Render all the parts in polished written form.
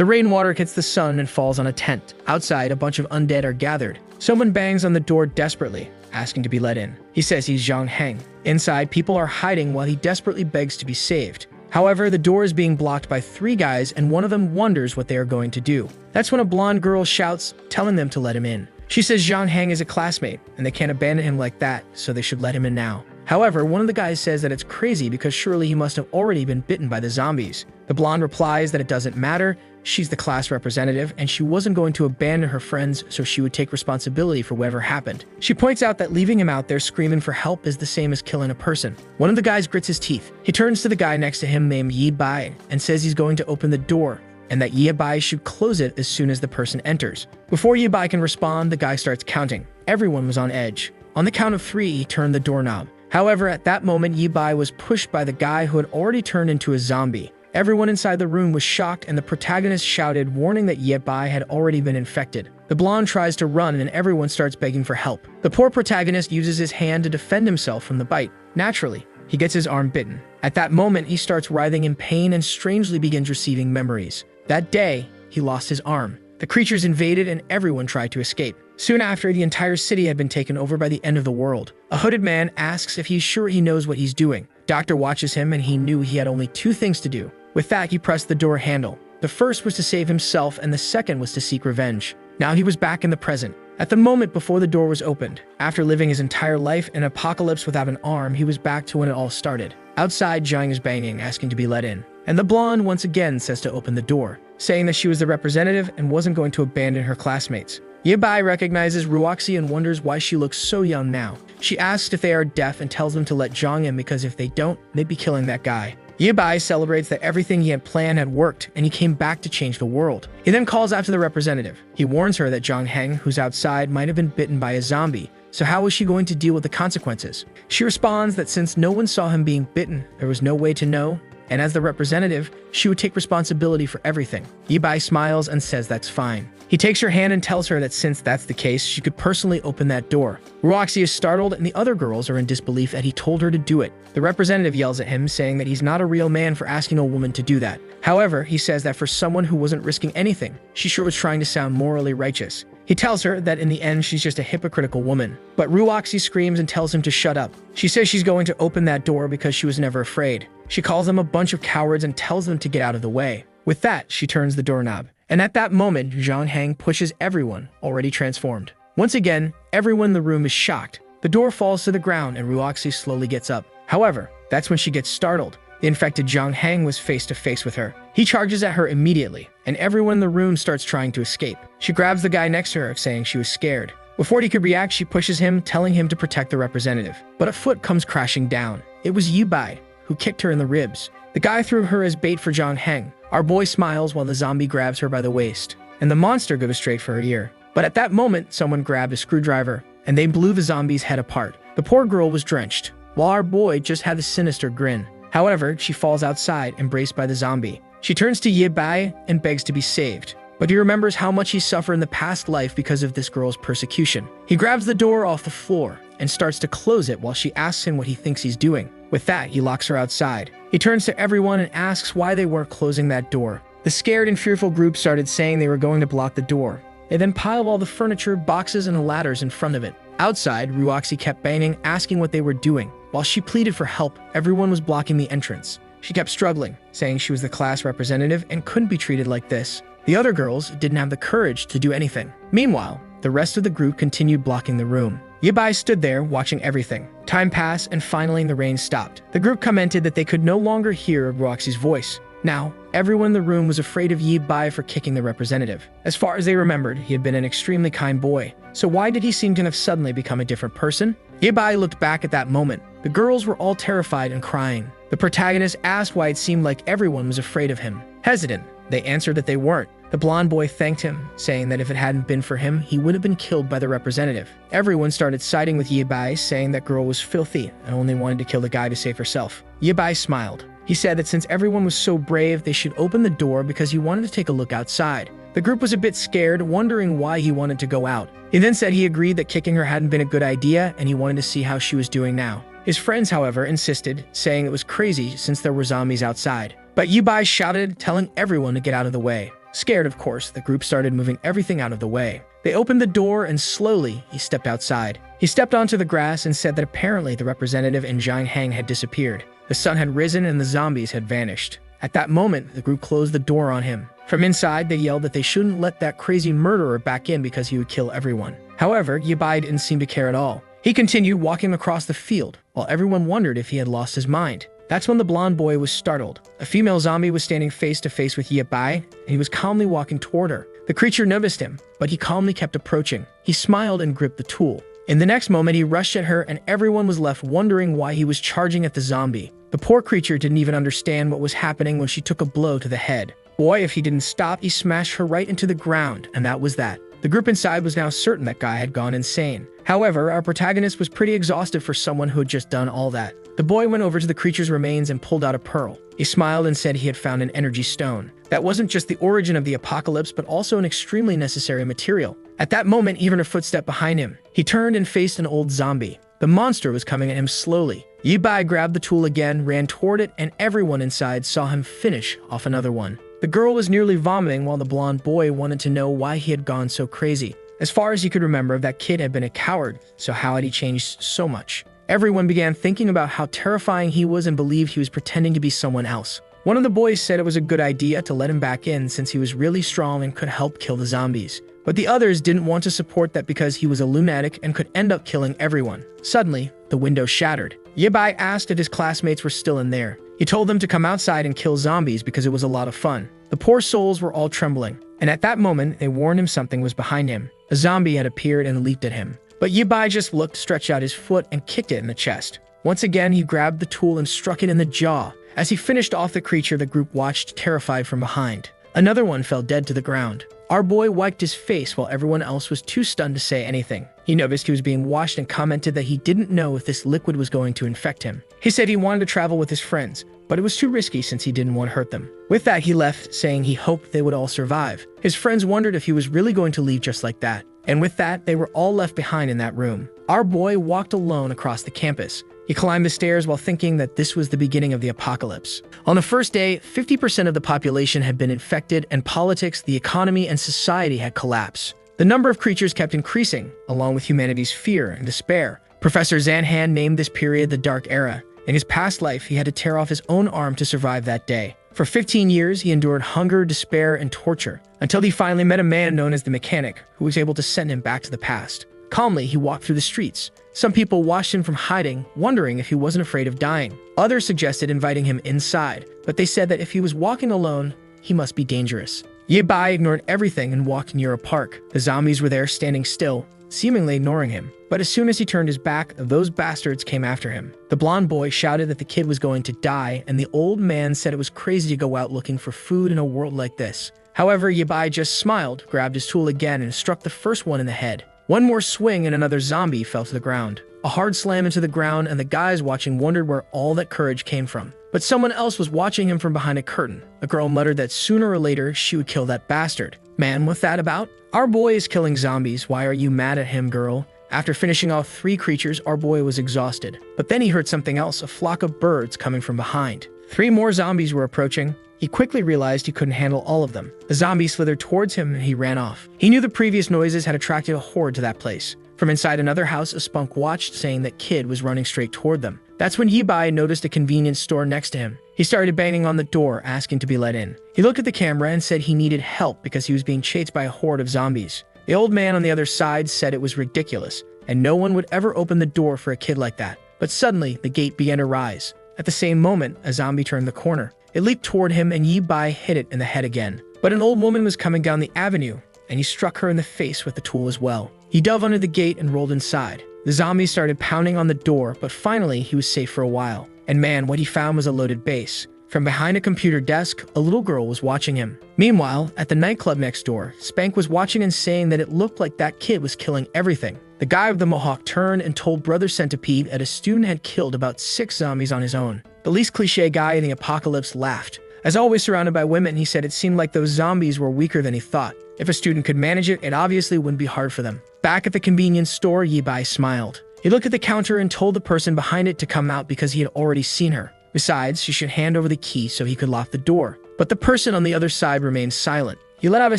The rainwater hits the sun and falls on a tent. Outside, a bunch of undead are gathered. Someone bangs on the door desperately, asking to be let in. He says he's Zhang Heng. Inside, people are hiding while he desperately begs to be saved. However, the door is being blocked by 3 guys, and one of them wonders what they are going to do. That's when a blonde girl shouts, telling them to let him in. She says Zhang Heng is a classmate, and they can't abandon him like that, so they should let him in now. However, one of the guys says that it's crazy because surely he must have already been bitten by the zombies. The blonde replies that it doesn't matter, she's the class representative, and she wasn't going to abandon her friends, so she would take responsibility for whatever happened. She points out that leaving him out there screaming for help is the same as killing a person. One of the guys grits his teeth. He turns to the guy next to him named Yi Bai and says he's going to open the door, and that Yi Bai should close it as soon as the person enters. Before Yi Bai can respond, the guy starts counting. Everyone was on edge. On the count of 3, he turned the doorknob. However, at that moment, Yi Bai was pushed by the guy who had already turned into a zombie. Everyone inside the room was shocked, and the protagonist shouted, warning that Yi Bai had already been infected. The blonde tries to run, and everyone starts begging for help. The poor protagonist uses his hand to defend himself from the bite. Naturally, he gets his arm bitten. At that moment, he starts writhing in pain and strangely begins receiving memories. That day, he lost his arm. The creatures invaded, and everyone tried to escape. Soon after, the entire city had been taken over by the end of the world. A hooded man asks if he's sure he knows what he's doing. Doctor watches him, and he knew he had only 2 things to do. With that, he pressed the door handle. The first was to save himself, and the second was to seek revenge. Now he was back in the present. At the moment before the door was opened, after living his entire life in an apocalypse without an arm, he was back to when it all started. Outside, Zhang is banging, asking to be let in. And the blonde once again says to open the door, saying that she was the representative and wasn't going to abandon her classmates. Yi Bai recognizes Ruoxi and wonders why she looks so young now. She asks if they are deaf and tells them to let Zhang in because if they don't, they'd be killing that guy. Yi Bai celebrates that everything he had planned had worked and he came back to change the world. He then calls after the representative. He warns her that Zhang Heng, who's outside, might have been bitten by a zombie, so how was she going to deal with the consequences? She responds that since no one saw him being bitten, there was no way to know, and as the representative, she would take responsibility for everything. Yi Bai smiles and says that's fine. He takes her hand and tells her that since that's the case, she could personally open that door. Ruoxi is startled, and the other girls are in disbelief that he told her to do it. The representative yells at him, saying that he's not a real man for asking a woman to do that. However, he says that for someone who wasn't risking anything, she sure was trying to sound morally righteous. He tells her that in the end, she's just a hypocritical woman. But Ruoxi screams and tells him to shut up. She says she's going to open that door because she was never afraid. She calls them a bunch of cowards and tells them to get out of the way. With that, she turns the doorknob. And at that moment, Zhang Heng pushes everyone, already transformed. Once again, everyone in the room is shocked. The door falls to the ground and Ruoxi slowly gets up. However, that's when she gets startled. The infected Zhang Heng was face to face with her. He charges at her immediately, and everyone in the room starts trying to escape. She grabs the guy next to her, saying she was scared. Before he could react, she pushes him, telling him to protect the representative. But a foot comes crashing down. It was Yi Bai, who kicked her in the ribs. The guy threw her as bait for Zhang Heng. Our boy smiles while the zombie grabs her by the waist, and the monster goes straight for her ear. But at that moment, someone grabbed a screwdriver, and they blew the zombie's head apart. The poor girl was drenched, while our boy just had a sinister grin. However, she falls outside, embraced by the zombie. She turns to Yi Bai and begs to be saved, but he remembers how much he suffered in the past life because of this girl's persecution. He grabs the door off the floor and starts to close it while she asks him what he thinks he's doing. With that, he locks her outside. He turns to everyone and asks why they weren't closing that door. The scared and fearful group started saying they were going to block the door. They then piled all the furniture, boxes, and ladders in front of it. Outside, Ruoxi kept banging, asking what they were doing. While she pleaded for help, everyone was blocking the entrance. She kept struggling, saying she was the class representative and couldn't be treated like this. The other girls didn't have the courage to do anything. Meanwhile, the rest of the group continued blocking the room. Yi Bai stood there, watching everything. Time passed, and finally the rain stopped. The group commented that they could no longer hear Ruoxi's voice. Now, everyone in the room was afraid of Yi Bai for kicking the representative. As far as they remembered, he had been an extremely kind boy. So why did he seem to have suddenly become a different person? Yi Bai looked back at that moment. The girls were all terrified and crying. The protagonist asked why it seemed like everyone was afraid of him. Hesitant, they answered that they weren't. The blonde boy thanked him, saying that if it hadn't been for him, he would have been killed by the representative. Everyone started siding with Yi Bai, saying that girl was filthy and only wanted to kill the guy to save herself. Yi Bai smiled. He said that since everyone was so brave, they should open the door because he wanted to take a look outside. The group was a bit scared, wondering why he wanted to go out. He then said he agreed that kicking her hadn't been a good idea and he wanted to see how she was doing now. His friends, however, insisted, saying it was crazy since there were zombies outside. But Yi Bai shouted, telling everyone to get out of the way. Scared, of course, the group started moving everything out of the way. They opened the door and slowly, he stepped outside. He stepped onto the grass and said that apparently the representative in Jiang Hang had disappeared. The sun had risen and the zombies had vanished. At that moment, the group closed the door on him. From inside, they yelled that they shouldn't let that crazy murderer back in because he would kill everyone. However, Yabai didn't seem to care at all. He continued walking across the field, while everyone wondered if he had lost his mind. That's when the blonde boy was startled. A female zombie was standing face to face with Yabai, and he was calmly walking toward her. The creature noticed him, but he calmly kept approaching. He smiled and gripped the tool. In the next moment, he rushed at her, and everyone was left wondering why he was charging at the zombie. The poor creature didn't even understand what was happening when she took a blow to the head. Boy, if he didn't stop, he smashed her right into the ground, and that was that. The group inside was now certain that guy had gone insane. However, our protagonist was pretty exhausted for someone who had just done all that. The boy went over to the creature's remains and pulled out a pearl. He smiled and said he had found an energy stone. That wasn't just the origin of the apocalypse, but also an extremely necessary material. At that moment, even a footstep behind him. He turned and faced an old zombie. The monster was coming at him slowly. Yibai grabbed the tool again, ran toward it, and everyone inside saw him finish off another one. The girl was nearly vomiting while the blonde boy wanted to know why he had gone so crazy. As far as he could remember, that kid had been a coward, so how had he changed so much? Everyone began thinking about how terrifying he was and believed he was pretending to be someone else. One of the boys said it was a good idea to let him back in since he was really strong and could help kill the zombies. But the others didn't want to support that because he was a lunatic and could end up killing everyone. Suddenly, the window shattered. Yibai asked if his classmates were still in there. He told them to come outside and kill zombies because it was a lot of fun. The poor souls were all trembling, and at that moment, they warned him something was behind him. A zombie had appeared and leaped at him. But Yibai just looked, stretched out his foot, and kicked it in the chest. Once again, he grabbed the tool and struck it in the jaw. As he finished off the creature, the group watched, terrified from behind. Another one fell dead to the ground. Our boy wiped his face while everyone else was too stunned to say anything. He noticed he was being washed and commented that he didn't know if this liquid was going to infect him. He said he wanted to travel with his friends, but it was too risky since he didn't want to hurt them. With that, he left, saying he hoped they would all survive. His friends wondered if he was really going to leave just like that. And with that, they were all left behind in that room. Our boy walked alone across the campus. He climbed the stairs while thinking that this was the beginning of the apocalypse. On the first day, 50% of the population had been infected, and politics, the economy, and society had collapsed. The number of creatures kept increasing, along with humanity's fear and despair. Professor Zanhan named this period the Dark Era. In his past life, he had to tear off his own arm to survive that day. For 15 years, he endured hunger, despair, and torture, until he finally met a man known as the Mechanic, who was able to send him back to the past. Calmly, he walked through the streets. Some people watched him from hiding, wondering if he wasn't afraid of dying. Others suggested inviting him inside, but they said that if he was walking alone, he must be dangerous. Yibai ignored everything and walked near a park. The zombies were there standing still, seemingly ignoring him. But as soon as he turned his back, those bastards came after him. The blonde boy shouted that the kid was going to die, and the old man said it was crazy to go out looking for food in a world like this. However, Yibai just smiled, grabbed his tool again, and struck the first one in the head. One more swing and another zombie fell to the ground. A hard slam into the ground, and the guys watching wondered where all that courage came from. But someone else was watching him from behind a curtain. A girl muttered that sooner or later she would kill that bastard. Man, what's that about? Our boy is killing zombies. Why are you mad at him, girl? After finishing off 3 creatures, our boy was exhausted. But then he heard something else, a flock of birds coming from behind. 3 more zombies were approaching. He quickly realized he couldn't handle all of them. The zombies slithered towards him and he ran off. He knew the previous noises had attracted a horde to that place. From inside another house, a spunk watched, saying that kid was running straight toward them. That's when Yibai noticed a convenience store next to him. He started banging on the door, asking to be let in. He looked at the camera and said he needed help because he was being chased by a horde of zombies. The old man on the other side said it was ridiculous, and no one would ever open the door for a kid like that. But suddenly, the gate began to rise. At the same moment, a zombie turned the corner. It leaped toward him and Yibai hit it in the head again. But an old woman was coming down the avenue, and he struck her in the face with the tool as well. He dove under the gate and rolled inside. The zombies started pounding on the door, but finally he was safe for a while. And man, what he found was a loaded base. From behind a computer desk, a little girl was watching him. Meanwhile, at the nightclub next door, Spank was watching and saying that it looked like that kid was killing everything. The guy with the mohawk turned and told Brother Centipede that a student had killed about 6 zombies on his own. The least cliche guy in the apocalypse laughed. As always surrounded by women, he said it seemed like those zombies were weaker than he thought. If a student could manage it, it obviously wouldn't be hard for them. Back at the convenience store, Yibai smiled. He looked at the counter and told the person behind it to come out because he had already seen her. Besides, she should hand over the key so he could lock the door. But the person on the other side remained silent. He let out a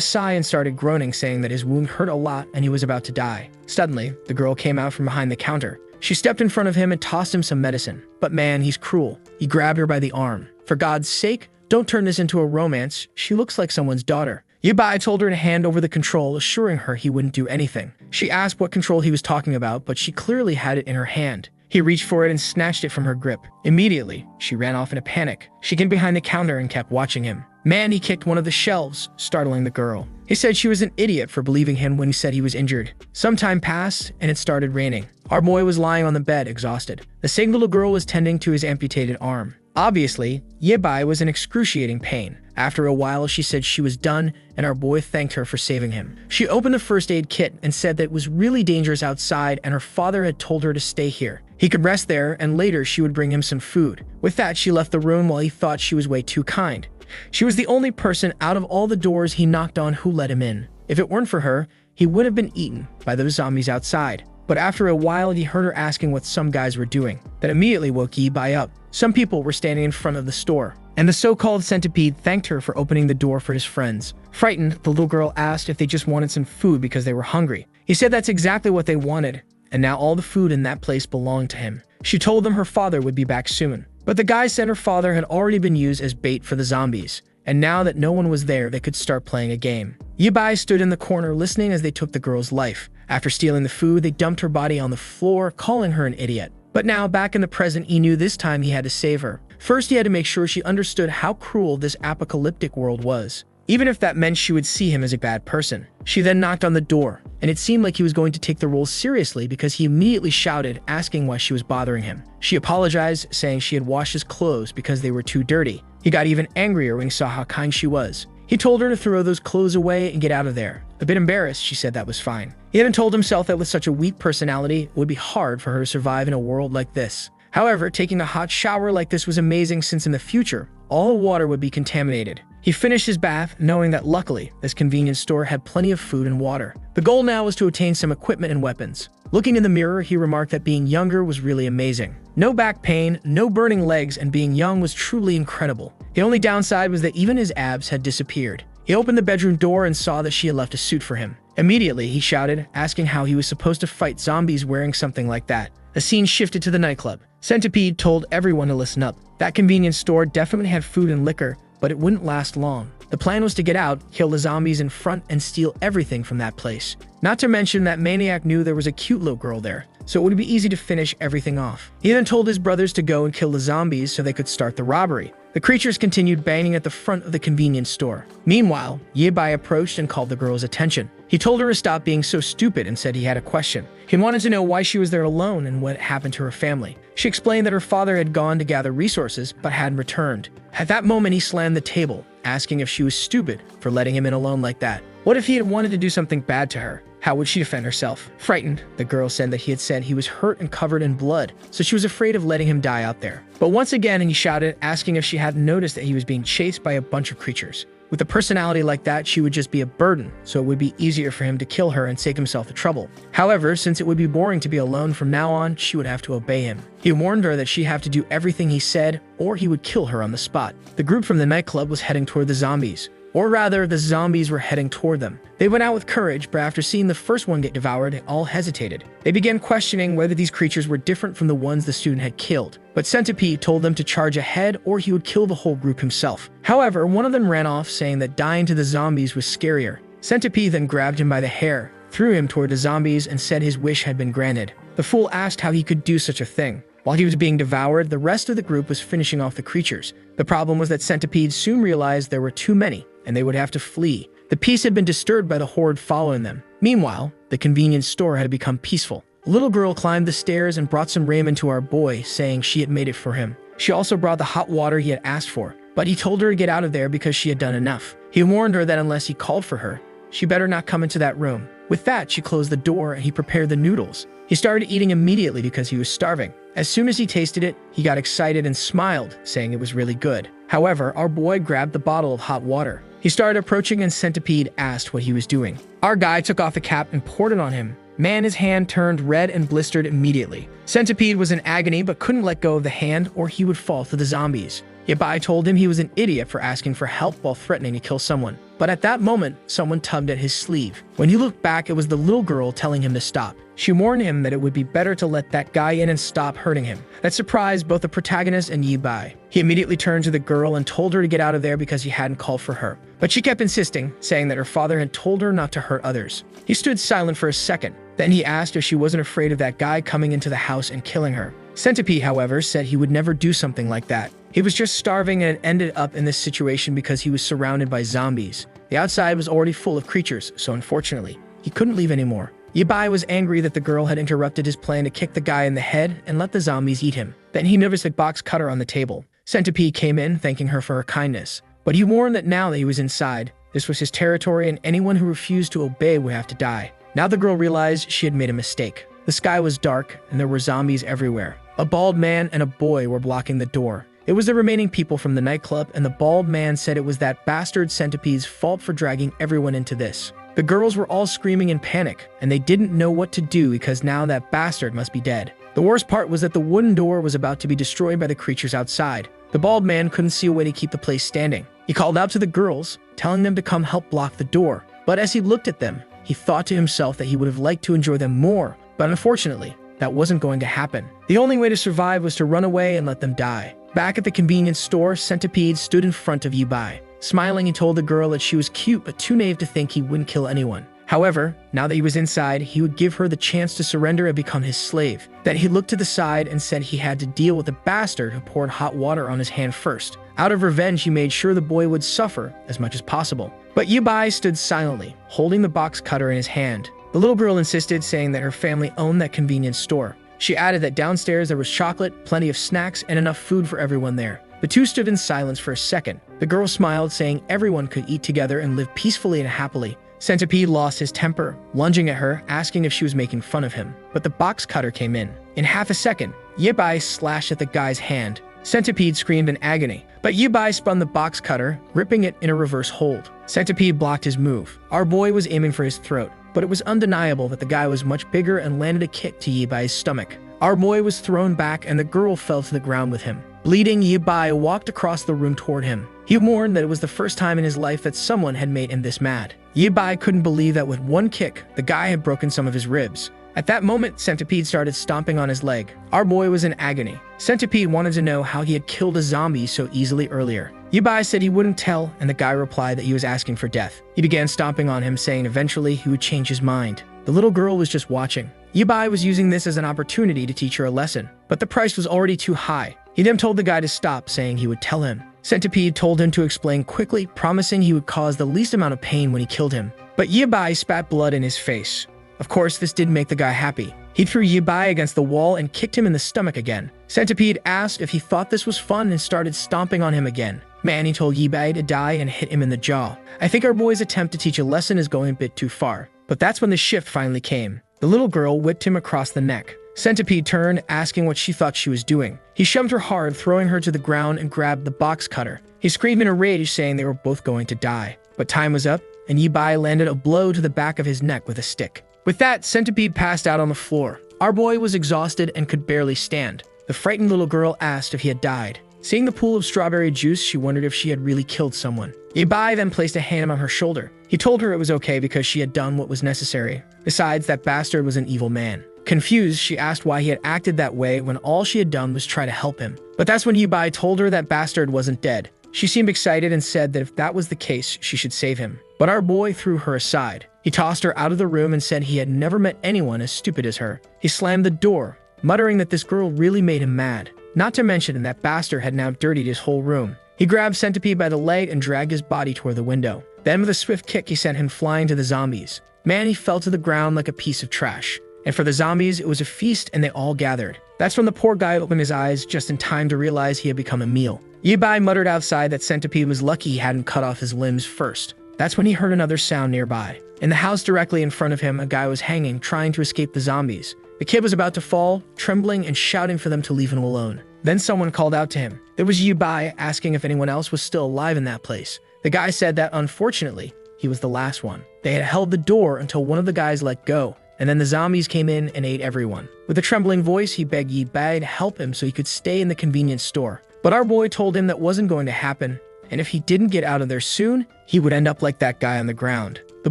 sigh and started groaning, saying that his wound hurt a lot and he was about to die. Suddenly, the girl came out from behind the counter. She stepped in front of him and tossed him some medicine. But man, he's cruel. He grabbed her by the arm. For God's sake, don't turn this into a romance. She looks like someone's daughter. Yabai told her to hand over the control, assuring her he wouldn't do anything. She asked what control he was talking about, but she clearly had it in her hand. He reached for it and snatched it from her grip. Immediately, she ran off in a panic. She hid behind the counter and kept watching him. Man, he kicked one of the shelves, startling the girl. He said she was an idiot for believing him when he said he was injured. Some time passed, and it started raining. Our boy was lying on the bed, exhausted. The same little girl was tending to his amputated arm. Obviously, Yabai was in excruciating pain. After a while, she said she was done, and our boy thanked her for saving him. She opened the first aid kit and said that it was really dangerous outside and her father had told her to stay here. He could rest there, and later she would bring him some food. With that, she left the room while he thought she was way too kind. She was the only person out of all the doors he knocked on who let him in. If it weren't for her, he would have been eaten by those zombies outside. But after a while, he heard her asking what some guys were doing. That immediately woke Yabai up. Some people were standing in front of the store, and the so-called centipede thanked her for opening the door for his friends. Frightened, the little girl asked if they just wanted some food because they were hungry. He said that's exactly what they wanted, and now all the food in that place belonged to him. She told them her father would be back soon. But the guy said her father had already been used as bait for the zombies, and now that no one was there, they could start playing a game. Yabai stood in the corner listening as they took the girl's life. After stealing the food, they dumped her body on the floor, calling her an idiot. But now, back in the present, he knew this time he had to save her. First, he had to make sure she understood how cruel this apocalyptic world was, even if that meant she would see him as a bad person. She then knocked on the door, and it seemed like he was going to take the role seriously because he immediately shouted, asking why she was bothering him. She apologized, saying she had washed his clothes because they were too dirty. He got even angrier when he saw how kind she was. He told her to throw those clothes away and get out of there. A bit embarrassed, she said that was fine. He even told himself that with such a weak personality, it would be hard for her to survive in a world like this. However, taking a hot shower like this was amazing since in the future, all the water would be contaminated. He finished his bath, knowing that luckily, this convenience store had plenty of food and water. The goal now was to obtain some equipment and weapons. Looking in the mirror, he remarked that being younger was really amazing. No back pain, no burning legs, and being young was truly incredible. The only downside was that even his abs had disappeared. He opened the bedroom door and saw that she had left a suit for him. Immediately, he shouted, asking how he was supposed to fight zombies wearing something like that. The scene shifted to the nightclub. Centipede told everyone to listen up. That convenience store definitely had food and liquor, but it wouldn't last long. The plan was to get out, kill the zombies in front, and steal everything from that place. Not to mention that Maniac knew there was a cute little girl there, so it would be easy to finish everything off. He then told his brothers to go and kill the zombies so they could start the robbery. The creatures continued banging at the front of the convenience store. Meanwhile, Yabai approached and called the girl's attention. He told her to stop being so stupid and said he had a question. He wanted to know why she was there alone and what happened to her family. She explained that her father had gone to gather resources but hadn't returned. At that moment, he slammed the table, asking if she was stupid for letting him in alone like that. What if he had wanted to do something bad to her? How would she defend herself? Frightened, the girl said that he had said he was hurt and covered in blood, so she was afraid of letting him die out there. But once again, he shouted, asking if she hadn't noticed that he was being chased by a bunch of creatures. With a personality like that, she would just be a burden, so it would be easier for him to kill her and save himself the trouble. However, since it would be boring to be alone from now on, she would have to obey him. He warned her that she'd have to do everything he said, or he would kill her on the spot. The group from the nightclub was heading toward the zombies. Or rather, the zombies were heading toward them. They went out with courage, but after seeing the first one get devoured, they all hesitated. They began questioning whether these creatures were different from the ones the student had killed. But Centipede told them to charge ahead or he would kill the whole group himself. However, one of them ran off, saying that dying to the zombies was scarier. Centipede then grabbed him by the hair, threw him toward the zombies, and said his wish had been granted. The fool asked how he could do such a thing. While he was being devoured, the rest of the group was finishing off the creatures. The problem was that Centipede soon realized there were too many, and they would have to flee. The peace had been disturbed by the horde following them. Meanwhile, the convenience store had become peaceful. A little girl climbed the stairs and brought some ramen to our boy, saying she had made it for him. She also brought the hot water he had asked for, but he told her to get out of there because she had done enough. He warned her that unless he called for her, she better not come into that room. With that, she closed the door and he prepared the noodles. He started eating immediately because he was starving. As soon as he tasted it, he got excited and smiled, saying it was really good. However, our boy grabbed the bottle of hot water. He started approaching and Centipede asked what he was doing. Our guy took off the cap and poured it on him. Man, his hand turned red and blistered immediately. Centipede was in agony but couldn't let go of the hand or he would fall to the zombies. Yabai told him he was an idiot for asking for help while threatening to kill someone. But at that moment, someone tugged at his sleeve. When he looked back, it was the little girl telling him to stop. She warned him that it would be better to let that guy in and stop hurting him. That surprised both the protagonist and Yabai. He immediately turned to the girl and told her to get out of there because he hadn't called for her. But she kept insisting, saying that her father had told her not to hurt others. He stood silent for a second. Then he asked if she wasn't afraid of that guy coming into the house and killing her. Centipede, however, said he would never do something like that. He was just starving and had ended up in this situation because he was surrounded by zombies. The outside was already full of creatures, so unfortunately, he couldn't leave anymore. Yabai was angry that the girl had interrupted his plan to kick the guy in the head and let the zombies eat him. Then he noticed a box cutter on the table. Centipede came in, thanking her for her kindness. But he warned that now that he was inside, this was his territory and anyone who refused to obey would have to die. Now the girl realized she had made a mistake. The sky was dark and there were zombies everywhere. A bald man and a boy were blocking the door. It was the remaining people from the nightclub, and the bald man said it was that bastard Centipede's fault for dragging everyone into this. The girls were all screaming in panic, and they didn't know what to do because now that bastard must be dead. The worst part was that the wooden door was about to be destroyed by the creatures outside. The bald man couldn't see a way to keep the place standing. He called out to the girls, telling them to come help block the door. But as he looked at them, he thought to himself that he would have liked to enjoy them more, but unfortunately, that wasn't going to happen. The only way to survive was to run away and let them die. Back at the convenience store, Centipede stood in front of Yabai. Smiling, he told the girl that she was cute but too naive to think he wouldn't kill anyone. However, now that he was inside, he would give her the chance to surrender and become his slave. Then he looked to the side and said he had to deal with the bastard who poured hot water on his hand first. Out of revenge, he made sure the boy would suffer as much as possible. But Yabai stood silently, holding the box cutter in his hand. The little girl insisted, saying that her family owned that convenience store. She added that downstairs there was chocolate, plenty of snacks, and enough food for everyone there. The two stood in silence for a second. The girl smiled, saying everyone could eat together and live peacefully and happily. Centipede lost his temper, lunging at her, asking if she was making fun of him. But the box cutter came in. In half a second, Yabai slashed at the guy's hand. Centipede screamed in agony, but Yabai spun the box cutter, gripping it in a reverse hold. Centipede blocked his move. Our boy was aiming for his throat, but it was undeniable that the guy was much bigger and landed a kick to Yibai's stomach. Our boy was thrown back and the girl fell to the ground with him. Bleeding, Yabai walked across the room toward him. He mourned that it was the first time in his life that someone had made him this mad. Yabai couldn't believe that with one kick, the guy had broken some of his ribs. At that moment, Centipede started stomping on his leg. Our boy was in agony. Centipede wanted to know how he had killed a zombie so easily earlier. Yabai said he wouldn't tell, and the guy replied that he was asking for death. He began stomping on him, saying eventually he would change his mind. The little girl was just watching. Yabai was using this as an opportunity to teach her a lesson, but the price was already too high. He then told the guy to stop, saying he would tell him. Centipede told him to explain quickly, promising he would cause the least amount of pain when he killed him. But Yabai spat blood in his face. Of course, this didn't make the guy happy. He threw Yabai against the wall and kicked him in the stomach again. Centipede asked if he thought this was fun and started stomping on him again. Man, he told Yabai to die and hit him in the jaw. I think our boy's attempt to teach a lesson is going a bit too far. But that's when the shift finally came. The little girl whipped him across the neck. Centipede turned, asking what she thought she was doing. He shoved her hard, throwing her to the ground and grabbed the box cutter. He screamed in a rage, saying they were both going to die. But time was up, and Yabai landed a blow to the back of his neck with a stick. With that, Centipede passed out on the floor. Our boy was exhausted and could barely stand. The frightened little girl asked if he had died. Seeing the pool of strawberry juice, she wondered if she had really killed someone. Yabai then placed a hand on her shoulder. He told her it was okay because she had done what was necessary. Besides, that bastard was an evil man. Confused, she asked why he had acted that way when all she had done was try to help him. But that's when Yabai told her that bastard wasn't dead. She seemed excited and said that if that was the case, she should save him. But our boy threw her aside. He tossed her out of the room and said he had never met anyone as stupid as her. He slammed the door, muttering that this girl really made him mad. Not to mention that bastard had now dirtied his whole room. He grabbed Centipede by the leg and dragged his body toward the window. Then with a swift kick, he sent him flying to the zombies. Man, he fell to the ground like a piece of trash. And for the zombies, it was a feast and they all gathered. That's when the poor guy opened his eyes just in time to realize he had become a meal. Yabai muttered outside that Centipede was lucky he hadn't cut off his limbs first. That's when he heard another sound nearby. In the house directly in front of him, a guy was hanging, trying to escape the zombies. The kid was about to fall, trembling and shouting for them to leave him alone. Then someone called out to him. There was Yabai asking if anyone else was still alive in that place. The guy said that unfortunately, he was the last one. They had held the door until one of the guys let go, and then the zombies came in and ate everyone. With a trembling voice, he begged Yabai to help him so he could stay in the convenience store. But our boy told him that wasn't going to happen, and if he didn't get out of there soon, he would end up like that guy on the ground. The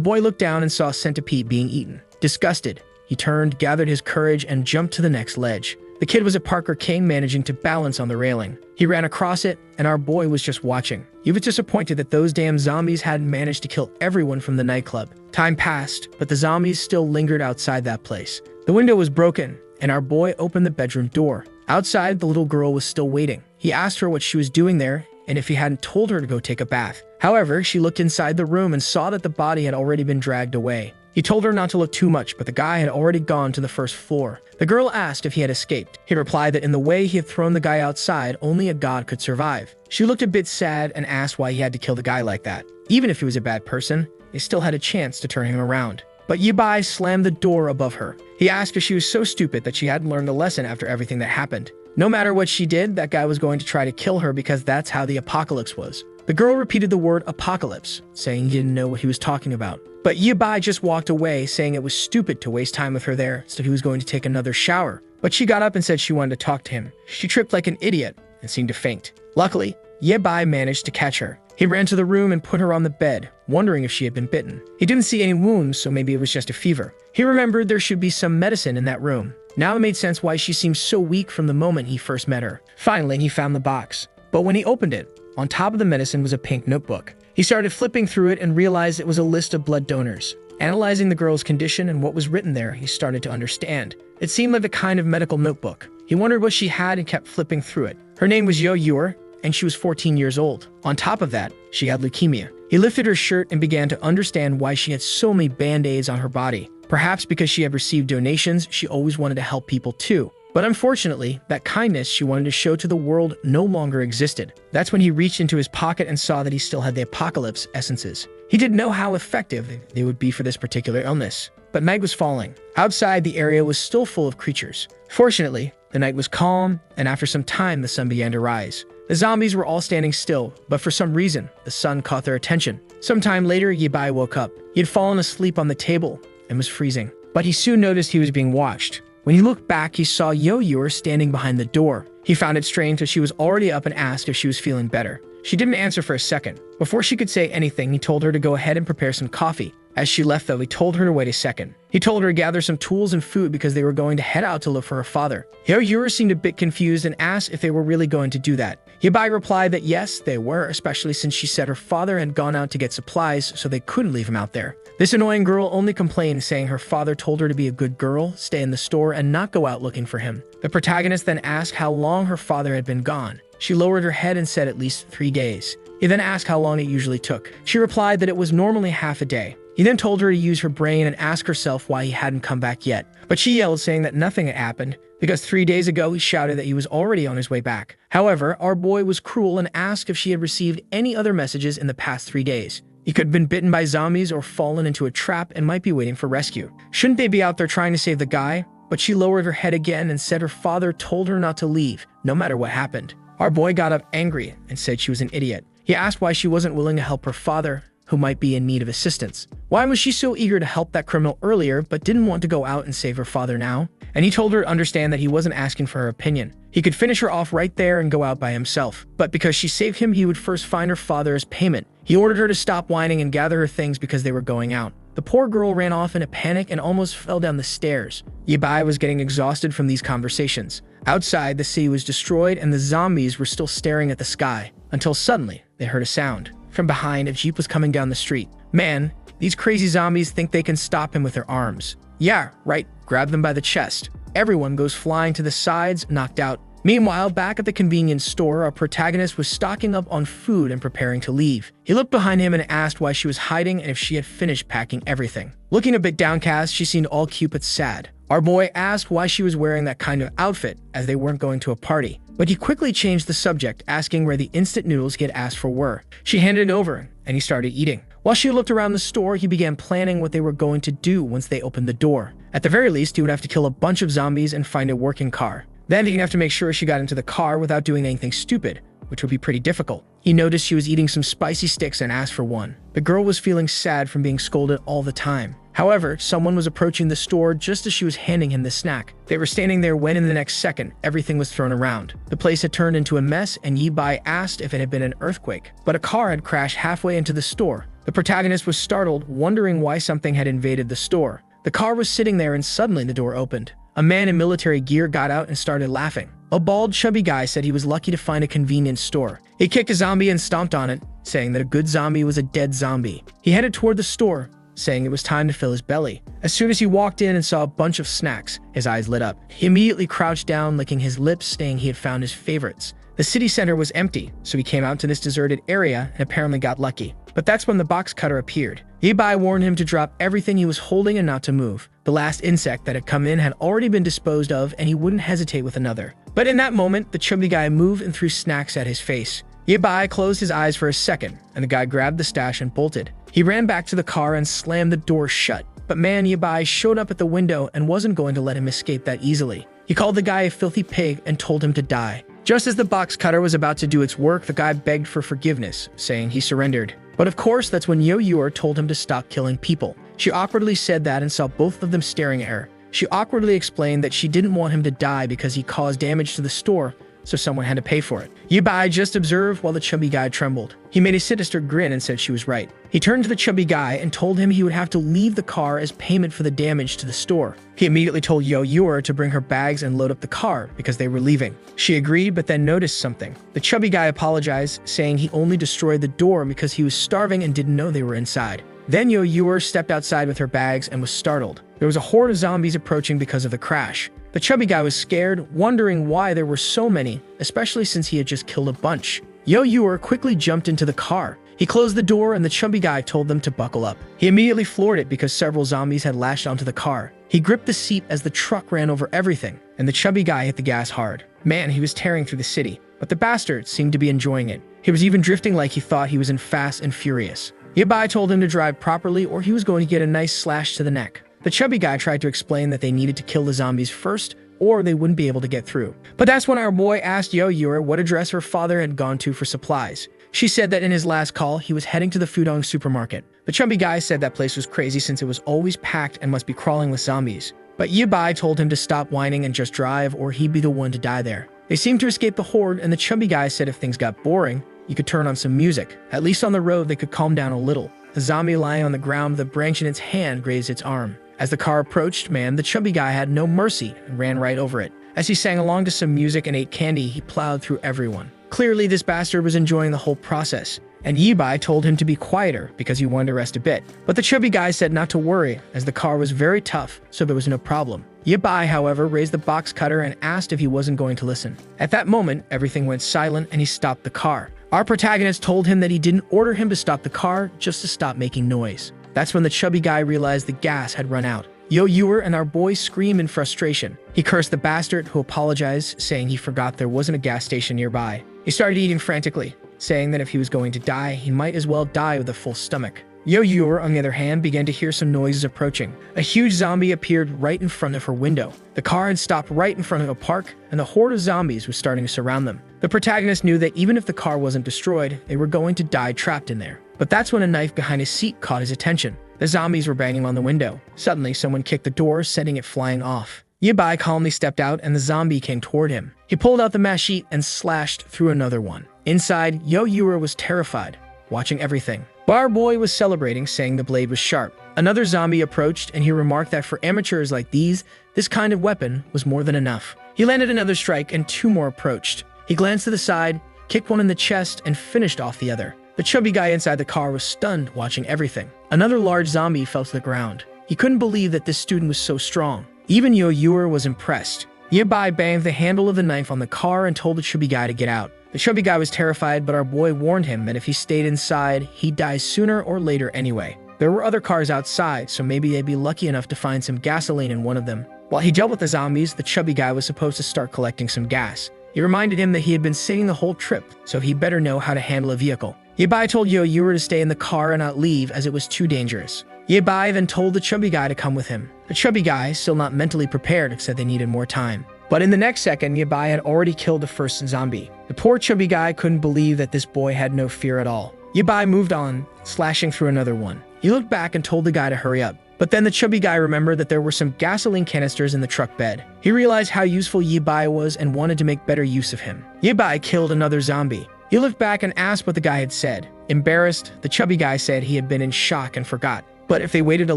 boy looked down and saw a centipede being eaten. Disgusted, he turned, gathered his courage, and jumped to the next ledge. The kid was a Parker King managing to balance on the railing. He ran across it, and our boy was just watching. He was disappointed that those damn zombies hadn't managed to kill everyone from the nightclub. Time passed, but the zombies still lingered outside that place. The window was broken, and our boy opened the bedroom door. Outside, the little girl was still waiting. He asked her what she was doing there, and if he hadn't told her to go take a bath. However, she looked inside the room and saw that the body had already been dragged away. He told her not to look too much, but the guy had already gone to the first floor. The girl asked if he had escaped. He replied that in the way he had thrown the guy outside, only a god could survive. She looked a bit sad and asked why he had to kill the guy like that. Even if he was a bad person, they still had a chance to turn him around. But Yibai slammed the door above her. He asked if she was so stupid that she hadn't learned a lesson after everything that happened. No matter what she did, that guy was going to try to kill her because that's how the apocalypse was. The girl repeated the word apocalypse, saying he didn't know what he was talking about. But Yibai just walked away, saying it was stupid to waste time with her there, so he was going to take another shower. But she got up and said she wanted to talk to him. She tripped like an idiot and seemed to faint. Luckily, Yibai managed to catch her. He ran to the room and put her on the bed, wondering if she had been bitten. He didn't see any wounds, so maybe it was just a fever. He remembered there should be some medicine in that room. Now it made sense why she seemed so weak from the moment he first met her. Finally, he found the box. But when he opened it, on top of the medicine was a pink notebook. He started flipping through it and realized it was a list of blood donors. Analyzing the girl's condition and what was written there, he started to understand. It seemed like the kind of medical notebook. He wondered what she had and kept flipping through it. Her name was Yo-Yor, and she was 14 years old. On top of that, she had leukemia. He lifted her shirt and began to understand why she had so many band-aids on her body. Perhaps because she had received donations, she always wanted to help people too. But unfortunately, that kindness she wanted to show to the world no longer existed. That's when he reached into his pocket and saw that he still had the apocalypse essences. He didn't know how effective they would be for this particular illness. But night was falling. Outside, the area was still full of creatures. Fortunately, the night was calm, and after some time, the sun began to rise. The zombies were all standing still, but for some reason, the sun caught their attention. Sometime later, Yibai woke up. He had fallen asleep on the table and was freezing. But he soon noticed he was being watched. When he looked back, he saw Yo-Yor standing behind the door. He found it strange that she was already up and asked if she was feeling better. She didn't answer for a second. Before she could say anything, he told her to go ahead and prepare some coffee. As she left, though, he told her to wait a second. He told her to gather some tools and food because they were going to head out to look for her father. Yo-Yor seemed a bit confused and asked if they were really going to do that. Yibai replied that yes, they were, especially since she said her father had gone out to get supplies, so they couldn't leave him out there. This annoying girl only complained, saying her father told her to be a good girl, stay in the store, and not go out looking for him. The protagonist then asked how long her father had been gone. She lowered her head and said at least 3 days. He then asked how long it usually took. She replied that it was normally half a day. He then told her to use her brain and ask herself why he hadn't come back yet. But she yelled, saying that nothing had happened, because 3 days ago he shouted that he was already on his way back. However, our boy was cruel and asked if she had received any other messages in the past 3 days. He could have been bitten by zombies or fallen into a trap and might be waiting for rescue. Shouldn't they be out there trying to save the guy? But she lowered her head again and said her father told her not to leave, no matter what happened. Our boy got up angry and said she was an idiot. He asked why she wasn't willing to help her father, who might be in need of assistance. Why was she so eager to help that criminal earlier but didn't want to go out and save her father now? And he told her to understand that he wasn't asking for her opinion. He could finish her off right there and go out by himself. But because she saved him, he would first find her father as payment. He ordered her to stop whining and gather her things because they were going out. The poor girl ran off in a panic and almost fell down the stairs. Yibai was getting exhausted from these conversations. Outside, the city was destroyed and the zombies were still staring at the sky, until suddenly they heard a sound. From behind, a jeep was coming down the street. Man, these crazy zombies think they can stop him with their arms. Yeah, right, grab them by the chest. Everyone goes flying to the sides, knocked out. Meanwhile, back at the convenience store, our protagonist was stocking up on food and preparing to leave. He looked behind him and asked why she was hiding and if she had finished packing everything. Looking a bit downcast, she seemed all cute but sad. Our boy asked why she was wearing that kind of outfit, as they weren't going to a party. But he quickly changed the subject, asking where the instant noodles he had asked for were. She handed it over, and he started eating. While she looked around the store, he began planning what they were going to do once they opened the door. At the very least, he would have to kill a bunch of zombies and find a working car. Then he'd have to make sure she got into the car without doing anything stupid, which would be pretty difficult. He noticed she was eating some spicy sticks and asked for one. The girl was feeling sad from being scolded all the time. However, someone was approaching the store just as she was handing him the snack. They were standing there when in the next second, everything was thrown around. The place had turned into a mess and Yi-bai asked if it had been an earthquake, but a car had crashed halfway into the store. The protagonist was startled, wondering why something had invaded the store. The car was sitting there and suddenly the door opened. A man in military gear got out and started laughing. A bald, chubby guy said he was lucky to find a convenience store. He kicked a zombie and stomped on it, saying that a good zombie was a dead zombie. He headed toward the store, saying it was time to fill his belly. As soon as he walked in and saw a bunch of snacks, his eyes lit up. He immediately crouched down, licking his lips, saying he had found his favorites. The city center was empty, so he came out to this deserted area and apparently got lucky. But that's when the box cutter appeared. Yi-bai warned him to drop everything he was holding and not to move. The last insect that had come in had already been disposed of and he wouldn't hesitate with another. But in that moment, the chubby guy moved and threw snacks at his face. Yi-bai closed his eyes for a second, and the guy grabbed the stash and bolted. He ran back to the car and slammed the door shut. But man, Yi-bai showed up at the window and wasn't going to let him escape that easily. He called the guy a filthy pig and told him to die. Just as the box cutter was about to do its work, the guy begged for forgiveness, saying he surrendered. But of course, that's when Yo-Yor told him to stop killing people. She awkwardly said that and saw both of them staring at her. She awkwardly explained that she didn't want him to die because he caused damage to the store, so someone had to pay for it. Yi-bai just observed while the chubby guy trembled. He made a sinister grin and said she was right. He turned to the chubby guy and told him he would have to leave the car as payment for the damage to the store. He immediately told Yo-Yor to bring her bags and load up the car because they were leaving. She agreed, but then noticed something. The chubby guy apologized, saying he only destroyed the door because he was starving and didn't know they were inside. Then Yo-Yor stepped outside with her bags and was startled. There was a horde of zombies approaching because of the crash. The chubby guy was scared, wondering why there were so many, especially since he had just killed a bunch. Yo-Yor quickly jumped into the car. He closed the door and the chubby guy told them to buckle up. He immediately floored it because several zombies had lashed onto the car. He gripped the seat as the truck ran over everything, and the chubby guy hit the gas hard. Man, he was tearing through the city, but the bastard seemed to be enjoying it. He was even drifting like he thought he was in Fast and Furious. Yi-bai told him to drive properly or he was going to get a nice slash to the neck. The chubby guy tried to explain that they needed to kill the zombies first or they wouldn't be able to get through. But that's when our boy asked Yo-Yor what address her father had gone to for supplies. She said that in his last call, he was heading to the Fudong supermarket. The chubby guy said that place was crazy since it was always packed and must be crawling with zombies. But Yi-bai told him to stop whining and just drive or he'd be the one to die there. They seemed to escape the horde and the chubby guy said if things got boring, you could turn on some music. At least on the road, they could calm down a little. The zombie lying on the ground with a branch in its hand grazed its arm. As the car approached, man, the chubby guy had no mercy and ran right over it. As he sang along to some music and ate candy, he plowed through everyone. Clearly, this bastard was enjoying the whole process, and Yi-bai told him to be quieter because he wanted to rest a bit. But the chubby guy said not to worry, as the car was very tough, so there was no problem. Yi-bai, however, raised the box cutter and asked if he wasn't going to listen. At that moment, everything went silent and he stopped the car. Our protagonist told him that he didn't order him to stop the car, just to stop making noise. That's when the chubby guy realized the gas had run out. Yo-Yor and our boy screamed in frustration. He cursed the bastard, who apologized, saying he forgot there wasn't a gas station nearby. He started eating frantically, saying that if he was going to die, he might as well die with a full stomach. Yo-Yor, on the other hand, began to hear some noises approaching. A huge zombie appeared right in front of her window. The car had stopped right in front of a park, and the horde of zombies was starting to surround them. The protagonist knew that even if the car wasn't destroyed, they were going to die trapped in there. But that's when a knife behind his seat caught his attention. The zombies were banging on the window. Suddenly, someone kicked the door, sending it flying off. Yi-bai calmly stepped out, and the zombie came toward him. He pulled out the machete and slashed through another one. Inside, Yo-Yor was terrified, watching everything. But our boy was celebrating, saying the blade was sharp. Another zombie approached, and he remarked that for amateurs like these, this kind of weapon was more than enough. He landed another strike, and two more approached. He glanced to the side, kicked one in the chest, and finished off the other. The chubby guy inside the car was stunned, watching everything. Another large zombie fell to the ground. He couldn't believe that this student was so strong. Even Yo-Yor was impressed. Yi-bai banged the handle of the knife on the car and told the chubby guy to get out. The chubby guy was terrified, but our boy warned him that if he stayed inside, he'd die sooner or later anyway. There were other cars outside, so maybe they'd be lucky enough to find some gasoline in one of them. While he dealt with the zombies, the chubby guy was supposed to start collecting some gas. He reminded him that he had been singing the whole trip, so he'd better know how to handle a vehicle. Yi-bai told Yo-Yor to stay in the car and not leave as it was too dangerous. Yi-bai then told the chubby guy to come with him. The chubby guy, still not mentally prepared, said they needed more time. But in the next second, Yi-bai had already killed the first zombie. The poor chubby guy couldn't believe that this boy had no fear at all. Yi-bai moved on, slashing through another one. He looked back and told the guy to hurry up. But then the chubby guy remembered that there were some gasoline canisters in the truck bed. He realized how useful Yibai was and wanted to make better use of him. Yibai killed another zombie. He looked back and asked what the guy had said. Embarrassed, the chubby guy said he had been in shock and forgot. But if they waited a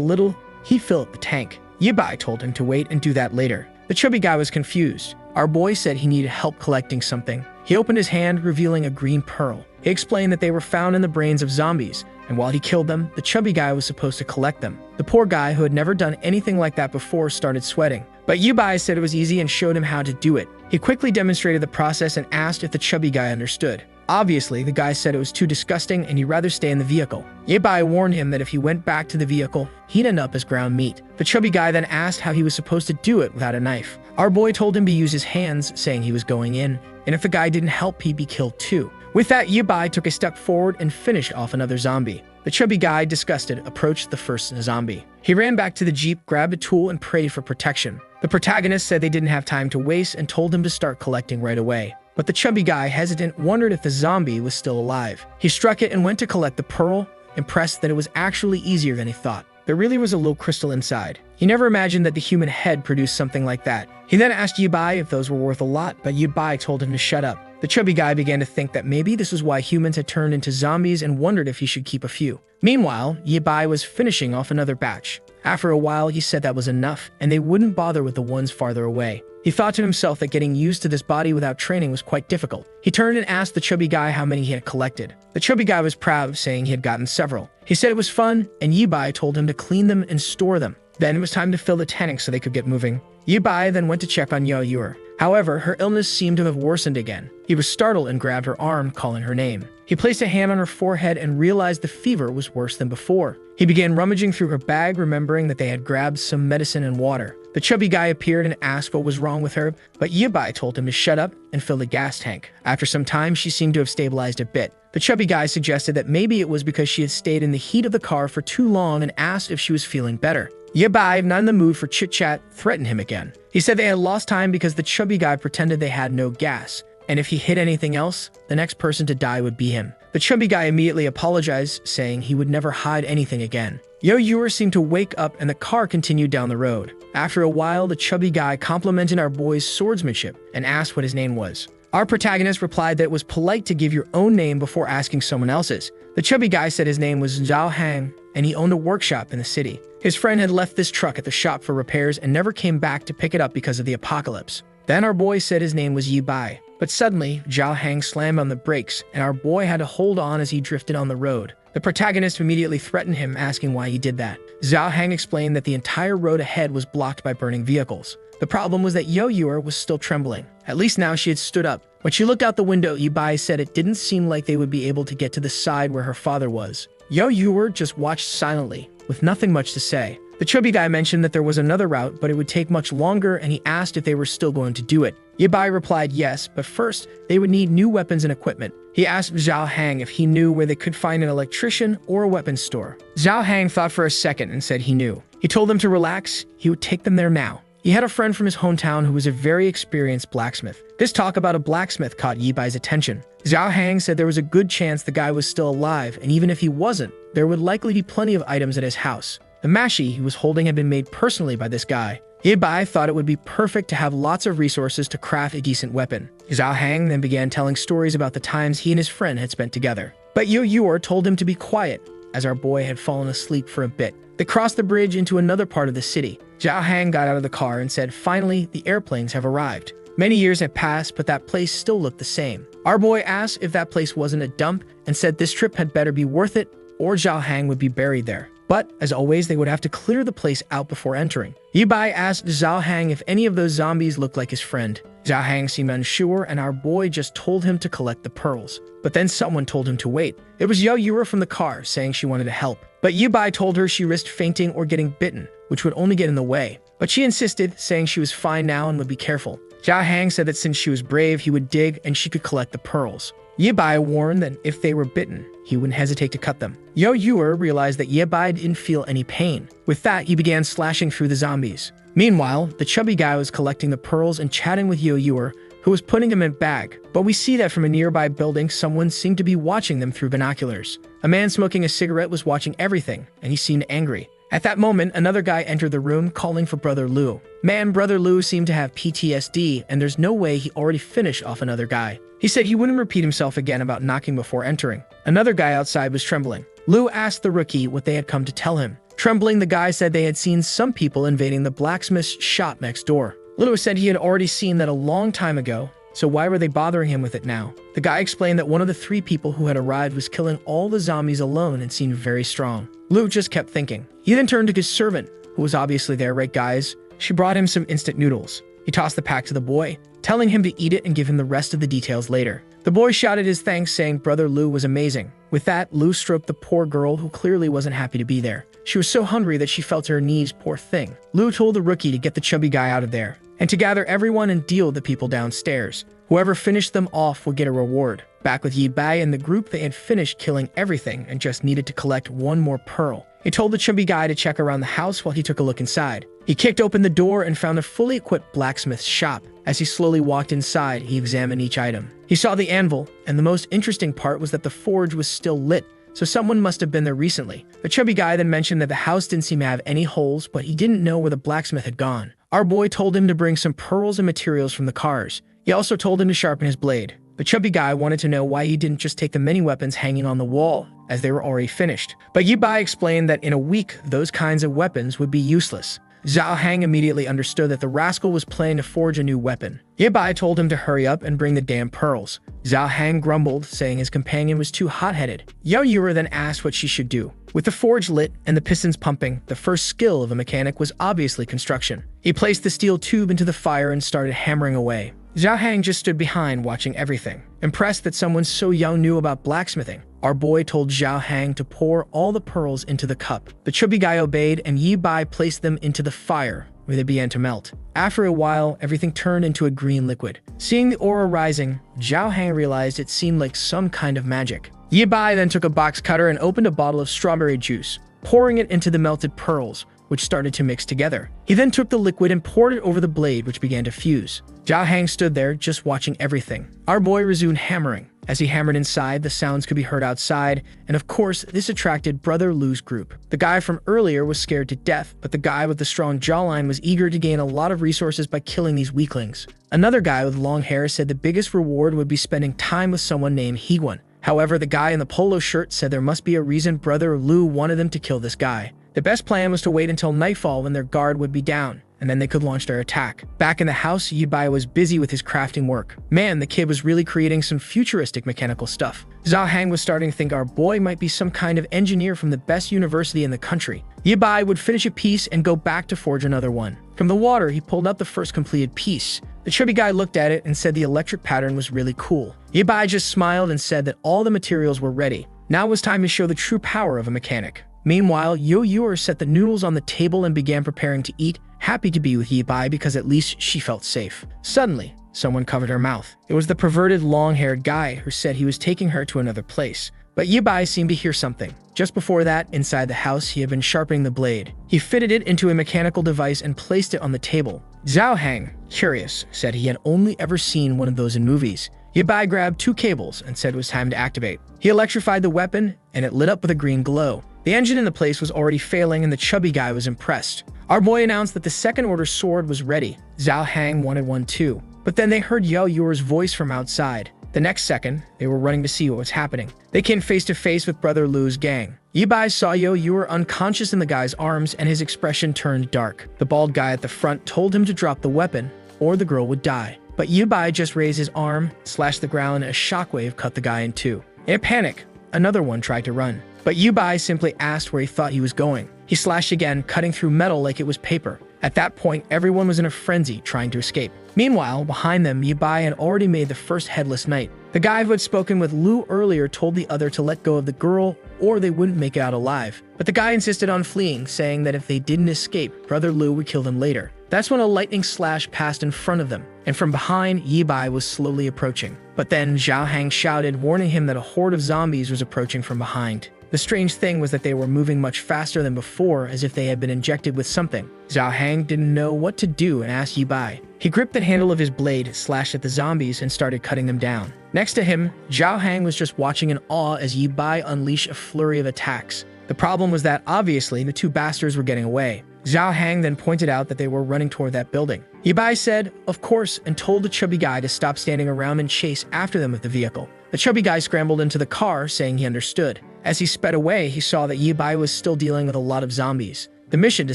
little, he'd fill up the tank. Yibai told him to wait and do that later. The chubby guy was confused. Our boy said he needed help collecting something. He opened his hand, revealing a green pearl. He explained that they were found in the brains of zombies, and while he killed them, the chubby guy was supposed to collect them. The poor guy, who had never done anything like that before, started sweating. But Yibai said it was easy and showed him how to do it. He quickly demonstrated the process and asked if the chubby guy understood. Obviously, the guy said it was too disgusting and he'd rather stay in the vehicle. Yibai warned him that if he went back to the vehicle, he'd end up as ground meat. The chubby guy then asked how he was supposed to do it without a knife. Our boy told him to use his hands, saying he was going in, and if the guy didn't help, he'd be killed too. With that, Yibai took a step forward and finished off another zombie. The chubby guy, disgusted, approached the first zombie. He ran back to the jeep, grabbed a tool, and prayed for protection. The protagonist said they didn't have time to waste and told him to start collecting right away. But the chubby guy, hesitant, wondered if the zombie was still alive. He struck it and went to collect the pearl, impressed that it was actually easier than he thought. There really was a little crystal inside. He never imagined that the human head produced something like that. He then asked Yibai if those were worth a lot, but Yibai told him to shut up. The chubby guy began to think that maybe this was why humans had turned into zombies and wondered if he should keep a few. Meanwhile, Yibai was finishing off another batch. After a while, he said that was enough, and they wouldn't bother with the ones farther away. He thought to himself that getting used to this body without training was quite difficult. He turned and asked the chubby guy how many he had collected. The chubby guy was proud, saying he had gotten several. He said it was fun, and Yibai told him to clean them and store them. Then it was time to fill the tank so they could get moving. Yibai then went to check on Yahello. However, her illness seemed to have worsened again. He was startled and grabbed her arm, calling her name. He placed a hand on her forehead and realized the fever was worse than before. He began rummaging through her bag, remembering that they had grabbed some medicine and water. The chubby guy appeared and asked what was wrong with her, but Yibai told him to shut up and fill the gas tank. After some time, she seemed to have stabilized a bit. The chubby guy suggested that maybe it was because she had stayed in the heat of the car for too long and asked if she was feeling better. Yibai, not in the mood for chit-chat, threatened him again. He said they had lost time because the chubby guy pretended they had no gas, and if he hit anything else, the next person to die would be him. The chubby guy immediately apologized, saying he would never hide anything again. Yahello seemed to wake up and the car continued down the road. After a while, the chubby guy complimented our boy's swordsmanship and asked what his name was. Our protagonist replied that it was polite to give your own name before asking someone else's. The chubby guy said his name was Zhao Hang, and he owned a workshop in the city. His friend had left this truck at the shop for repairs and never came back to pick it up because of the apocalypse. Then our boy said his name was Yibai. But suddenly, Zhao Hang slammed on the brakes, and our boy had to hold on as he drifted on the road. The protagonist immediately threatened him, asking why he did that. Zhao Hang explained that the entire road ahead was blocked by burning vehicles. The problem was that Yahello was still trembling. At least now she had stood up. When she looked out the window, Yibai said it didn't seem like they would be able to get to the side where her father was. Yahello just watched silently, with nothing much to say. The chubby guy mentioned that there was another route, but it would take much longer, and he asked if they were still going to do it. Yibai replied yes, but first, they would need new weapons and equipment. He asked Zhao Hang if he knew where they could find an electrician or a weapons store. Zhao Hang thought for a second and said he knew. He told them to relax, he would take them there now. He had a friend from his hometown who was a very experienced blacksmith. This talk about a blacksmith caught Yibai's attention. Zhao Hang said there was a good chance the guy was still alive, and even if he wasn't, there would likely be plenty of items at his house. The mashi he was holding had been made personally by this guy. Yibai thought it would be perfect to have lots of resources to craft a decent weapon. Zhao Hang then began telling stories about the times he and his friend had spent together. But Yahello told him to be quiet, as our boy had fallen asleep for a bit. They crossed the bridge into another part of the city. Zhao Hang got out of the car and said, "Finally, the airplanes have arrived." Many years had passed, but that place still looked the same. Our boy asked if that place wasn't a dump and said this trip had better be worth it, or Zhao Hang would be buried there. But, as always, they would have to clear the place out before entering. Yibai asked Zhao Hang if any of those zombies looked like his friend. Zhao Hang seemed unsure, and our boy just told him to collect the pearls. But then someone told him to wait. It was Yahello from the car, saying she wanted to help. But Yibai told her she risked fainting or getting bitten, which would only get in the way. But she insisted, saying she was fine now and would be careful. Zhao Hang said that since she was brave, he would dig and she could collect the pearls. Yibai warned that if they were bitten, he wouldn't hesitate to cut them. Yahello realized that Yibai didn't feel any pain. With that, he began slashing through the zombies. Meanwhile, the chubby guy was collecting the pearls and chatting with Yahello, who was putting them in a bag. But we see that from a nearby building, someone seemed to be watching them through binoculars. A man smoking a cigarette was watching everything, and he seemed angry. At that moment, another guy entered the room calling for Brother Lu. Man, Brother Lu seemed to have PTSD, and there's no way he already finished off another guy. He said he wouldn't repeat himself again about knocking before entering. Another guy outside was trembling. Lu asked the rookie what they had come to tell him. Trembling, the guy said they had seen some people invading the blacksmith's shop next door. Lu said he had already seen that a long time ago, so why were they bothering him with it now? The guy explained that one of the 3 people who had arrived was killing all the zombies alone and seemed very strong. Lu just kept thinking. He then turned to his servant, who was obviously there, right guys? She brought him some instant noodles. He tossed the pack to the boy, telling him to eat it and give him the rest of the details later. The boy shouted his thanks, saying Brother Lu was amazing. With that, Lu stroked the poor girl who clearly wasn't happy to be there. She was so hungry that she fell to her knees, poor thing. Lu told the rookie to get the chubby guy out of there, and to gather everyone and deal with the people downstairs. Whoever finished them off would get a reward. Back with Yi Bai and the group, they had finished killing everything and just needed to collect one more pearl. He told the chubby guy to check around the house while he took a look inside. He kicked open the door and found a fully equipped blacksmith's shop. As he slowly walked inside, he examined each item. He saw the anvil, and the most interesting part was that the forge was still lit, so someone must have been there recently. The chubby guy then mentioned that the house didn't seem to have any holes, but he didn't know where the blacksmith had gone. Our boy told him to bring some pearls and materials from the cars. He also told him to sharpen his blade. The chubby guy wanted to know why he didn't just take the many weapons hanging on the wall, as they were already finished. But Yi Bai explained that in a week, those kinds of weapons would be useless. Zhao Hang immediately understood that the rascal was planning to forge a new weapon. Yi Bai told him to hurry up and bring the damn pearls. Zhao Hang grumbled, saying his companion was too hot-headed. Yahello then asked what she should do. With the forge lit and the pistons pumping, the first skill of a mechanic was obviously construction. He placed the steel tube into the fire and started hammering away. Zhao Hang just stood behind, watching everything. Impressed that someone so young knew about blacksmithing, our boy told Zhao Hang to pour all the pearls into the cup. The chubby guy obeyed, and Yi Bai placed them into the fire, where they began to melt. After a while, everything turned into a green liquid. Seeing the aura rising, Zhao Hang realized it seemed like some kind of magic. Yi Bai then took a box cutter and opened a bottle of strawberry juice, pouring it into the melted pearls, which started to mix together. He then took the liquid and poured it over the blade, which began to fuse. Zhao Hang stood there, just watching everything. Our boy resumed hammering. As he hammered inside, the sounds could be heard outside, and of course, this attracted Brother Lu's group. The guy from earlier was scared to death, but the guy with the strong jawline was eager to gain a lot of resources by killing these weaklings. Another guy with long hair said the biggest reward would be spending time with someone named Higuan. However, the guy in the polo shirt said there must be a reason Brother Lu wanted them to kill this guy. The best plan was to wait until nightfall when their guard would be down, and then they could launch their attack. Back in the house, Yi Bai was busy with his crafting work. Man, the kid was really creating some futuristic mechanical stuff. Zhao Hang was starting to think our boy might be some kind of engineer from the best university in the country. Yi Bai would finish a piece and go back to forge another one. From the water, he pulled out the first completed piece. The chubby guy looked at it and said the electric pattern was really cool. Yi Bai just smiled and said that all the materials were ready. Now it was time to show the true power of a mechanic. Meanwhile, Yahello set the noodles on the table and began preparing to eat, happy to be with Yi Bai because at least she felt safe. Suddenly, someone covered her mouth. It was the perverted long-haired guy who said he was taking her to another place. But Yi Bai seemed to hear something. Just before that, inside the house, he had been sharpening the blade. He fitted it into a mechanical device and placed it on the table. Zhao Hang, curious, said he had only ever seen one of those in movies. Yi Bai grabbed 2 cables and said it was time to activate. He electrified the weapon, and it lit up with a green glow. The engine in the place was already failing, and the chubby guy was impressed. Our boy announced that the second-order sword was ready. Zhao Hang wanted one too. But then they heard Yahello's voice from outside. The next second, they were running to see what was happening. They came face to face with Brother Lu's gang. Yi Bai saw Yahello unconscious in the guy's arms, and his expression turned dark. The bald guy at the front told him to drop the weapon, or the girl would die. But Yi Bai just raised his arm, slashed the ground, and a shockwave cut the guy in 2. In a panic, another one tried to run. But Yi Bai simply asked where he thought he was going. He slashed again, cutting through metal like it was paper. At that point, everyone was in a frenzy, trying to escape. Meanwhile, behind them, Yi Bai had already made the first headless knight. The guy who had spoken with Lu earlier told the other to let go of the girl, or they wouldn't make it out alive. But the guy insisted on fleeing, saying that if they didn't escape, Brother Lu would kill them later. That's when a lightning slash passed in front of them, and from behind, Yi Bai was slowly approaching. But then Zhao Hang shouted, warning him that a horde of zombies was approaching from behind. The strange thing was that they were moving much faster than before, as if they had been injected with something. Zhao Hang didn't know what to do and asked Yi Bai. He gripped the handle of his blade, slashed at the zombies, and started cutting them down. Next to him, Zhao Hang was just watching in awe as Yi Bai unleashed a flurry of attacks. The problem was that, obviously, the two bastards were getting away. Zhao Hang then pointed out that they were running toward that building. Yibai said, of course, and told the chubby guy to stop standing around and chase after them with the vehicle. The chubby guy scrambled into the car, saying he understood. As he sped away, he saw that Yibai was still dealing with a lot of zombies. The mission to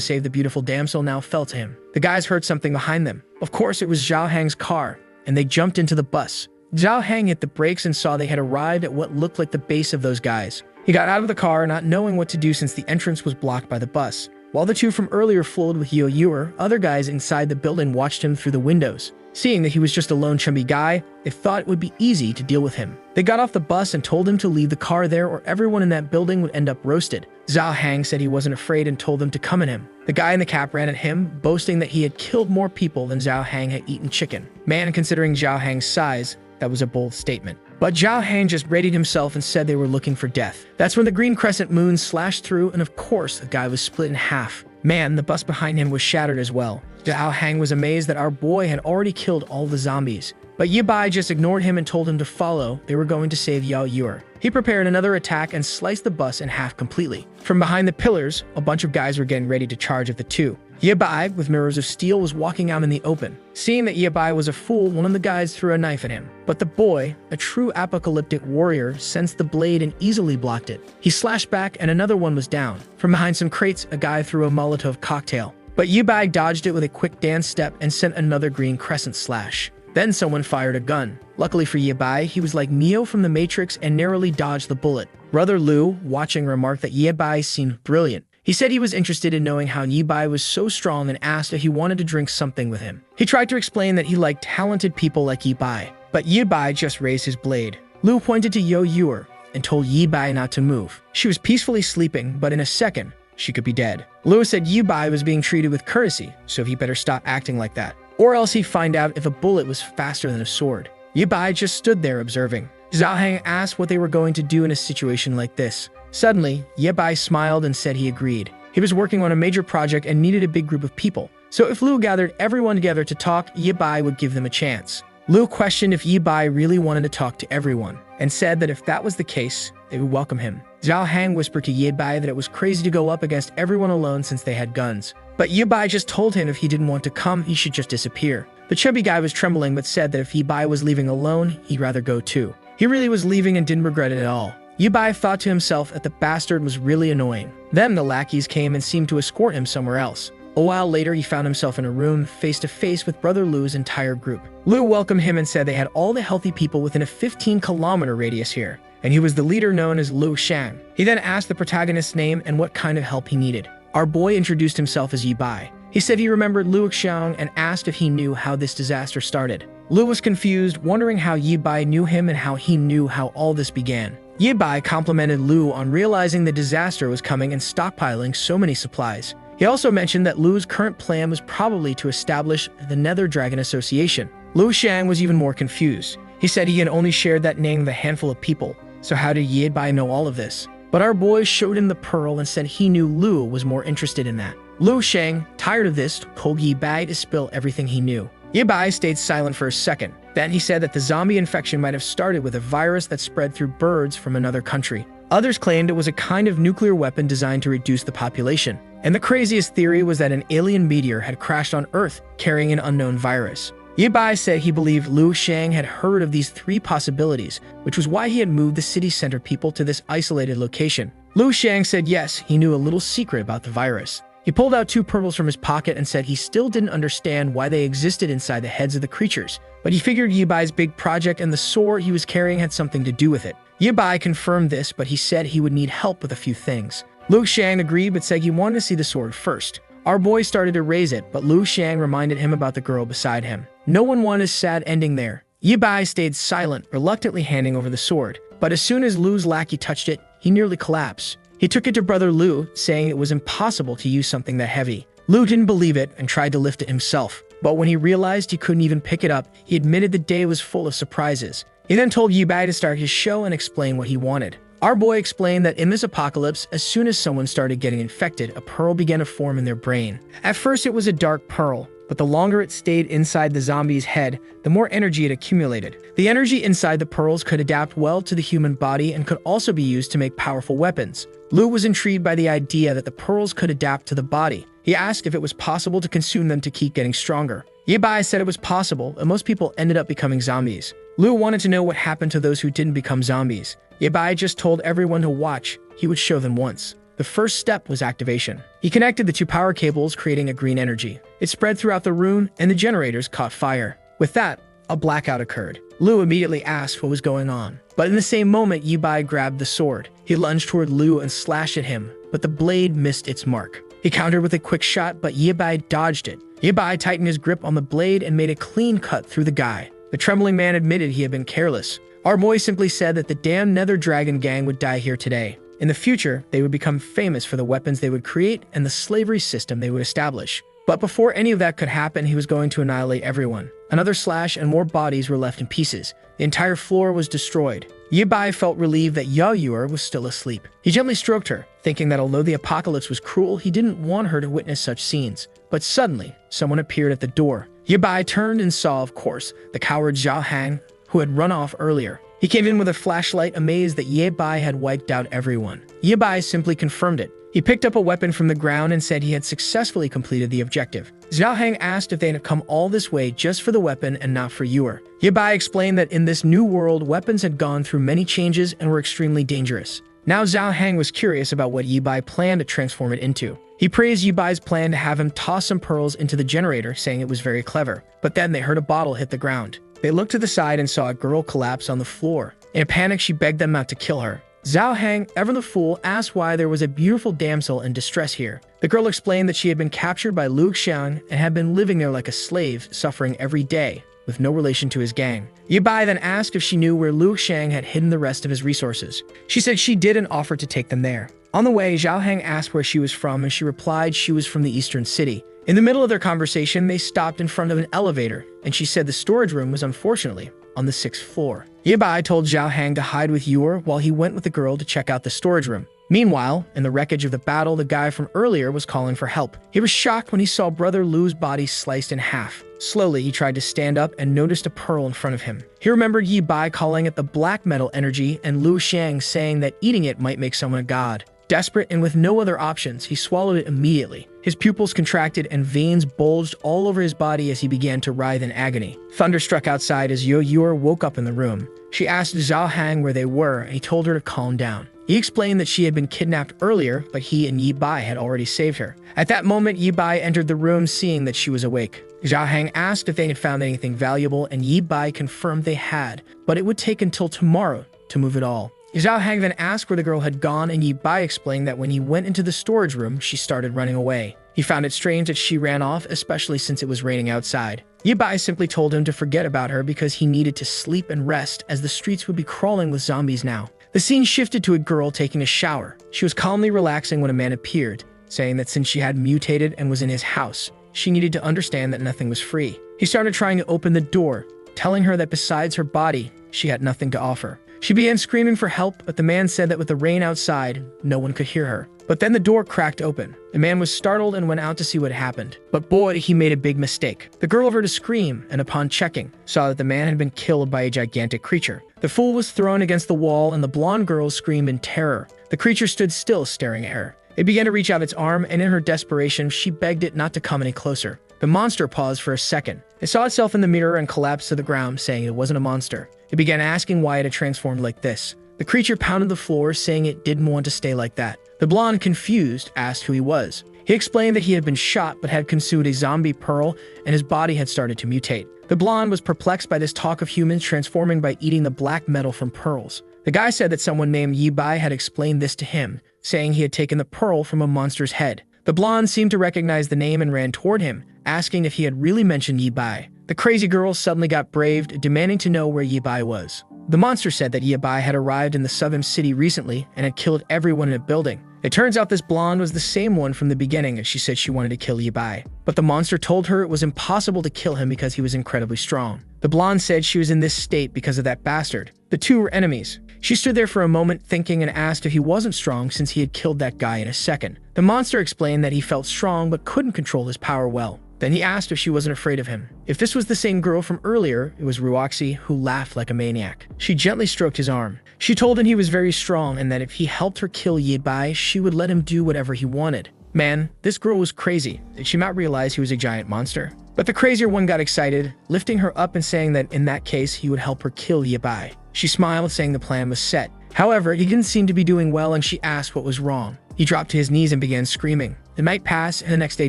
save the beautiful damsel now fell to him. The guys heard something behind them. Of course, it was Zhao Hang's car, and they jumped into the bus. Zhao Hang hit the brakes and saw they had arrived at what looked like the base of those guys. He got out of the car, not knowing what to do since the entrance was blocked by the bus. While the two from earlier flowed with Yo Yuer, other guys inside the building watched him through the windows. Seeing that he was just a lone chubby guy, they thought it would be easy to deal with him. They got off the bus and told him to leave the car there or everyone in that building would end up roasted. Zhao Hang said he wasn't afraid and told them to come at him. The guy in the cap ran at him, boasting that he had killed more people than Zhao Hang had eaten chicken. Man, considering Zhao Hang's size, that was a bold statement. But Zhao Hang just readied himself and said they were looking for death. That's when the green crescent moon slashed through, and of course, the guy was split in half. Man, the bus behind him was shattered as well. Zhao Hang was amazed that our boy had already killed all the zombies. But Yibai just ignored him and told him to follow. They were going to save Yo Yuer. He prepared another attack and sliced the bus in half completely. From behind the pillars, a bunch of guys were getting ready to charge at the two. Yibai, with mirrors of steel, was walking out in the open. Seeing that Yibai was a fool, one of the guys threw a knife at him. But the boy, a true apocalyptic warrior, sensed the blade and easily blocked it. He slashed back and another one was down. From behind some crates, a guy threw a Molotov cocktail. But Yibai dodged it with a quick dance step and sent another green crescent slash. Then someone fired a gun. Luckily for Yibai, he was like Neo from the Matrix and narrowly dodged the bullet. Brother Lu, watching, remarked that Yibai seemed brilliant. He said he was interested in knowing how Yibai was so strong and asked if he wanted to drink something with him. He tried to explain that he liked talented people like Yibai, but Yibai just raised his blade. Lu pointed to Yo Yuer and told Yibai not to move. She was peacefully sleeping, but in a second, she could be dead. Lu said Yibai was being treated with courtesy, so he better stop acting like that, or else he'd find out if a bullet was faster than a sword. Yibai just stood there observing. Zhao Hang asked what they were going to do in a situation like this. Suddenly, Yibai smiled and said he agreed. He was working on a major project and needed a big group of people. So if Lu gathered everyone together to talk, Yibai would give them a chance. Lu questioned if Yibai really wanted to talk to everyone, and said that if that was the case, they would welcome him. Zhao Hang whispered to Yibai that it was crazy to go up against everyone alone since they had guns. But Yibai just told him if he didn't want to come, he should just disappear. The chubby guy was trembling but said that if Yibai was leaving alone, he'd rather go too. He really was leaving and didn't regret it at all. Yibai thought to himself that the bastard was really annoying. Then the lackeys came and seemed to escort him somewhere else. A while later, he found himself in a room face to face with Brother Lu's entire group. Lu welcomed him and said they had all the healthy people within a 15-kilometer radius here, and he was the leader known as Lu Shang. He then asked the protagonist's name and what kind of help he needed. Our boy introduced himself as Yibai. He said he remembered Lu Xiang and asked if he knew how this disaster started. Lu was confused, wondering how Yibai knew him and how he knew how all this began. Yibai complimented Lu on realizing the disaster was coming and stockpiling so many supplies. He also mentioned that Lu's current plan was probably to establish the Nether Dragon Association. Lu Shang was even more confused. He said he had only shared that name with a handful of people, so how did Yibai know all of this? But our boy showed him the pearl and said he knew Lu was more interested in that. Lu Shang, tired of this, told Yibai to spill everything he knew. Yibai stayed silent for a second. Then he said that the zombie infection might have started with a virus that spread through birds from another country. Others claimed it was a kind of nuclear weapon designed to reduce the population. And the craziest theory was that an alien meteor had crashed on Earth carrying an unknown virus. Yibai said he believed Lu Shang had heard of these three possibilities, which was why he had moved the city center people to this isolated location. Lu Shang said yes, he knew a little secret about the virus. He pulled out 2 pearls from his pocket and said he still didn't understand why they existed inside the heads of the creatures, but he figured Yibai's big project and the sword he was carrying had something to do with it. Yibai confirmed this, but he said he would need help with a few things. Lu Shang agreed but said he wanted to see the sword first. Our boy started to raise it, but Lu Shang reminded him about the girl beside him. No one wanted a sad ending there. Yibai stayed silent, reluctantly handing over the sword, but as soon as Lu's lackey touched it, he nearly collapsed. He took it to Brother Lu, saying it was impossible to use something that heavy. Lu didn't believe it and tried to lift it himself, but when he realized he couldn't even pick it up, he admitted the day was full of surprises. He then told Yibai to start his show and explain what he wanted. Our boy explained that in this apocalypse, as soon as someone started getting infected, a pearl began to form in their brain. At first it was a dark pearl, but the longer it stayed inside the zombie's head, the more energy it accumulated. The energy inside the pearls could adapt well to the human body and could also be used to make powerful weapons. Lu was intrigued by the idea that the pearls could adapt to the body. He asked if it was possible to consume them to keep getting stronger. Yibai said it was possible, and most people ended up becoming zombies. Lu wanted to know what happened to those who didn't become zombies. Yibai just told everyone to watch. He would show them once. The first step was activation. He connected the two power cables, creating a green energy. It spread throughout the room, and the generators caught fire. With that, a blackout occurred. Lu immediately asked what was going on. But in the same moment, Yibai grabbed the sword. He lunged toward Lu and slashed at him, but the blade missed its mark. He countered with a quick shot, but Yibai dodged it. Yibai tightened his grip on the blade and made a clean cut through the guy. The trembling man admitted he had been careless. Our boy simply said that the damn Nether Dragon gang would die here today. In the future, they would become famous for the weapons they would create and the slavery system they would establish. But before any of that could happen, he was going to annihilate everyone. Another slash and more bodies were left in pieces. The entire floor was destroyed. Yibai felt relieved that Yahello was still asleep. He gently stroked her, thinking that although the apocalypse was cruel, he didn't want her to witness such scenes. But suddenly, someone appeared at the door. Yibai turned and saw, of course, the coward Zhao Hang, who had run off earlier. He came in with a flashlight, amazed that Yibai had wiped out everyone. Yibai simply confirmed it. He picked up a weapon from the ground and said he had successfully completed the objective. Zhao Hang asked if they had come all this way just for the weapon and not for Yuer. Yibai explained that in this new world, weapons had gone through many changes and were extremely dangerous. Now Zhao Hang was curious about what Yibai planned to transform it into. He praised Yibai's plan to have him toss some pearls into the generator, saying it was very clever. But then they heard a bottle hit the ground. They looked to the side and saw a girl collapse on the floor. In a panic, she begged them not to kill her. Zhao Hang, ever the fool, asked why there was a beautiful damsel in distress here. The girl explained that she had been captured by Lu Xiang and had been living there like a slave, suffering every day, with no relation to his gang. Yibai then asked if she knew where Lu Xiang had hidden the rest of his resources. She said she did and offered to take them there. On the way, Zhao Hang asked where she was from, and she replied she was from the eastern city. In the middle of their conversation, they stopped in front of an elevator, and she said the storage room was unfortunately on the 6th floor. Yibai told Zhao Hang to hide with Yuer while he went with the girl to check out the storage room. Meanwhile, in the wreckage of the battle, the guy from earlier was calling for help. He was shocked when he saw Brother Lu's body sliced in half. Slowly, he tried to stand up and noticed a pearl in front of him. He remembered Yibai calling it the black metal energy and Lu Xiang saying that eating it might make someone a god. Desperate and with no other options, he swallowed it immediately. His pupils contracted and veins bulged all over his body as he began to writhe in agony. Thunder struck outside as Yuer woke up in the room. She asked Zhao Hang where they were, and he told her to calm down. He explained that she had been kidnapped earlier, but he and Yibai had already saved her. At that moment, Yibai entered the room, seeing that she was awake. Zhao Hang asked if they had found anything valuable, and Yibai confirmed they had, but it would take until tomorrow to move it all. Zhao Hang then asked where the girl had gone, and Yibai explained that when he went into the storage room, she started running away. He found it strange that she ran off, especially since it was raining outside. Yibai simply told him to forget about her because he needed to sleep and rest, as the streets would be crawling with zombies now. The scene shifted to a girl taking a shower. She was calmly relaxing when a man appeared, saying that since she had mutated and was in his house, she needed to understand that nothing was free. He started trying to open the door, telling her that besides her body, she had nothing to offer. She began screaming for help, but the man said that with the rain outside, no one could hear her. But then the door cracked open. The man was startled and went out to see what happened. But boy, he made a big mistake. The girl heard a scream, and upon checking, saw that the man had been killed by a gigantic creature. The fool was thrown against the wall, and the blonde girl screamed in terror. The creature stood still, staring at her. It began to reach out its arm, and in her desperation, she begged it not to come any closer. The monster paused for a second. It saw itself in the mirror and collapsed to the ground, saying it wasn't a monster. It began asking why it had transformed like this. The creature pounded the floor, saying it didn't want to stay like that. The blonde, confused, asked who he was. He explained that he had been shot but had consumed a zombie pearl, and his body had started to mutate. The blonde was perplexed by this talk of humans transforming by eating the black metal from pearls. The guy said that someone named Yibai had explained this to him, saying he had taken the pearl from a monster's head. The blonde seemed to recognize the name and ran toward him, asking if he had really mentioned Yibai. The crazy girl suddenly got braved, demanding to know where Yibai was. The monster said that Yibai had arrived in the southern city recently and had killed everyone in a building. It turns out this blonde was the same one from the beginning, as she said she wanted to kill Yibai. But the monster told her it was impossible to kill him because he was incredibly strong. The blonde said she was in this state because of that bastard. The two were enemies. She stood there for a moment thinking and asked if he wasn't strong since he had killed that guy in a second. The monster explained that he felt strong but couldn't control his power well. Then he asked if she wasn't afraid of him. If this was the same girl from earlier, it was Ruoxi, who laughed like a maniac. She gently stroked his arm. She told him he was very strong and that if he helped her kill Yibai, she would let him do whatever he wanted. Man, this girl was crazy. Did she not realize he was a giant monster? But the crazier one got excited, lifting her up and saying that in that case, he would help her kill Yibai. She smiled, saying the plan was set. However, he didn't seem to be doing well and she asked what was wrong. He dropped to his knees and began screaming. The night passed and the next day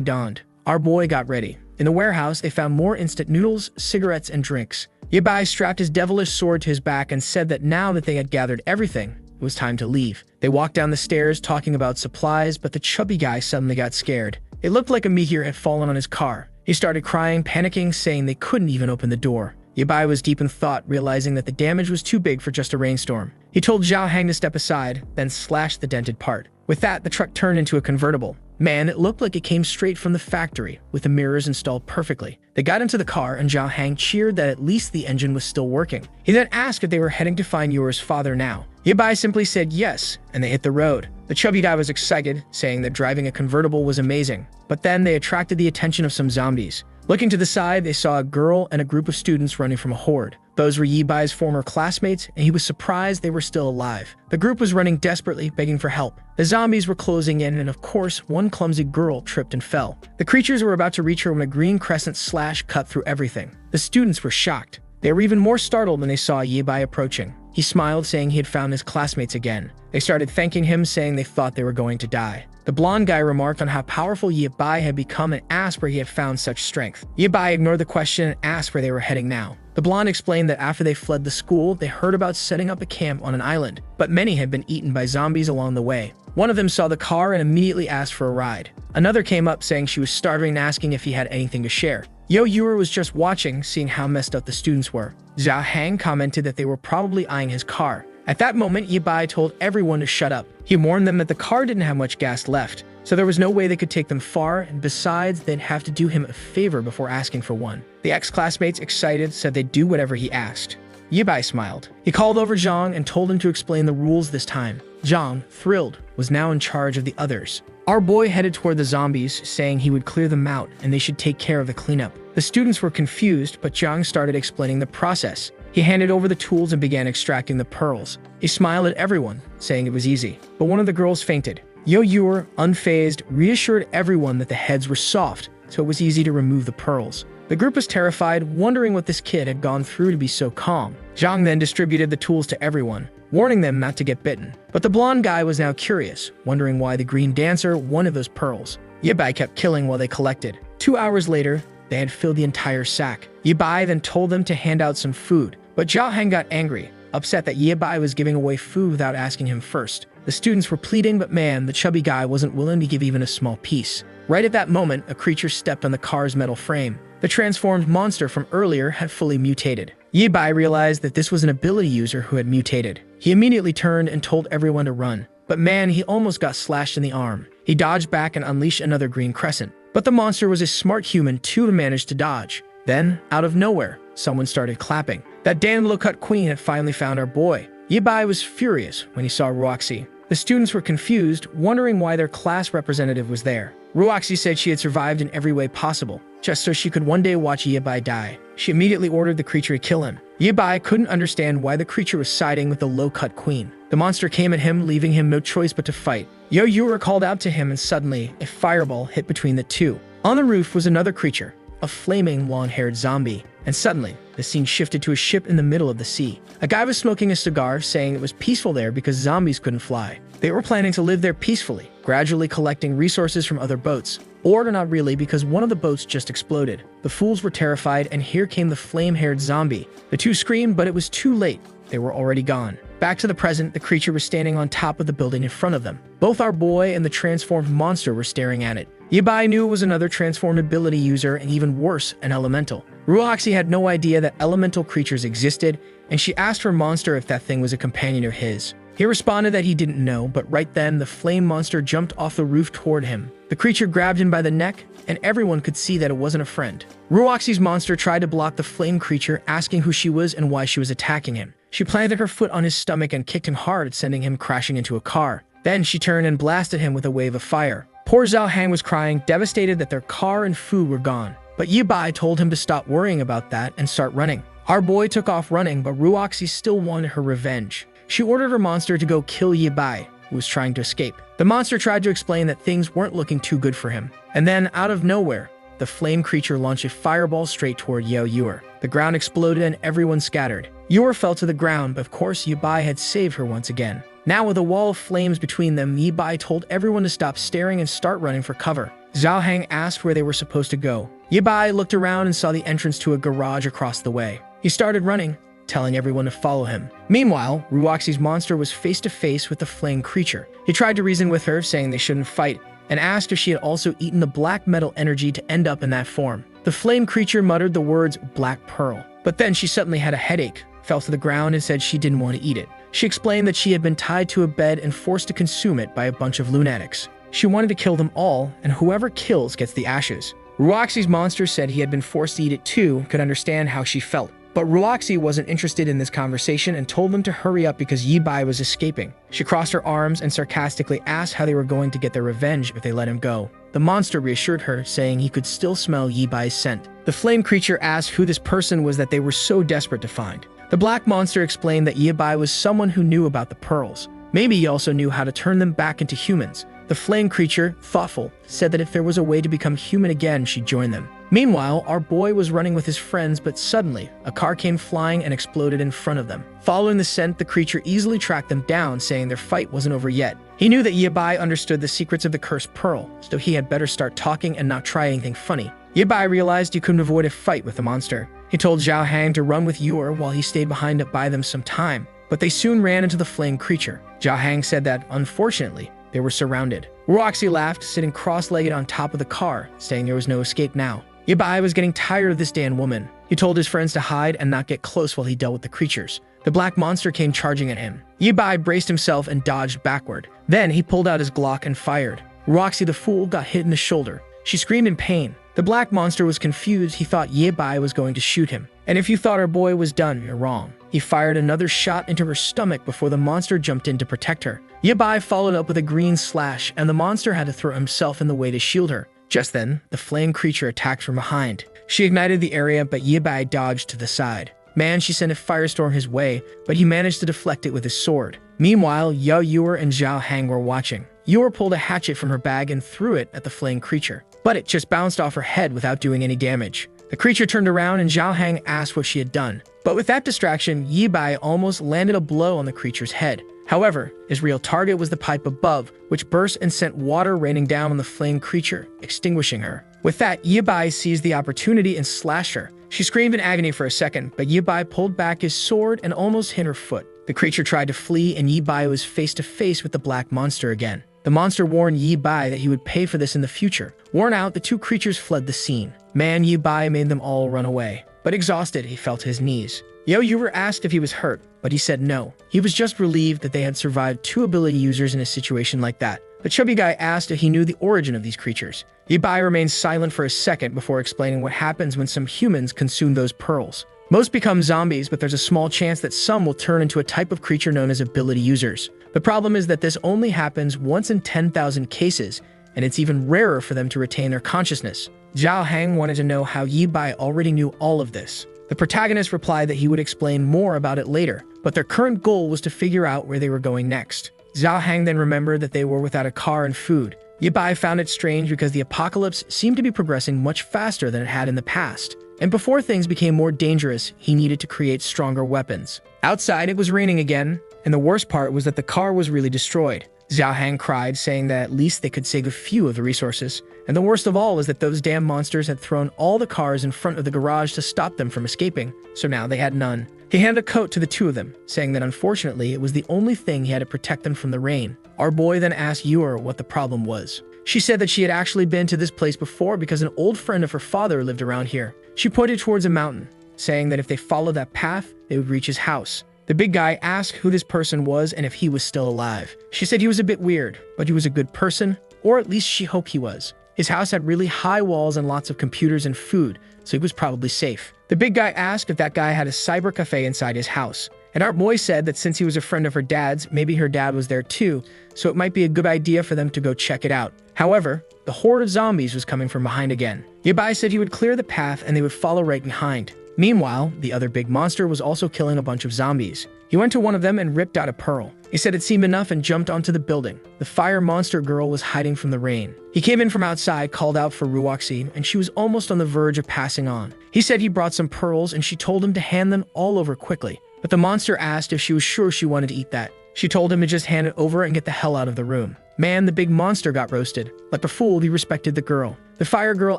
dawned. Our boy got ready. In the warehouse, they found more instant noodles, cigarettes, and drinks. Yibai strapped his devilish sword to his back and said that now that they had gathered everything, it was time to leave. They walked down the stairs talking about supplies, but the chubby guy suddenly got scared. It looked like a meteor had fallen on his car. He started crying, panicking, saying they couldn't even open the door. Yibai was deep in thought, realizing that the damage was too big for just a rainstorm. He told Zhao Hang to step aside, then slashed the dented part. With that, the truck turned into a convertible. Man, it looked like it came straight from the factory, with the mirrors installed perfectly. They got into the car and Zhao Hang cheered that at least the engine was still working. He then asked if they were heading to find Yora's father now. Yibai simply said yes, and they hit the road. The chubby guy was excited, saying that driving a convertible was amazing. But then they attracted the attention of some zombies. Looking to the side, they saw a girl and a group of students running from a horde. Those were Yibai's former classmates, and he was surprised they were still alive. The group was running desperately, begging for help. The zombies were closing in, and of course, one clumsy girl tripped and fell. The creatures were about to reach her when a green crescent slash cut through everything. The students were shocked. They were even more startled when they saw Yibai approaching. He smiled, saying he had found his classmates again. They started thanking him, saying they thought they were going to die. The blonde guy remarked on how powerful Yibai had become and asked where he had found such strength. Yibai ignored the question and asked where they were heading now. The blonde explained that after they fled the school, they heard about setting up a camp on an island, but many had been eaten by zombies along the way. One of them saw the car and immediately asked for a ride. Another came up saying she was starving and asking if he had anything to share. Yo Yura was just watching, seeing how messed up the students were. Zhao Hang commented that they were probably eyeing his car. At that moment, Yibai told everyone to shut up. He warned them that the car didn't have much gas left, so there was no way they could take them far, and besides, they'd have to do him a favor before asking for one. The ex-classmates, excited, said they'd do whatever he asked. Yibai smiled. He called over Zhang and told him to explain the rules this time. Zhang, thrilled, was now in charge of the others. Our boy headed toward the zombies, saying he would clear them out and they should take care of the cleanup. The students were confused, but Zhang started explaining the process. He handed over the tools and began extracting the pearls. He smiled at everyone, saying it was easy. But one of the girls fainted. Yo Yur, unfazed, reassured everyone that the heads were soft, so it was easy to remove the pearls. The group was terrified, wondering what this kid had gone through to be so calm. Zhang then distributed the tools to everyone, warning them not to get bitten. But the blonde guy was now curious, wondering why the green dancer wanted those pearls. Yibai kept killing while they collected. 2 hours later, they had filled the entire sack. Yibai then told them to hand out some food, but Zhao Heng got angry, upset that Yibai was giving away food without asking him first. The students were pleading, but man, the chubby guy wasn't willing to give even a small piece. Right at that moment, a creature stepped on the car's metal frame. The transformed monster from earlier had fully mutated. Yibai realized that this was an ability user who had mutated. He immediately turned and told everyone to run. But man, he almost got slashed in the arm. He dodged back and unleashed another green crescent. But the monster was a smart human too and managed to dodge. Then, out of nowhere, someone started clapping. That damn low-cut queen had finally found our boy. Yibai was furious when he saw Ruoxi. The students were confused, wondering why their class representative was there. Ruoxi said she had survived in every way possible, just so she could one day watch Yibai die. She immediately ordered the creature to kill him. Yibai couldn't understand why the creature was siding with the low-cut queen. The monster came at him, leaving him no choice but to fight. Yo Yura called out to him and suddenly, a fireball hit between the two. On the roof was another creature, a flaming, long-haired zombie. And suddenly, the scene shifted to a ship in the middle of the sea. A guy was smoking a cigar, saying it was peaceful there because zombies couldn't fly. They were planning to live there peacefully, gradually collecting resources from other boats. Or not really, because one of the boats just exploded. The fools were terrified, and here came the flame-haired zombie. The two screamed, but it was too late. They were already gone. Back to the present, the creature was standing on top of the building in front of them. Both our boy and the transformed monster were staring at it. Yibai knew it was another transformed ability user, and even worse, an elemental. Ruoxi had no idea that elemental creatures existed, and she asked her monster if that thing was a companion of his. He responded that he didn't know, but right then, the flame monster jumped off the roof toward him. The creature grabbed him by the neck, and everyone could see that it wasn't a friend. Ruoxi's monster tried to block the flame creature, asking who she was and why she was attacking him. She planted her foot on his stomach and kicked him hard, sending him crashing into a car. Then she turned and blasted him with a wave of fire. Poor Zhao Hang was crying, devastated that their car and food were gone. but Yibai told him to stop worrying about that and start running. Our boy took off running, but Ruoxi still wanted her revenge. She ordered her monster to go kill Yibai, who was trying to escape. The monster tried to explain that things weren't looking too good for him. And then, out of nowhere, the flame creature launched a fireball straight toward Yahello. The ground exploded and everyone scattered. Yahello fell to the ground, but of course Yibai had saved her once again. Now with a wall of flames between them, Yibai told everyone to stop staring and start running for cover. Zhao Hang asked where they were supposed to go. Yibai looked around and saw the entrance to a garage across the way. He started running, telling everyone to follow him. Meanwhile, Ruoxi's monster was face to face with the flame creature. He tried to reason with her, saying they shouldn't fight, and asked if she had also eaten the black metal energy to end up in that form. The flame creature muttered the words "black pearl," but then she suddenly had a headache, fell to the ground, and said she didn't want to eat it. She explained that she had been tied to a bed and forced to consume it by a bunch of lunatics. She wanted to kill them all, and whoever kills gets the ashes. Ruoxi's monster said he had been forced to eat it too, could understand how she felt. But Ruoxi wasn't interested in this conversation and told them to hurry up because Yibai was escaping. She crossed her arms and sarcastically asked how they were going to get their revenge if they let him go. The monster reassured her, saying he could still smell Yibai's scent. The flame creature asked who this person was that they were so desperate to find. The black monster explained that Yibai was someone who knew about the pearls. Maybe he also knew how to turn them back into humans. The flame creature, thoughtful, said that if there was a way to become human again, she'd join them. Meanwhile, our boy was running with his friends, but suddenly, a car came flying and exploded in front of them. Following the scent, the creature easily tracked them down, saying their fight wasn't over yet. He knew that Yibai understood the secrets of the cursed pearl, so he had better start talking and not try anything funny. Yibai realized he couldn't avoid a fight with the monster. He told Zhao Hang to run with Yor while he stayed behind to buy them some time, but they soon ran into the flame creature. Zhao Hang said that, unfortunately, they were surrounded. Ruoxi laughed, sitting cross-legged on top of the car, saying there was no escape now. Yibai was getting tired of this damn woman. He told his friends to hide and not get close while he dealt with the creatures. The black monster came charging at him. Yibai braced himself and dodged backward. Then he pulled out his Glock and fired. Ruoxi the fool got hit in the shoulder. She screamed in pain. The black monster was confused. He thought Yibai was going to shoot him. And if you thought our boy was done, you're wrong. He fired another shot into her stomach before the monster jumped in to protect her. Yibai followed up with a green slash, and the monster had to throw himself in the way to shield her. Just then, the flame creature attacked from behind. She ignited the area, but Yibai dodged to the side. Man, she sent a firestorm his way, but he managed to deflect it with his sword. Meanwhile, Yao Yuer and Zhao Hang were watching. Yuer pulled a hatchet from her bag and threw it at the flame creature, but it just bounced off her head without doing any damage. The creature turned around and Zhao Hang asked what she had done. But with that distraction, Yibai almost landed a blow on the creature's head. However, his real target was the pipe above, which burst and sent water raining down on the flame creature, extinguishing her. With that, Yibai seized the opportunity and slashed her. She screamed in agony for a second, but Yibai pulled back his sword and almost hit her foot. The creature tried to flee, and Yibai was face to face with the black monster again. The monster warned Yibai that he would pay for this in the future. Worn out, the two creatures fled the scene. Man, Yibai made them all run away. But exhausted, he fell to his knees. Yao Yuer asked if he was hurt, but he said no. He was just relieved that they had survived two ability users in a situation like that. The chubby guy asked if he knew the origin of these creatures. Yibai remained silent for a second before explaining what happens when some humans consume those pearls. Most become zombies, but there's a small chance that some will turn into a type of creature known as ability users. The problem is that this only happens once in 10,000 cases, and it's even rarer for them to retain their consciousness. Zhao Hang wanted to know how Yibai already knew all of this. The protagonist replied that he would explain more about it later, but their current goal was to figure out where they were going next. Zhao Hang then remembered that they were without a car and food. Yibai found it strange because the apocalypse seemed to be progressing much faster than it had in the past. And before things became more dangerous, he needed to create stronger weapons. Outside, it was raining again, and the worst part was that the car was really destroyed. Zhao Hang cried, saying that at least they could save a few of the resources. And the worst of all was that those damn monsters had thrown all the cars in front of the garage to stop them from escaping, so now they had none. He handed a coat to the two of them, saying that unfortunately it was the only thing he had to protect them from the rain. Our boy then asked Yuer what the problem was. She said that she had actually been to this place before because an old friend of her father lived around here. She pointed towards a mountain, saying that if they followed that path, they would reach his house. The big guy asked who this person was and if he was still alive. She said he was a bit weird, but he was a good person, or at least she hoped he was. His house had really high walls and lots of computers and food, so he was probably safe. The big guy asked if that guy had a cyber cafe inside his house, And our boy said that since he was a friend of her dad's, maybe her dad was there too, so it might be a good idea for them to go check it out. However, the horde of zombies was coming from behind again. Yabai said he would clear the path and they would follow right behind. Meanwhile, the other big monster was also killing a bunch of zombies. He went to one of them and ripped out a pearl. He said it seemed enough and jumped onto the building. The fire monster girl was hiding from the rain. He came in from outside, called out for Ruoxi, and she was almost on the verge of passing on. He said he brought some pearls and she told him to hand them all over quickly. But the monster asked if she was sure she wanted to eat that. She told him to just hand it over and get the hell out of the room. Man, the big monster got roasted. Like the fool, he respected the girl. The fire girl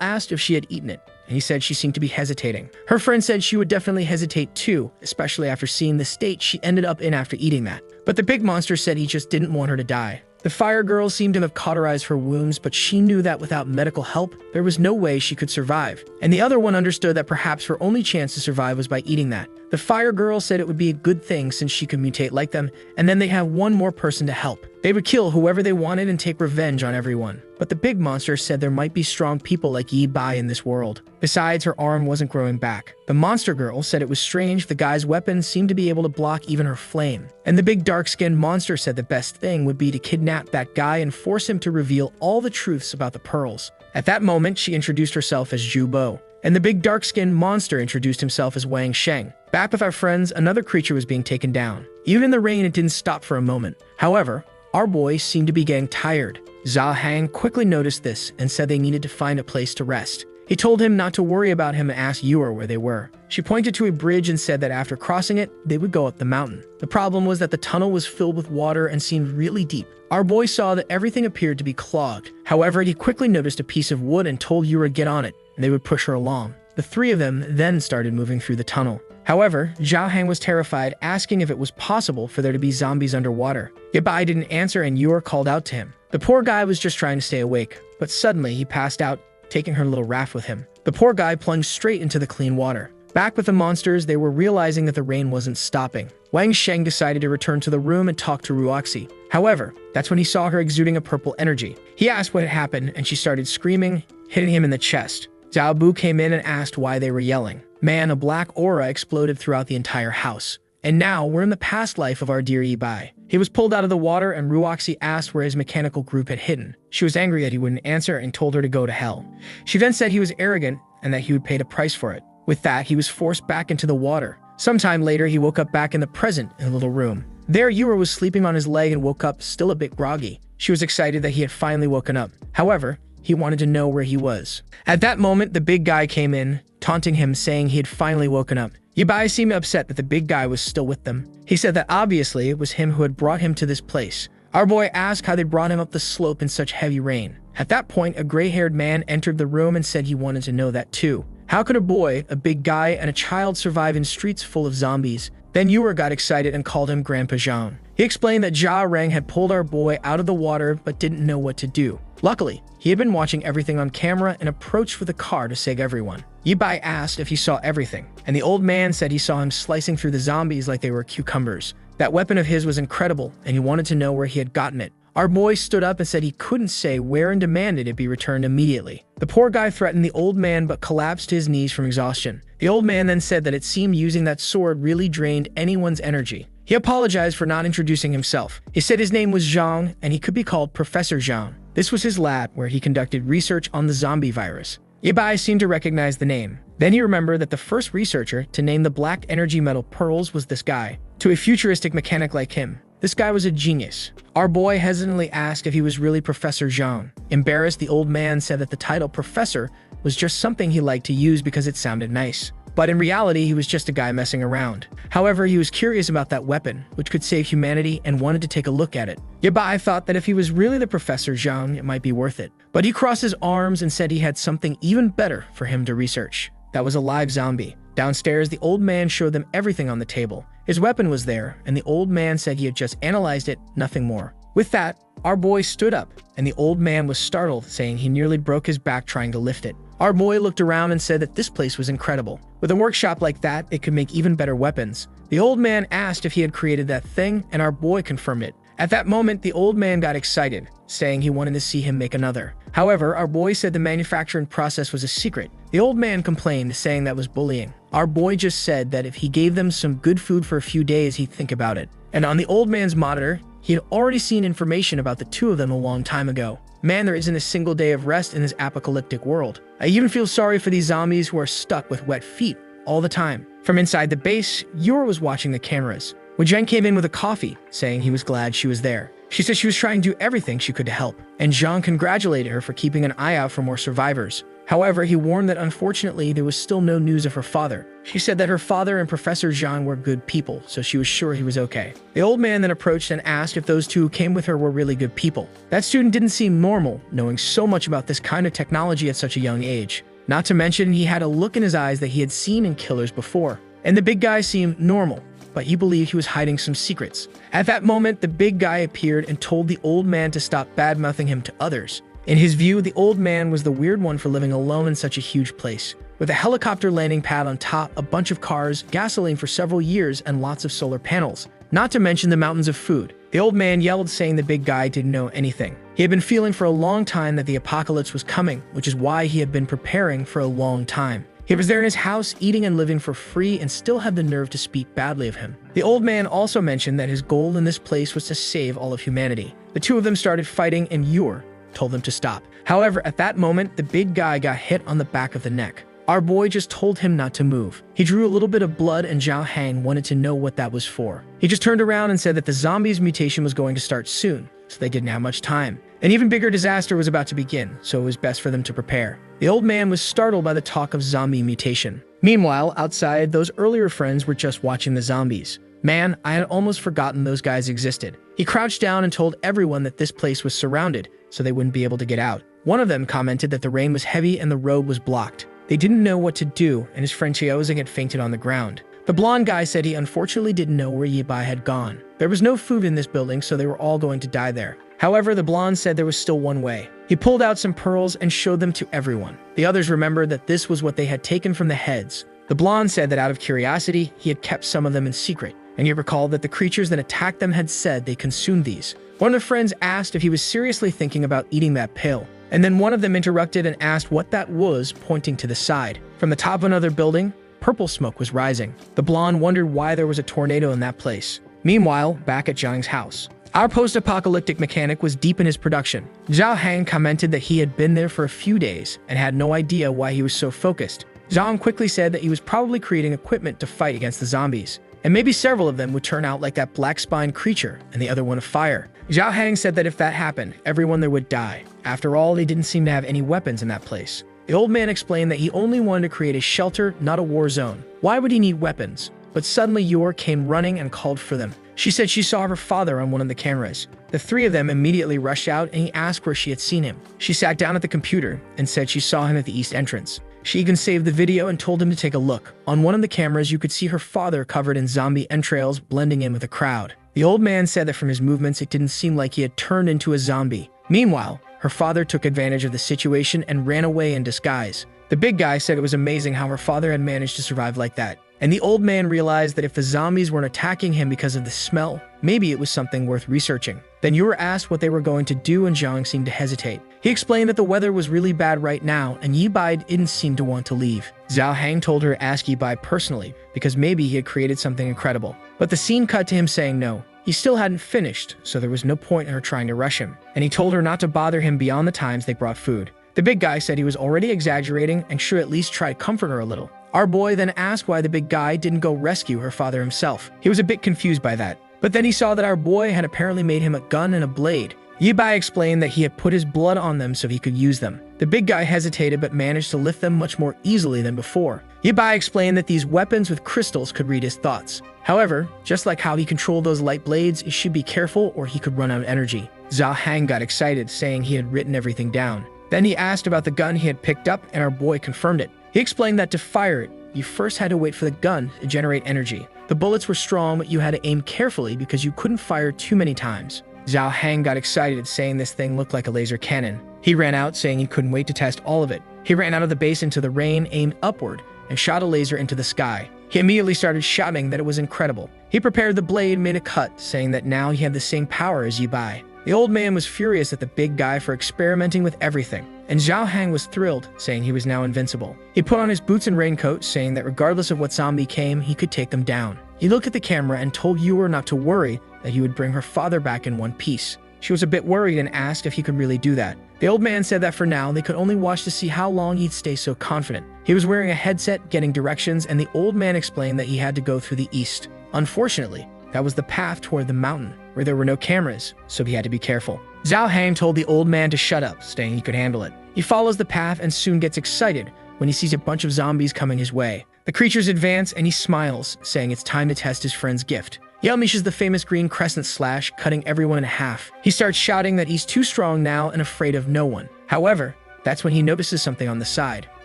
asked if she had eaten it, and he said she seemed to be hesitating. Her friend said she would definitely hesitate too, especially after seeing the state she ended up in after eating that. But the big monster said he just didn't want her to die. The fire girl seemed to have cauterized her wounds, but she knew that without medical help, there was no way she could survive. And the other one understood that perhaps her only chance to survive was by eating that. The fire girl said it would be a good thing since she could mutate like them, and then they have one more person to help. They would kill whoever they wanted and take revenge on everyone. But the big monster said there might be strong people like Yi Bai in this world. Besides, her arm wasn't growing back. The monster girl said it was strange the guy's weapons seemed to be able to block even her flame. And the big dark-skinned monster said the best thing would be to kidnap that guy and force him to reveal all the truths about the pearls. At that moment, she introduced herself as Zhu Bo. And the big dark-skinned monster introduced himself as Wang Sheng. Back with our friends, another creature was being taken down. Even in the rain, it didn't stop for a moment. However, our boy seemed to be getting tired. Zha Hang quickly noticed this and said they needed to find a place to rest. He told him not to worry about him and asked Yur where they were. She pointed to a bridge and said that after crossing it, they would go up the mountain. The problem was that the tunnel was filled with water and seemed really deep. Our boy saw that everything appeared to be clogged. However, he quickly noticed a piece of wood and told Yura to get on it, and they would push her along. The three of them then started moving through the tunnel. However, Zhao Hang was terrified, asking if it was possible for there to be zombies underwater. Yabai didn't answer and Yur called out to him. The poor guy was just trying to stay awake, but suddenly he passed out, taking her little raft with him. The poor guy plunged straight into the clean water. Back with the monsters, they were realizing that the rain wasn't stopping. Wang Sheng decided to return to the room and talk to Ruoxi. However, that's when he saw her exuding a purple energy. He asked what had happened, and she started screaming, hitting him in the chest. Zhao Bu came in and asked why they were yelling. Man, a black aura exploded throughout the entire house. And now, we're in the past life of our dear Yi Bai. He was pulled out of the water and Ruoxi asked where his mechanical group had hidden. She was angry that he wouldn't answer and told her to go to hell. She then said he was arrogant and that he would pay the price for it. With that, he was forced back into the water. Sometime later, he woke up back in the present in a little room. There, Yura was sleeping on his leg and woke up still a bit groggy. She was excited that he had finally woken up. However, he wanted to know where he was. At that moment, the big guy came in, taunting him, saying he had finally woken up. Yabai seemed upset that the big guy was still with them. He said that obviously it was him who had brought him to this place. Our boy asked how they brought him up the slope in such heavy rain. At that point, a gray-haired man entered the room and said he wanted to know that too. How could a boy, a big guy, and a child survive in streets full of zombies? Then Yura got excited and called him Grandpa Zhang. He explained that Jia Reng had pulled our boy out of the water but didn't know what to do. Luckily, he had been watching everything on camera and approached with a car to save everyone. Yibai asked if he saw everything, and the old man said he saw him slicing through the zombies like they were cucumbers. That weapon of his was incredible, and he wanted to know where he had gotten it. Our boy stood up and said he couldn't say where and demanded it be returned immediately. The poor guy threatened the old man but collapsed to his knees from exhaustion. The old man then said that it seemed using that sword really drained anyone's energy. He apologized for not introducing himself. He said his name was Zhang and he could be called Professor Zhang. This was his lab where he conducted research on the zombie virus. Yabai seemed to recognize the name. Then he remembered that the first researcher to name the black energy metal pearls was this guy. To a futuristic mechanic like him, this guy was a genius. Our boy hesitantly asked if he was really Professor Zhang. Embarrassed, the old man said that the title Professor was just something he liked to use because it sounded nice. But in reality, he was just a guy messing around. However, he was curious about that weapon, which could save humanity, and wanted to take a look at it. Yabai thought that if he was really the Professor Zhang, it might be worth it. But he crossed his arms and said he had something even better for him to research. That was a live zombie. Downstairs, the old man showed them everything on the table. His weapon was there, and the old man said he had just analyzed it, nothing more. With that, our boy stood up, and the old man was startled, saying he nearly broke his back trying to lift it. Our boy looked around and said that this place was incredible. With a workshop like that, it could make even better weapons. The old man asked if he had created that thing, and our boy confirmed it. At that moment, the old man got excited, saying he wanted to see him make another. However, our boy said the manufacturing process was a secret. The old man complained, saying that was bullying. Our boy just said that if he gave them some good food for a few days, he'd think about it. And on the old man's monitor, he had already seen information about the two of them a long time ago. Man, there isn't a single day of rest in this apocalyptic world. I even feel sorry for these zombies who are stuck with wet feet all the time. From inside the base, Yura was watching the cameras. Jen came in with a coffee, saying he was glad she was there. She said she was trying to do everything she could to help, and Zhang congratulated her for keeping an eye out for more survivors. However, he warned that unfortunately there was still no news of her father. She said that her father and Professor Zhang were good people, so she was sure he was okay. The old man then approached and asked if those two who came with her were really good people. That student didn't seem normal, knowing so much about this kind of technology at such a young age. Not to mention, he had a look in his eyes that he had seen in killers before. And the big guy seemed normal, but he believed he was hiding some secrets. At that moment, the big guy appeared and told the old man to stop bad-mouthing him to others. In his view, the old man was the weird one for living alone in such a huge place. With a helicopter landing pad on top, a bunch of cars, gasoline for several years, and lots of solar panels. Not to mention the mountains of food. The old man yelled, saying the big guy didn't know anything. He had been feeling for a long time that the apocalypse was coming, which is why he had been preparing for a long time. He was there in his house, eating and living for free, and still had the nerve to speak badly of him. The old man also mentioned that his goal in this place was to save all of humanity. The two of them started fighting, and Yura told them to stop. However, at that moment, the big guy got hit on the back of the neck. Our boy just told him not to move. He drew a little bit of blood, and Zhao Hang wanted to know what that was for. He just turned around and said that the zombies' mutation was going to start soon, so they didn't have much time. An even bigger disaster was about to begin, so it was best for them to prepare. The old man was startled by the talk of zombie mutation. Meanwhile, outside, those earlier friends were just watching the zombies. Man, I had almost forgotten those guys existed. He crouched down and told everyone that this place was surrounded, so they wouldn't be able to get out. One of them commented that the rain was heavy and the road was blocked. They didn't know what to do, and his friend Chiozing had fainted on the ground. The blonde guy said he unfortunately didn't know where Yibai had gone. There was no food in this building, so they were all going to die there. However, the blonde said there was still one way. He pulled out some pearls and showed them to everyone. The others remembered that this was what they had taken from the heads. The blonde said that out of curiosity, he had kept some of them in secret, and he recalled that the creatures that attacked them had said they consumed these. One of the friends asked if he was seriously thinking about eating that pill, and then one of them interrupted and asked what that was, pointing to the side. From the top of another building, purple smoke was rising. The blonde wondered why there was a tornado in that place. Meanwhile, back at Zhang's house, our post-apocalyptic mechanic was deep in his production. Zhao Hang commented that he had been there for a few days and had no idea why he was so focused. Zhang quickly said that he was probably creating equipment to fight against the zombies, and maybe several of them would turn out like that black-spined creature and the other one of fire. Zhao Hang said that if that happened, everyone there would die. After all, they didn't seem to have any weapons in that place. The old man explained that he only wanted to create a shelter, not a war zone. Why would he need weapons? But suddenly Yor came running and called for them. She said she saw her father on one of the cameras. The three of them immediately rushed out, and he asked where she had seen him. She sat down at the computer and said she saw him at the east entrance. She even saved the video and told him to take a look. On one of the cameras, you could see her father covered in zombie entrails blending in with the crowd. The old man said that from his movements, it didn't seem like he had turned into a zombie. Meanwhile, her father took advantage of the situation and ran away in disguise. The big guy said it was amazing how her father had managed to survive like that. And the old man realized that if the zombies weren't attacking him because of the smell, maybe it was something worth researching. Then Yor asked what they were going to do, and Zhang seemed to hesitate. He explained that the weather was really bad right now, and Yibai didn't seem to want to leave. Zhao Hang told her to ask Yibai personally, because maybe he had created something incredible. But the scene cut to him saying no. He still hadn't finished, so there was no point in her trying to rush him. And he told her not to bother him beyond the times they brought food. The big guy said he was already exaggerating and should at least try to comfort her a little. Our boy then asked why the big guy didn't go rescue her father himself. He was a bit confused by that. But then he saw that our boy had apparently made him a gun and a blade. Yibai explained that he had put his blood on them so he could use them. The big guy hesitated but managed to lift them much more easily than before. Yibai explained that these weapons with crystals could read his thoughts. However, just like how he controlled those light blades, he should be careful or he could run out of energy. Zhao Hang got excited, saying he had written everything down. Then he asked about the gun he had picked up, and our boy confirmed it. He explained that to fire it, you first had to wait for the gun to generate energy. The bullets were strong, but you had to aim carefully because you couldn't fire too many times. Zhao Hang got excited, saying this thing looked like a laser cannon. He ran out, saying he couldn't wait to test all of it. He ran out of the base into the rain, aimed upward, and shot a laser into the sky. He immediately started shouting that it was incredible. He prepared the blade, made a cut, saying that now he had the same power as Yibai. The old man was furious at the big guy for experimenting with everything. and Zhao Hang was thrilled, saying he was now invincible. He put on his boots and raincoat, saying that regardless of what zombie came, he could take them down. He looked at the camera and told Yue not to worry, that he would bring her father back in one piece. She was a bit worried and asked if he could really do that. The old man said that for now, they could only watch to see how long he'd stay so confident. He was wearing a headset, getting directions, and the old man explained that he had to go through the east. Unfortunately, that was the path toward the mountain, where there were no cameras, so he had to be careful. Zhao Hang told the old man to shut up, saying he could handle it. He follows the path and soon gets excited when he sees a bunch of zombies coming his way. The creatures advance and he smiles, saying it's time to test his friend's gift. He unleashes the famous green crescent slash, cutting everyone in half. He starts shouting that he's too strong now and afraid of no one. However, that's when he notices something on the side.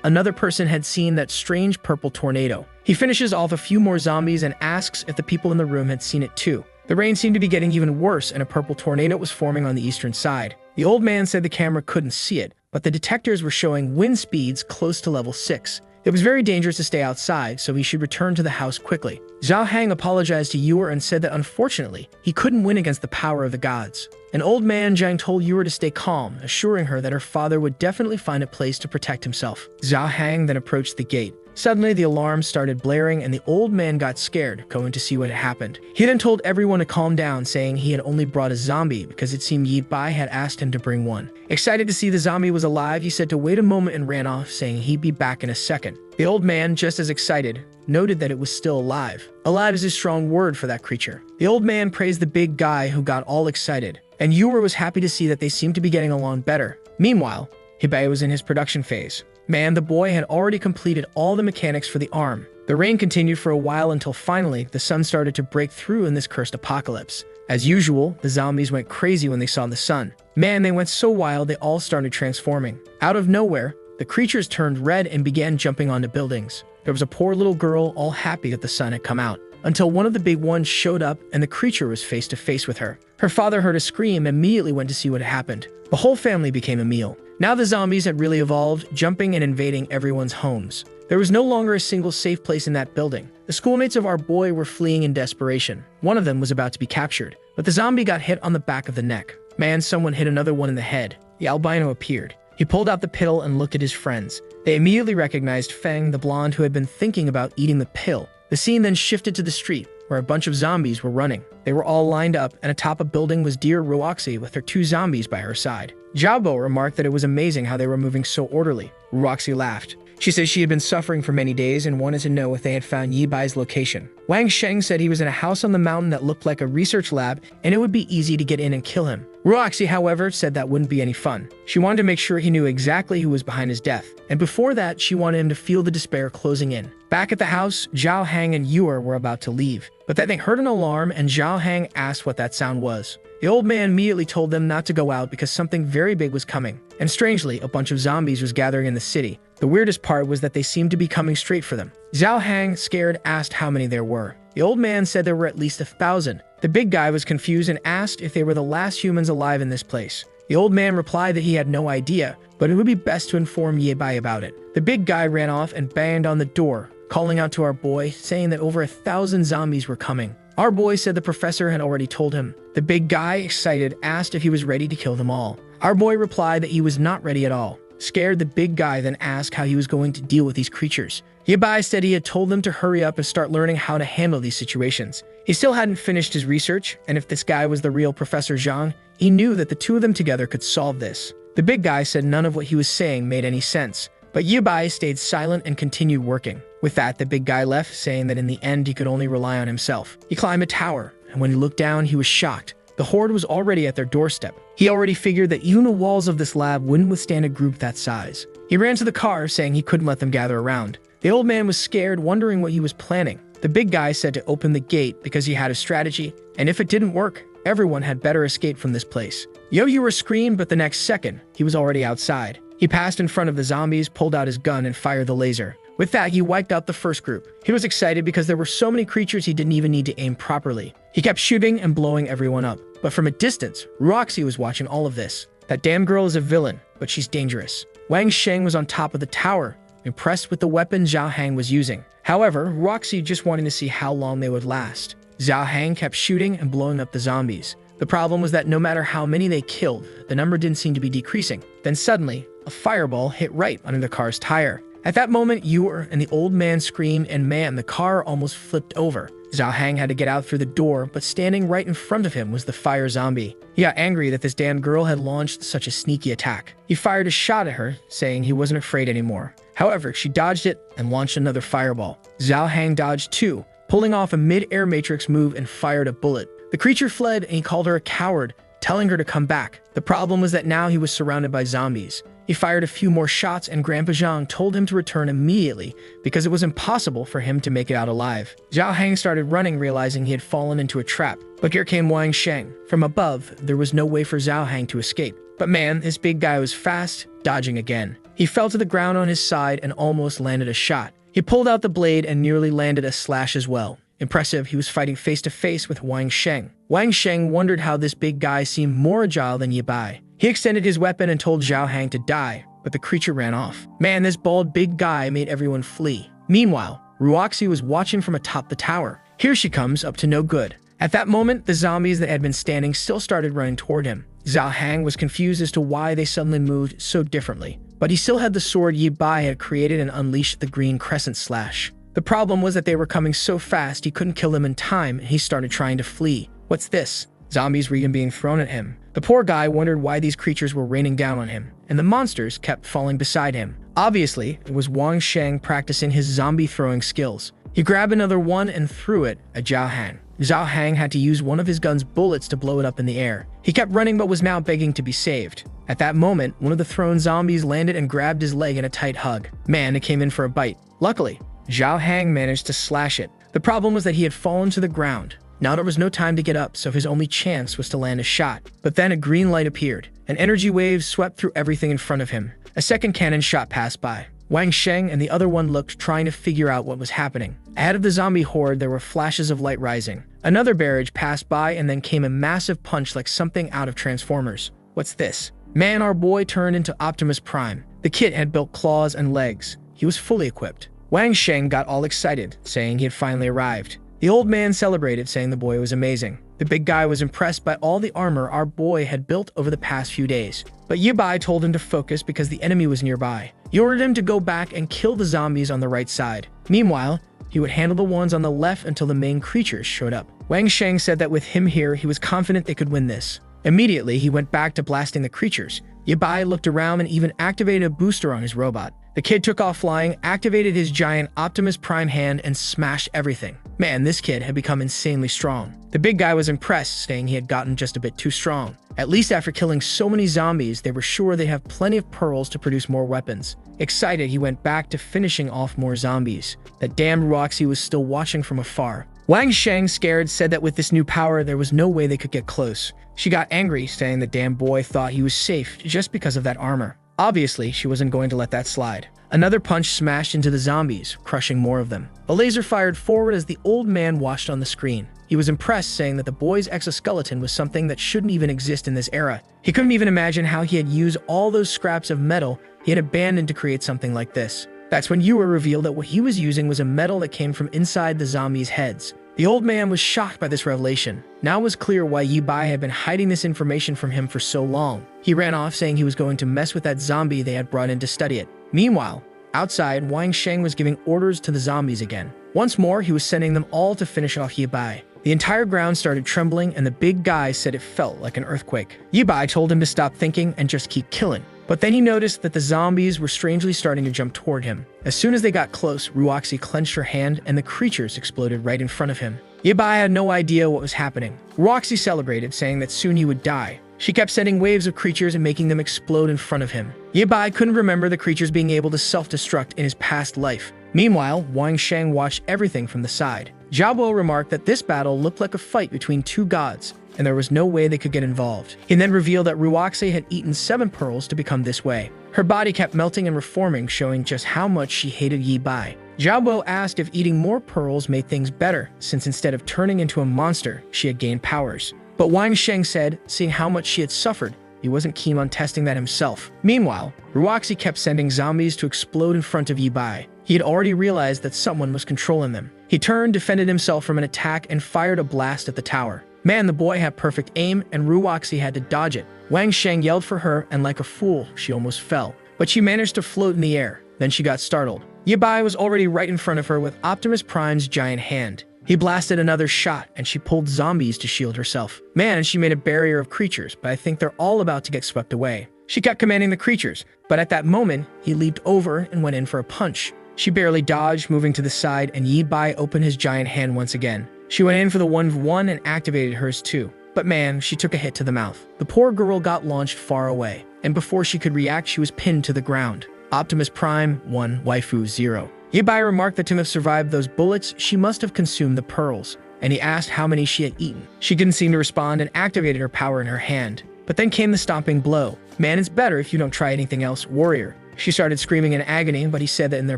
Another person had seen that strange purple tornado. He finishes off a few more zombies and asks if the people in the room had seen it too. The rain seemed to be getting even worse and a purple tornado was forming on the eastern side. The old man said the camera couldn't see it, but the detectors were showing wind speeds close to level 6. It was very dangerous to stay outside, so he should return to the house quickly. Zhao Hang apologized to Yue and said that unfortunately, he couldn't win against the power of the gods. An old man Zhang told Yue to stay calm, assuring her that her father would definitely find a place to protect himself. Zhao Hang then approached the gate. Suddenly, the alarm started blaring and the old man got scared, going to see what had happened. He then told everyone to calm down, saying he had only brought a zombie because it seemed Yi Bai had asked him to bring one. Excited to see the zombie was alive, he said to wait a moment and ran off, saying he'd be back in a second. The old man, just as excited, noted that it was still alive. Alive is a strong word for that creature. The old man praised the big guy who got all excited, and Yue was happy to see that they seemed to be getting along better. Meanwhile, Hibai was in his production phase. The boy had already completed all the mechanics for the arm. The rain continued for a while until finally the sun started to break through in this cursed apocalypse. As usual, the zombies went crazy when they saw the sun. They went so wild they all started transforming. Out of nowhere, the creatures turned red and began jumping onto buildings. There was a poor little girl all happy that the sun had come out, until one of the big ones showed up and the creature was face to face with her. Her father heard a scream and immediately went to see what had happened. The whole family became a meal. Now the zombies had really evolved, jumping and invading everyone's homes. There was no longer a single safe place in that building. The schoolmates of our boy were fleeing in desperation. One of them was about to be captured, but the zombie got hit on the back of the neck. Someone hit another one in the head. The albino appeared. He pulled out the pill and looked at his friends. They immediately recognized Feng, the blonde who had been thinking about eating the pill. The scene then shifted to the street, where a bunch of zombies were running. They were all lined up, and atop a building was dear Roxy with her 2 zombies by her side. Jiabo remarked that it was amazing how they were moving so orderly. Roxy laughed. She said she had been suffering for many days and wanted to know if they had found Yi Bai's location. Wang Sheng said he was in a house on the mountain that looked like a research lab and it would be easy to get in and kill him. Roxy, however, said that wouldn't be any fun. She wanted to make sure he knew exactly who was behind his death, and before that, she wanted him to feel the despair closing in. Back at the house, Zhao Hang and Yue were about to leave, but then they heard an alarm and Zhao Hang asked what that sound was. The old man immediately told them not to go out because something very big was coming, and strangely, a bunch of zombies was gathering in the city. The weirdest part was that they seemed to be coming straight for them. Zhao Hang, scared, asked how many there were. The old man said there were at least 1,000. The big guy was confused and asked if they were the last humans alive in this place. The old man replied that he had no idea, but it would be best to inform Yi Bai about it. The big guy ran off and banged on the door, calling out to our boy, saying that over 1,000 zombies were coming. Our boy said the professor had already told him. The big guy, excited, asked if he was ready to kill them all. Our boy replied that he was not ready at all. Scared, the big guy then asked how he was going to deal with these creatures. Yi Bai said he had told them to hurry up and start learning how to handle these situations. He still hadn't finished his research, and if this guy was the real Professor Zhang, he knew that the 2 of them together could solve this. The big guy said none of what he was saying made any sense, but Yi Bai stayed silent and continued working. With that, the big guy left, saying that in the end he could only rely on himself. He climbed a tower, and when he looked down, he was shocked. The horde was already at their doorstep. He already figured that even the walls of this lab wouldn't withstand a group that size. He ran to the car, saying he couldn't let them gather around. The old man was scared, wondering what he was planning. The big guy said to open the gate because he had a strategy, and if it didn't work, everyone had better escape from this place. Yo-Yo screamed, but the next second, he was already outside. He passed in front of the zombies, pulled out his gun, and fired the laser. With that, he wiped out the first group. He was excited because there were so many creatures he didn't even need to aim properly. He kept shooting and blowing everyone up. But from a distance, Roxy was watching all of this. That damn girl is a villain, but she's dangerous. Wang Sheng was on top of the tower, impressed with the weapon Zhao Hang was using. However, Roxy just wanted to see how long they would last. Zhao Hang kept shooting and blowing up the zombies. The problem was that no matter how many they killed, the number didn't seem to be decreasing. Then suddenly, a fireball hit right under the car's tire. At that moment, Yor and the old man screamed, and man, the car almost flipped over. Zhao Hang had to get out through the door, but standing right in front of him was the fire zombie. He got angry that this damn girl had launched such a sneaky attack. He fired a shot at her, saying he wasn't afraid anymore. However, she dodged it and launched another fireball. Zhao Hang dodged too, pulling off a mid-air matrix move and fired a bullet. The creature fled and he called her a coward, telling her to come back. The problem was that now he was surrounded by zombies. He fired a few more shots and Grandpa Zhang told him to return immediately because it was impossible for him to make it out alive. Zhao Hang started running, realizing he had fallen into a trap. But here came Wang Sheng. From above, there was no way for Zhao Hang to escape. But man, this big guy was fast, dodging again. He fell to the ground on his side and almost landed a shot. He pulled out the blade and nearly landed a slash as well. Impressive, he was fighting face-to-face with Wang Sheng. Wang Sheng wondered how this big guy seemed more agile than Ye Bai. He extended his weapon and told Zhao Hang to die, but the creature ran off. Man, this bald big guy made everyone flee. Meanwhile, Ruoxi was watching from atop the tower. Here she comes, up to no good. At that moment, the zombies that had been standing still started running toward him. Zhao Hang was confused as to why they suddenly moved so differently, but he still had the sword Ye Bai had created and unleashed the green crescent slash. The problem was that they were coming so fast he couldn't kill them in time, and he started trying to flee. What's this? Zombies were even being thrown at him. The poor guy wondered why these creatures were raining down on him, and the monsters kept falling beside him. Obviously, it was Wang Sheng practicing his zombie throwing skills. He grabbed another one and threw it at Zhao Hang. Zhao Hang had to use one of his gun's bullets to blow it up in the air. He kept running but was now begging to be saved. At that moment, one of the thrown zombies landed and grabbed his leg in a tight hug. Man, it came in for a bite. Luckily, Zhao Hang managed to slash it. The problem was that he had fallen to the ground. Now there was no time to get up, so his only chance was to land a shot. But then a green light appeared. An energy wave swept through everything in front of him. A second cannon shot passed by. Wang Sheng and the other one looked, trying to figure out what was happening. Ahead of the zombie horde, there were flashes of light rising. Another barrage passed by, and then came a massive punch like something out of Transformers. What's this? Man, our boy turned into Optimus Prime. The kid had built claws and legs. He was fully equipped. Wang Sheng got all excited, saying he had finally arrived. The old man celebrated, saying the boy was amazing. The big guy was impressed by all the armor our boy had built over the past few days. But Ye Bai told him to focus because the enemy was nearby. He ordered him to go back and kill the zombies on the right side. Meanwhile, he would handle the ones on the left until the main creatures showed up. Wang Sheng said that with him here, he was confident they could win this. Immediately, he went back to blasting the creatures. Ye Bai looked around and even activated a booster on his robot. The kid took off flying, activated his giant Optimus Prime hand, and smashed everything. Man, this kid had become insanely strong. The big guy was impressed, saying he had gotten just a bit too strong. At least after killing so many zombies, they were sure they'd have plenty of pearls to produce more weapons. Excited, he went back to finishing off more zombies. That damned Roxy was still watching from afar. Wang Sheng, scared, said that with this new power, there was no way they could get close. She got angry, saying the damn boy thought he was safe just because of that armor. Obviously, she wasn't going to let that slide. Another punch smashed into the zombies, crushing more of them. A laser fired forward as the old man watched on the screen. He was impressed, saying that the boy's exoskeleton was something that shouldn't even exist in this era. He couldn't even imagine how he had used all those scraps of metal he had abandoned to create something like this. That's when Yua revealed that what he was using was a metal that came from inside the zombies' heads. The old man was shocked by this revelation. Now it was clear why Ye Bai had been hiding this information from him for so long. He ran off, saying he was going to mess with that zombie they had brought in to study it. Meanwhile, outside, Wang Sheng was giving orders to the zombies again. Once more, he was sending them all to finish off Ye Bai. The entire ground started trembling, and the big guy said it felt like an earthquake. Ye Bai told him to stop thinking and just keep killing. But then he noticed that the zombies were strangely starting to jump toward him. As soon as they got close, Ruoxi clenched her hand and the creatures exploded right in front of him. Ye Bai had no idea what was happening. Ruoxi celebrated, saying that soon he would die. She kept sending waves of creatures and making them explode in front of him. Ye Bai couldn't remember the creatures being able to self-destruct in his past life. Meanwhile, Wang Sheng watched everything from the side. Jiabo remarked that this battle looked like a fight between two gods, and there was no way they could get involved. He then revealed that Ruoxi had eaten 7 pearls to become this way. Her body kept melting and reforming, showing just how much she hated Ye Bai. Jiabo asked if eating more pearls made things better, since instead of turning into a monster, she had gained powers. But Wang Sheng said, seeing how much she had suffered, he wasn't keen on testing that himself. Meanwhile, Ruoxi kept sending zombies to explode in front of Ye Bai. He had already realized that someone was controlling them. He turned, defended himself from an attack, and fired a blast at the tower. Man, the boy had perfect aim, and Ruoxi had to dodge it. Wang Sheng yelled for her, and like a fool, she almost fell. but she managed to float in the air. Then she got startled. Yabai was already right in front of her with Optimus Prime's giant hand. He blasted another shot, and she pulled zombies to shield herself. Man, she made a barrier of creatures, but I think they're all about to get swept away. She kept commanding the creatures, but at that moment, he leaped over and went in for a punch. She barely dodged, moving to the side, and Yabai opened his giant hand once again. She went in for the 1v1 and activated hers too. But man, she took a hit to the mouth. The poor girl got launched far away, and before she could react, she was pinned to the ground. Optimus Prime 1, Waifu 0. Yabai remarked that to have survived those bullets, she must have consumed the pearls, and he asked how many she had eaten. She didn't seem to respond and activated her power in her hand. But then came the stomping blow. Man, it's better if you don't try anything else, warrior. She started screaming in agony, but he said that in their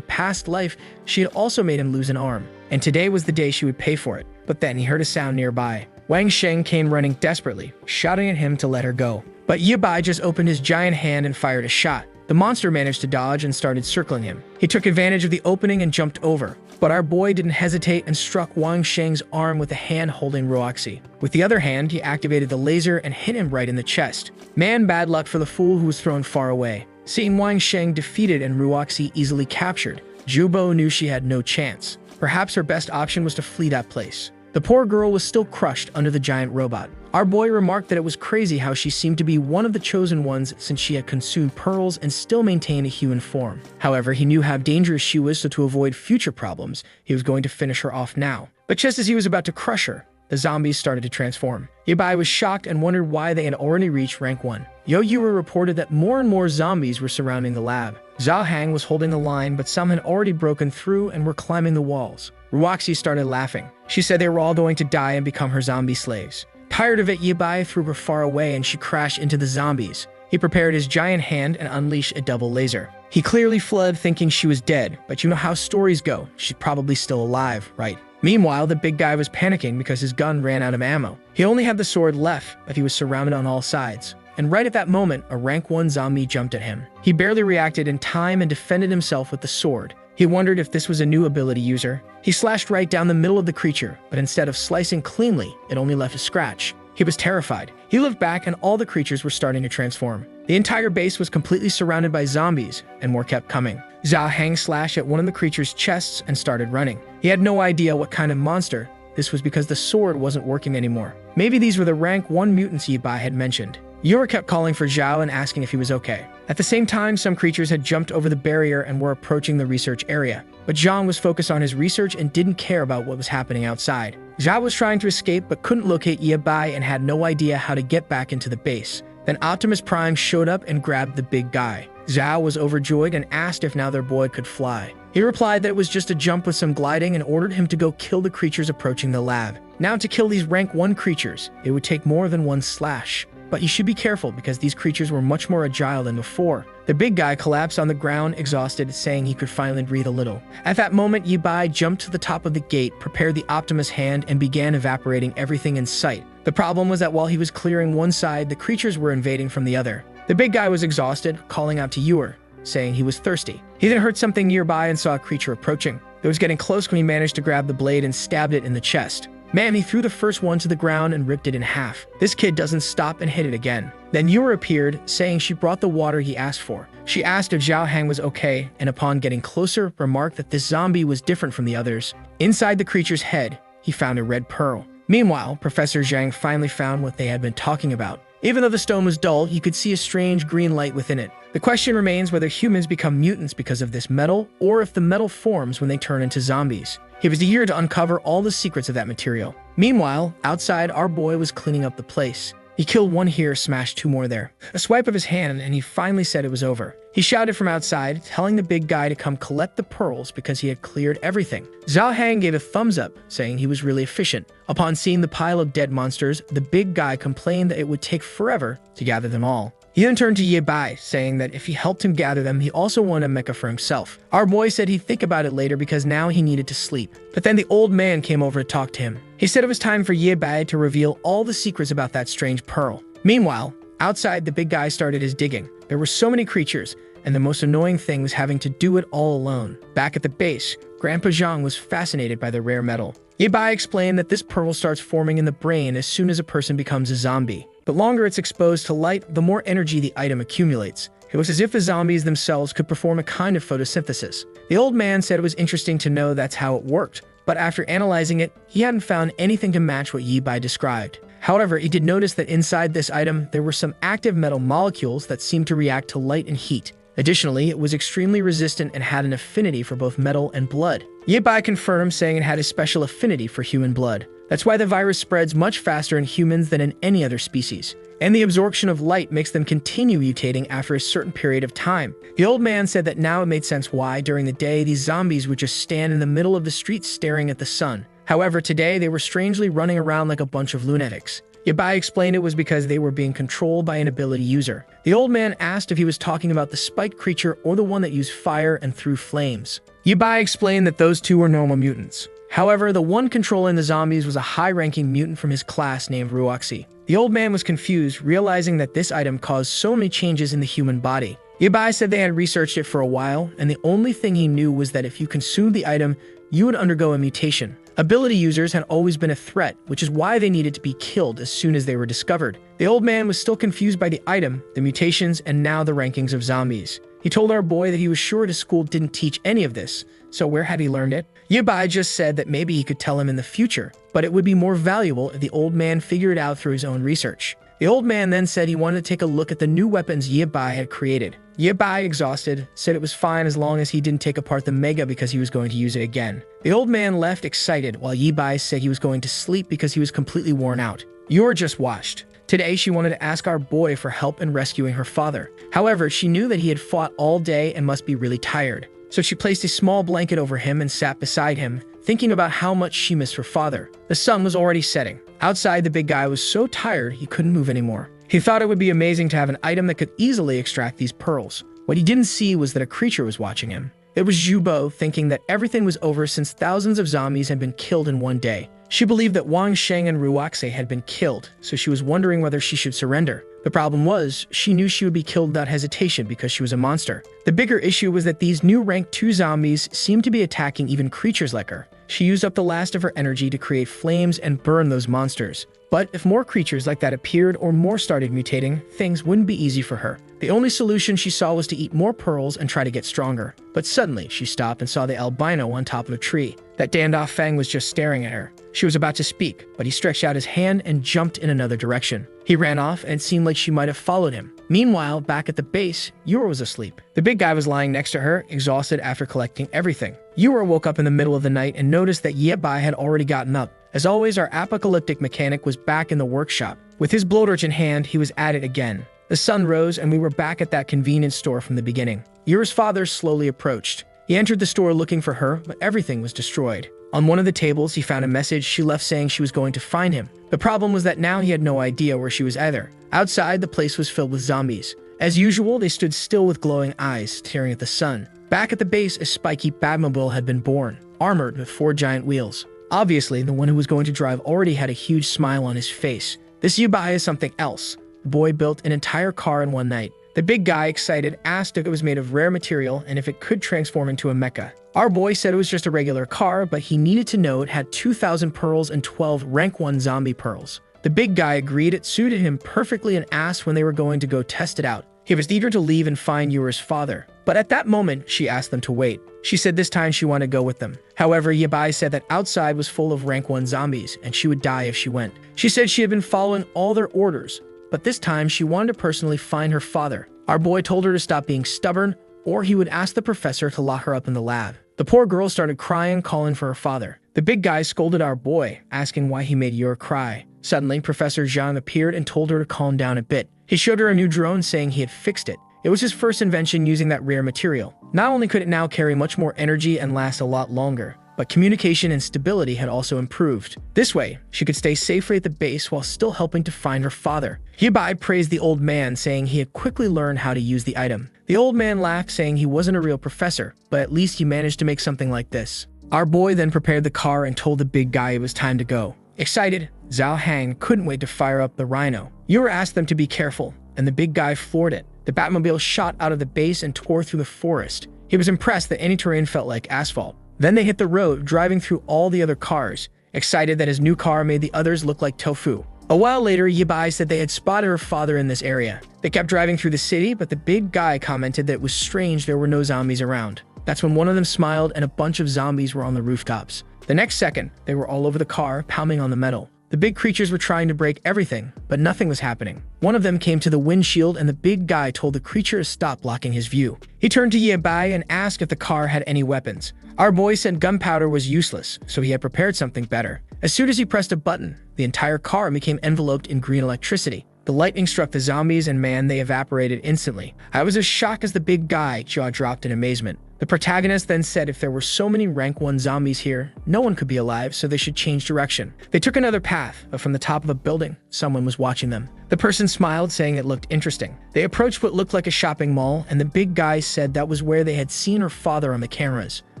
past life, she had also made him lose an arm, and today was the day she would pay for it. But then he heard a sound nearby. Wang Sheng came running desperately, shouting at him to let her go. But Yabai just opened his giant hand and fired a shot. The monster managed to dodge and started circling him. He took advantage of the opening and jumped over. But our boy didn't hesitate and struck Wang Sheng's arm with a hand holding Roxy. With the other hand, he activated the laser and hit him right in the chest. Man, bad luck for the fool who was thrown far away. Seeing Wang Sheng defeated and Roxy easily captured, Jubo knew she had no chance. Perhaps her best option was to flee that place. The poor girl was still crushed under the giant robot. Our boy remarked that it was crazy how she seemed to be one of the chosen ones since she had consumed pearls and still maintained a human form. However, he knew how dangerous she was, so to avoid future problems, he was going to finish her off now. But just as he was about to crush her, the zombies started to transform. Yabai was shocked and wondered why they had already reached rank 1. Yo Yura reported that more and more zombies were surrounding the lab. Zhao Hang was holding the line, but some had already broken through and were climbing the walls. Roxy started laughing. She said they were all going to die and become her zombie slaves. Tired of it, Yabai threw her far away and she crashed into the zombies. He prepared his giant hand and unleashed a double laser. He clearly fled thinking she was dead, but you know how stories go. She's probably still alive, right? Meanwhile, the big guy was panicking because his gun ran out of ammo. He only had the sword left, but he was surrounded on all sides. And right at that moment, a rank 1 zombie jumped at him. He barely reacted in time and defended himself with the sword. He wondered if this was a new ability user. He slashed right down the middle of the creature, but instead of slicing cleanly, it only left a scratch. He was terrified. He looked back and all the creatures were starting to transform. The entire base was completely surrounded by zombies, and more kept coming. Zhao Hang slashed at one of the creature's chests and started running. He had no idea what kind of monster. This was because the sword wasn't working anymore. Maybe these were the rank 1 mutants Yabai had mentioned. Yura kept calling for Zhao and asking if he was okay. At the same time, some creatures had jumped over the barrier and were approaching the research area. But Zhang was focused on his research and didn't care about what was happening outside. Zhao was trying to escape but couldn't locate Yabai and had no idea how to get back into the base. Then Optimus Prime showed up and grabbed the big guy. Zhao was overjoyed and asked if now their boy could fly. He replied that it was just a jump with some gliding and ordered him to go kill the creatures approaching the lab. Now to kill these rank 1 creatures, it would take more than one slash. But you should be careful because these creatures were much more agile than before. The big guy collapsed on the ground, exhausted, saying he could finally breathe a little. At that moment, Yabai jumped to the top of the gate, prepared the Optimus hand, and began evaporating everything in sight. The problem was that while he was clearing one side, the creatures were invading from the other. The big guy was exhausted, calling out to Yura, saying he was thirsty. He then heard something nearby and saw a creature approaching. It was getting close when he managed to grab the blade and stabbed it in the chest. Man, he threw the first one to the ground and ripped it in half. This kid doesn't stop and hit it again. Then Yura appeared, saying she brought the water he asked for. She asked if Zhao Hang was okay, and upon getting closer, remarked that this zombie was different from the others. Inside the creature's head, he found a red pearl. Meanwhile, Professor Zhang finally found what they had been talking about. Even though the stone was dull, you could see a strange green light within it. The question remains whether humans become mutants because of this metal, or if the metal forms when they turn into zombies. He was eager to uncover all the secrets of that material. Meanwhile, outside, our boy was cleaning up the place. He killed one here, smashed 2 more there. A swipe of his hand, and he finally said it was over. He shouted from outside, telling the big guy to come collect the pearls because he had cleared everything. Zhao Hang gave a thumbs up, saying he was really efficient. Upon seeing the pile of dead monsters, the big guy complained that it would take forever to gather them all. He then turned to Yabai, saying that if he helped him gather them, he also wanted a mecha for himself. Our boy said he'd think about it later because now he needed to sleep. But then the old man came over to talk to him. He said it was time for Yabai to reveal all the secrets about that strange pearl. Meanwhile, outside, the big guy started his digging. There were so many creatures, and the most annoying thing was having to do it all alone. Back at the base, Grandpa Zhang was fascinated by the rare metal. Yabai explained that this pearl starts forming in the brain as soon as a person becomes a zombie. The longer it's exposed to light, the more energy the item accumulates. It was as if the zombies themselves could perform a kind of photosynthesis. The old man said it was interesting to know that's how it worked, but after analyzing it, he hadn't found anything to match what Yi Bai described. However, he did notice that inside this item, there were some active metal molecules that seemed to react to light and heat. Additionally, it was extremely resistant and had an affinity for both metal and blood. Yi Bai confirmed, saying it had a special affinity for human blood. That's why the virus spreads much faster in humans than in any other species. And the absorption of light makes them continue mutating after a certain period of time. The old man said that now it made sense why, during the day, these zombies would just stand in the middle of the street staring at the sun. However, today they were strangely running around like a bunch of lunatics. Yi Bai explained it was because they were being controlled by an ability user. The old man asked if he was talking about the spiked creature or the one that used fire and threw flames. Yi Bai explained that those two were normal mutants. However, the one controlling the zombies was a high-ranking mutant from his class named Ruoxi. The old man was confused, realizing that this item caused so many changes in the human body. Yi Bai said they had researched it for a while, and the only thing he knew was that if you consumed the item, you would undergo a mutation. Ability users had always been a threat, which is why they needed to be killed as soon as they were discovered. The old man was still confused by the item, the mutations, and now the rankings of zombies. He told our boy that he was sure his school didn't teach any of this, so where had he learned it? Yi Bai just said that maybe he could tell him in the future, but it would be more valuable if the old man figured it out through his own research. The old man then said he wanted to take a look at the new weapons Yi Bai had created. Yi Bai, exhausted, said it was fine as long as he didn't take apart the Mega because he was going to use it again. The old man left excited while Yi Bai said he was going to sleep because he was completely worn out. "You're just washed." Today, she wanted to ask our boy for help in rescuing her father. However, she knew that he had fought all day and must be really tired. So she placed a small blanket over him and sat beside him, thinking about how much she missed her father. The sun was already setting. Outside, the big guy was so tired he couldn't move anymore. He thought it would be amazing to have an item that could easily extract these pearls. What he didn't see was that a creature was watching him. It was Jubo, thinking that everything was over since thousands of zombies had been killed in one day. She believed that Wang Sheng and Ruoxi had been killed, so she was wondering whether she should surrender. The problem was, she knew she would be killed without hesitation because she was a monster. The bigger issue was that these new rank 2 zombies seemed to be attacking even creatures like her. She used up the last of her energy to create flames and burn those monsters. But if more creatures like that appeared or more started mutating, things wouldn't be easy for her. The only solution she saw was to eat more pearls and try to get stronger. But suddenly, she stopped and saw the albino on top of a tree. That Dandaf Fang was just staring at her. She was about to speak, but he stretched out his hand and jumped in another direction. He ran off, and it seemed like she might have followed him. Meanwhile, back at the base, Yura was asleep. The big guy was lying next to her, exhausted after collecting everything. Yura woke up in the middle of the night and noticed that Yi Bai had already gotten up. As always, our apocalyptic mechanic was back in the workshop. With his blowtorch in hand, he was at it again. The sun rose, and we were back at that convenience store from the beginning. Yura's father slowly approached. He entered the store looking for her, but everything was destroyed. On one of the tables, he found a message she left saying she was going to find him. The problem was that now he had no idea where she was either. Outside, the place was filled with zombies. As usual, they stood still with glowing eyes, staring at the sun. Back at the base, a spiky Batmobile had been born, armored with 4 giant wheels. Obviously, the one who was going to drive already had a huge smile on his face. This Yi Bai is something else. The boy built an entire car in one night. The big guy, excited, asked if it was made of rare material and if it could transform into a mecha. Our boy said it was just a regular car, but he needed to know it had 2,000 pearls and 12 rank 1 zombie pearls. The big guy agreed it suited him perfectly and asked when they were going to go test it out. He was eager to leave and find Yura's father, but at that moment, she asked them to wait. She said this time she wanted to go with them. However, Yi Bai said that outside was full of rank 1 zombies, and she would die if she went. She said she had been following all their orders, but this time she wanted to personally find her father. Our boy told her to stop being stubborn, or he would ask the professor to lock her up in the lab. The poor girl started crying, calling for her father. The big guy scolded our boy, asking why he made Yura cry. Suddenly, Professor Zhang appeared and told her to calm down a bit. He showed her a new drone, saying he had fixed it. It was his first invention using that rare material. Not only could it now carry much more energy and last a lot longer, but communication and stability had also improved. This way, she could stay safely at the base while still helping to find her father. Yi Bai praised the old man, saying he had quickly learned how to use the item. The old man laughed, saying he wasn't a real professor, but at least he managed to make something like this. Our boy then prepared the car and told the big guy it was time to go. Excited, Zhao Hang couldn't wait to fire up the Rhino. Yura asked them to be careful, and the big guy floored it. The Batmobile shot out of the base and tore through the forest. He was impressed that any terrain felt like asphalt. Then they hit the road, driving through all the other cars, excited that his new car made the others look like tofu. A while later, Yabai said they had spotted her father in this area. They kept driving through the city, but the big guy commented that it was strange there were no zombies around. That's when one of them smiled and a bunch of zombies were on the rooftops. The next second, they were all over the car, pounding on the metal. The big creatures were trying to break everything, but nothing was happening. One of them came to the windshield and the big guy told the creature to stop blocking his view. He turned to Yabai and asked if the car had any weapons. Our boy said gunpowder was useless, so he had prepared something better. As soon as he pressed a button, the entire car became enveloped in green electricity. The lightning struck the zombies and man, they evaporated instantly. I was as shocked as the big guy, jaw dropped in amazement. The protagonist then said if there were so many rank 1 zombies here, no one could be alive, so they should change direction. They took another path, but from the top of a building, someone was watching them. The person smiled, saying it looked interesting. They approached what looked like a shopping mall, and the big guy said that was where they had seen her father on the cameras.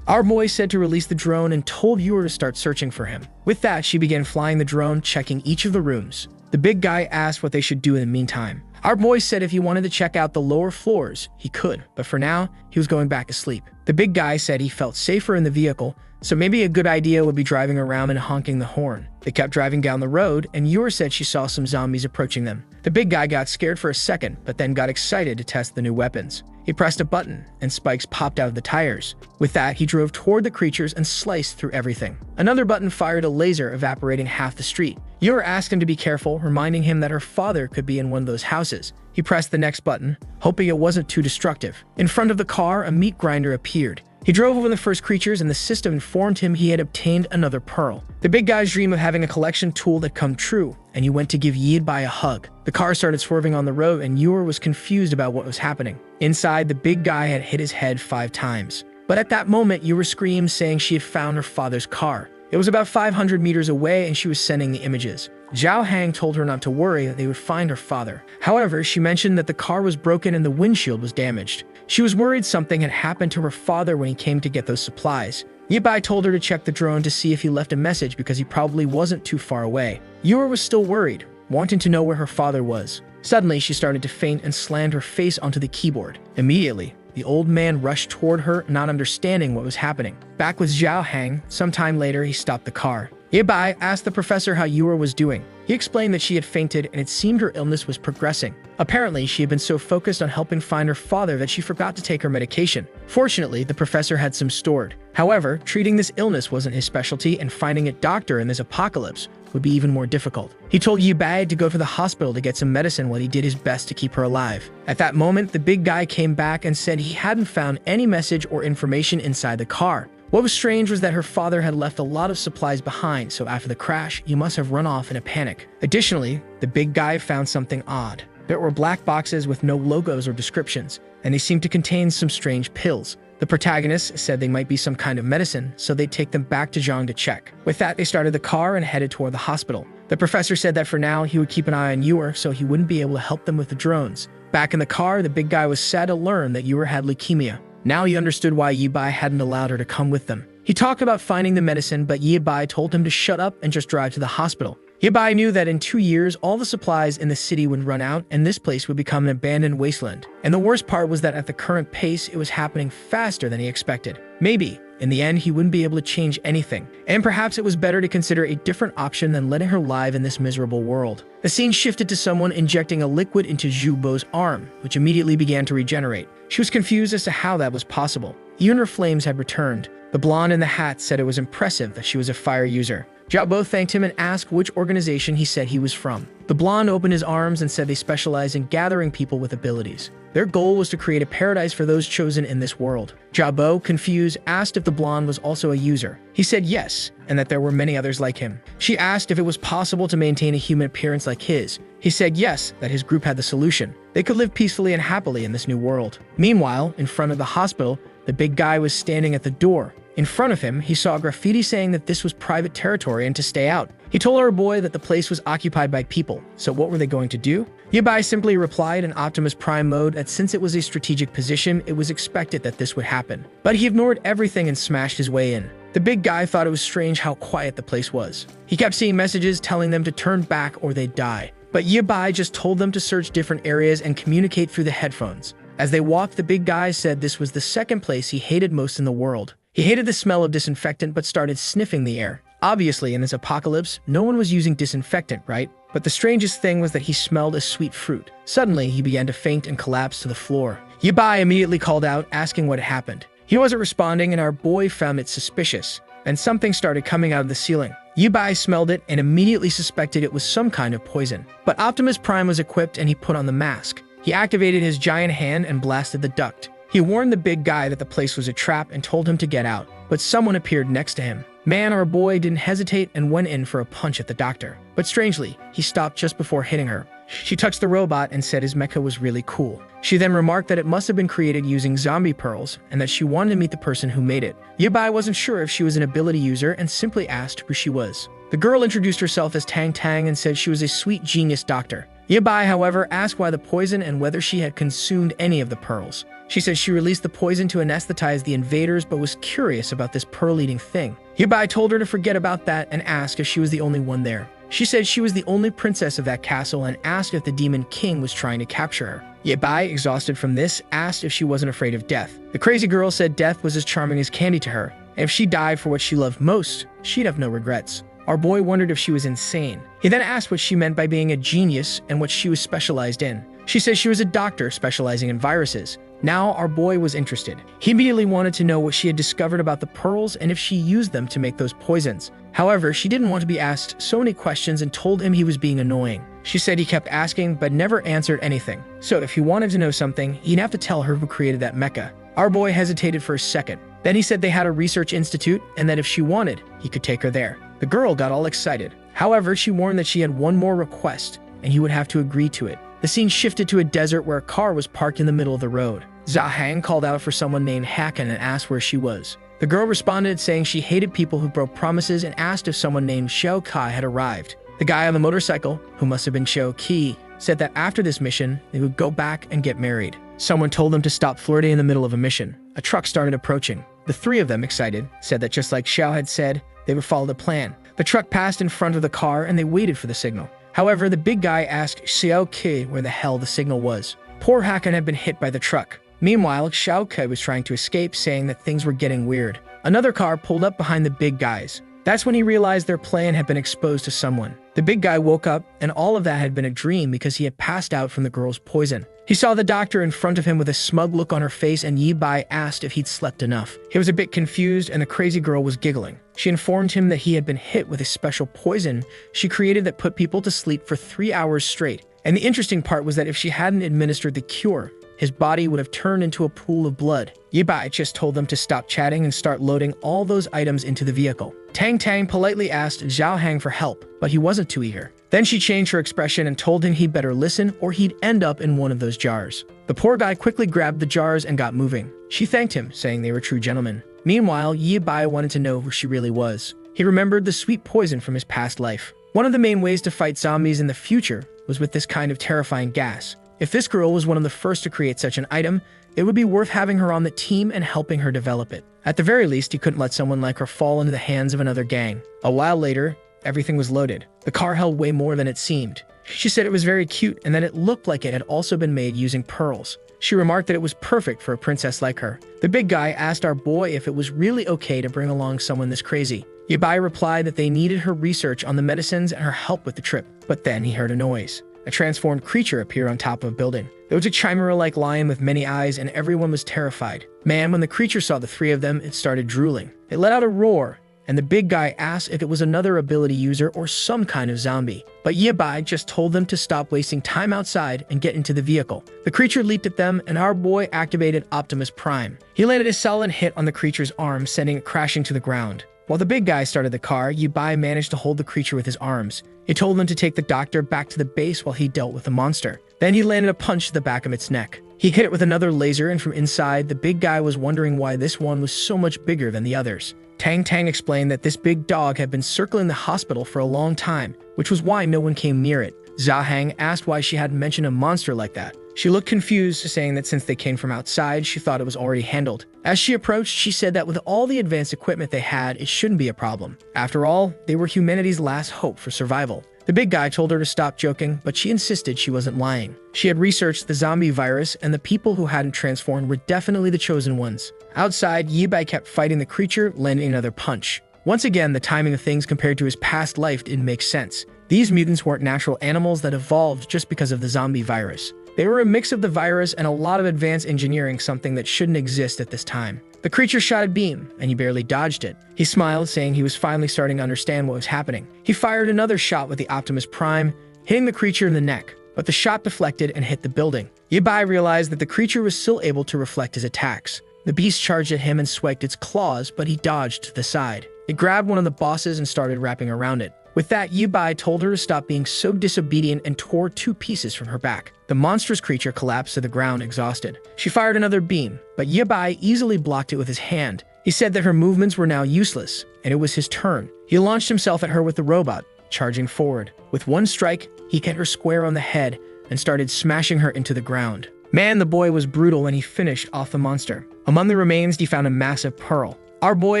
Our boy said to release the drone and told viewer to start searching for him. With that, she began flying the drone, checking each of the rooms. The big guy asked what they should do in the meantime. Our boy said if he wanted to check out the lower floors, he could, but for now, he was going back to sleep. The big guy said he felt safer in the vehicle, so maybe a good idea would be driving around and honking the horn. They kept driving down the road, and Yura said she saw some zombies approaching them. The big guy got scared for a second, but then got excited to test the new weapons. He pressed a button, and spikes popped out of the tires. With that, he drove toward the creatures and sliced through everything. Another button fired a laser, evaporating half the street. Yura asked him to be careful, reminding him that her father could be in one of those houses. He pressed the next button, hoping it wasn't too destructive. In front of the car, a meat grinder appeared. He drove over the first creatures and the system informed him he had obtained another pearl. The big guy's dream of having a collection tool had come true, and he went to give Yabai a hug. The car started swerving on the road and Yura was confused about what was happening. Inside, the big guy had hit his head 5 times. But at that moment, Yura screamed, saying she had found her father's car. It was about 500 meters away and she was sending the images. Zhao Hang told her not to worry, that they would find her father. However, she mentioned that the car was broken and the windshield was damaged. She was worried something had happened to her father when he came to get those supplies. Yabai told her to check the drone to see if he left a message because he probably wasn't too far away. Yura was still worried, wanting to know where her father was. Suddenly, she started to faint and slammed her face onto the keyboard. Immediately, the old man rushed toward her, not understanding what was happening. Back with Zhao Hang, sometime later, he stopped the car. Yabai asked the professor how Yura was doing. He explained that she had fainted and it seemed her illness was progressing. Apparently, she had been so focused on helping find her father that she forgot to take her medication. Fortunately, the professor had some stored. However, treating this illness wasn't his specialty and finding a doctor in this apocalypse would be even more difficult. He told Yabai to go to the hospital to get some medicine while he did his best to keep her alive. At that moment, the big guy came back and said he hadn't found any message or information inside the car. What was strange was that her father had left a lot of supplies behind, so after the crash, he must have run off in a panic. Additionally, the big guy found something odd. There were black boxes with no logos or descriptions, and they seemed to contain some strange pills. The protagonist said they might be some kind of medicine, so they'd take them back to Zhang to check. With that, they started the car and headed toward the hospital. The professor said that for now, he would keep an eye on Yura so he wouldn't be able to help them with the drones. Back in the car, the big guy was sad to learn that Yura had leukemia. Now he understood why Yabai hadn't allowed her to come with them. He talked about finding the medicine, but Yabai told him to shut up and just drive to the hospital. Yabai knew that in 2 years, all the supplies in the city would run out and this place would become an abandoned wasteland. And the worst part was that at the current pace, it was happening faster than he expected. Maybe, in the end, he wouldn't be able to change anything. And perhaps it was better to consider a different option than letting her live in this miserable world. The scene shifted to someone injecting a liquid into Zhu Bo's arm, which immediately began to regenerate. She was confused as to how that was possible. Even her flames had returned. The blonde in the hat said it was impressive that she was a fire user. Zhao Bo thanked him and asked which organization he said he was from. The blonde opened his arms and said they specialize in gathering people with abilities. Their goal was to create a paradise for those chosen in this world. Zhao Bo, confused, asked if the blonde was also a user. He said yes, and that there were many others like him. She asked if it was possible to maintain a human appearance like his. He said yes, that his group had the solution. They could live peacefully and happily in this new world. Meanwhile, in front of the hospital, the big guy was standing at the door. In front of him, he saw graffiti saying that this was private territory and to stay out. He told our boy that the place was occupied by people, so what were they going to do? Yabai simply replied in Optimus Prime mode that since it was a strategic position, it was expected that this would happen. But he ignored everything and smashed his way in. The big guy thought it was strange how quiet the place was. He kept seeing messages telling them to turn back or they'd die. But Yabai just told them to search different areas and communicate through the headphones. As they walked, the big guy said this was the second place he hated most in the world. He hated the smell of disinfectant but started sniffing the air. Obviously, in this apocalypse, no one was using disinfectant, right? But the strangest thing was that he smelled a sweet fruit. Suddenly, he began to faint and collapse to the floor. Yibai immediately called out, asking what had happened. He wasn't responding, and our boy found it suspicious, and something started coming out of the ceiling. Yibai smelled it and immediately suspected it was some kind of poison. But Optimus Prime was equipped and he put on the mask. He activated his giant hand and blasted the duct. He warned the big guy that the place was a trap and told him to get out, but someone appeared next to him. Man, our boy didn't hesitate and went in for a punch at the doctor. But strangely, he stopped just before hitting her. She touched the robot and said his mecha was really cool. She then remarked that it must have been created using zombie pearls and that she wanted to meet the person who made it. Yibai wasn't sure if she was an ability user and simply asked who she was. The girl introduced herself as Tang Tang and said she was a sweet genius doctor. Yibai, however, asked why the poison and whether she had consumed any of the pearls. She said she released the poison to anesthetize the invaders but was curious about this pearl-eating thing. Yibai told her to forget about that and asked if she was the only one there. She said she was the only princess of that castle and asked if the demon king was trying to capture her. Yibai, exhausted from this, asked if she wasn't afraid of death. The crazy girl said death was as charming as candy to her, and if she died for what she loved most, she'd have no regrets. Our boy wondered if she was insane. He then asked what she meant by being a genius and what she was specialized in. She said she was a doctor specializing in viruses. Now our boy was interested. He immediately wanted to know what she had discovered about the pearls and if she used them to make those poisons. However, she didn't want to be asked so many questions and told him he was being annoying. She said he kept asking but never answered anything. So if he wanted to know something, he'd have to tell her who created that mecha. Our boy hesitated for a second. Then he said they had a research institute and that if she wanted, he could take her there. The girl got all excited. However, she warned that she had one more request and he would have to agree to it. The scene shifted to a desert where a car was parked in the middle of the road. Zhang called out for someone named Hakan and asked where she was. The girl responded saying she hated people who broke promises and asked if someone named Xiao Kai had arrived. The guy on the motorcycle, who must have been Xiao Qi, said that after this mission, they would go back and get married. Someone told them to stop flirting in the middle of a mission. A truck started approaching. The three of them, excited, said that just like Xiao had said, they would follow the plan. The truck passed in front of the car and they waited for the signal. However, the big guy asked Xiao Qi where the hell the signal was. Poor Hakan had been hit by the truck. Meanwhile, Xiao Kai was trying to escape, saying that things were getting weird. Another car pulled up behind the big guys. That's when he realized their plan had been exposed to someone. The big guy woke up, and all of that had been a dream because he had passed out from the girl's poison. He saw the doctor in front of him with a smug look on her face, and Yibai asked if he'd slept enough. He was a bit confused, and the crazy girl was giggling. She informed him that he had been hit with a special poison she created that put people to sleep for 3 hours straight. And the interesting part was that if she hadn't administered the cure, his body would have turned into a pool of blood. Yibai just told them to stop chatting and start loading all those items into the vehicle. Tang Tang politely asked Zhao Hang for help, but he wasn't too eager. Then she changed her expression and told him he'd better listen or he'd end up in one of those jars. The poor guy quickly grabbed the jars and got moving. She thanked him, saying they were true gentlemen. Meanwhile, Yibai wanted to know who she really was. He remembered the sweet poison from his past life. One of the main ways to fight zombies in the future was with this kind of terrifying gas. If this girl was one of the first to create such an item, it would be worth having her on the team and helping her develop it. At the very least, he couldn't let someone like her fall into the hands of another gang. A while later, everything was loaded. The car held way more than it seemed. She said it was very cute and that it looked like it had also been made using pearls. She remarked that it was perfect for a princess like her. The big guy asked our boy if it was really okay to bring along someone this crazy. Yibai replied that they needed her research on the medicines and her help with the trip. But then he heard a noise. A transformed creature appeared on top of a building. There was a chimera-like lion with many eyes, and everyone was terrified. Man, when the creature saw the three of them, it started drooling. It let out a roar, and the big guy asked if it was another ability user or some kind of zombie. But Yibai just told them to stop wasting time outside and get into the vehicle. The creature leaped at them, and our boy activated Optimus Prime. He landed a solid hit on the creature's arm, sending it crashing to the ground. While the big guy started the car, Yibai managed to hold the creature with his arms. He told them to take the doctor back to the base while he dealt with the monster. Then he landed a punch to the back of its neck. He hit it with another laser, and from inside, the big guy was wondering why this one was so much bigger than the others. Tang Tang explained that this big dog had been circling the hospital for a long time, which was why no one came near it. Zhang asked why she hadn't mentioned a monster like that. She looked confused, saying that since they came from outside, she thought it was already handled. As she approached, she said that with all the advanced equipment they had, it shouldn't be a problem. After all, they were humanity's last hope for survival. The big guy told her to stop joking, but she insisted she wasn't lying. She had researched the zombie virus, and the people who hadn't transformed were definitely the chosen ones. Outside, Yibai kept fighting the creature, landing another punch. Once again, the timing of things compared to his past life didn't make sense. These mutants weren't natural animals that evolved just because of the zombie virus. They were a mix of the virus and a lot of advanced engineering, something that shouldn't exist at this time. The creature shot a beam, and he barely dodged it. He smiled, saying he was finally starting to understand what was happening. He fired another shot with the Optimus Prime, hitting the creature in the neck, but the shot deflected and hit the building. Yabai realized that the creature was still able to reflect his attacks. The beast charged at him and swiped its claws, but he dodged to the side. It grabbed one of the bosses and started wrapping around it. With that, Yabai told her to stop being so disobedient and tore 2 pieces from her back. The monstrous creature collapsed to the ground, exhausted. She fired another beam, but Yabai easily blocked it with his hand. He said that her movements were now useless, and it was his turn. He launched himself at her with the robot, charging forward. With one strike, he hit her square on the head and started smashing her into the ground. Man, the boy was brutal when he finished off the monster. Among the remains, he found a massive pearl. Our boy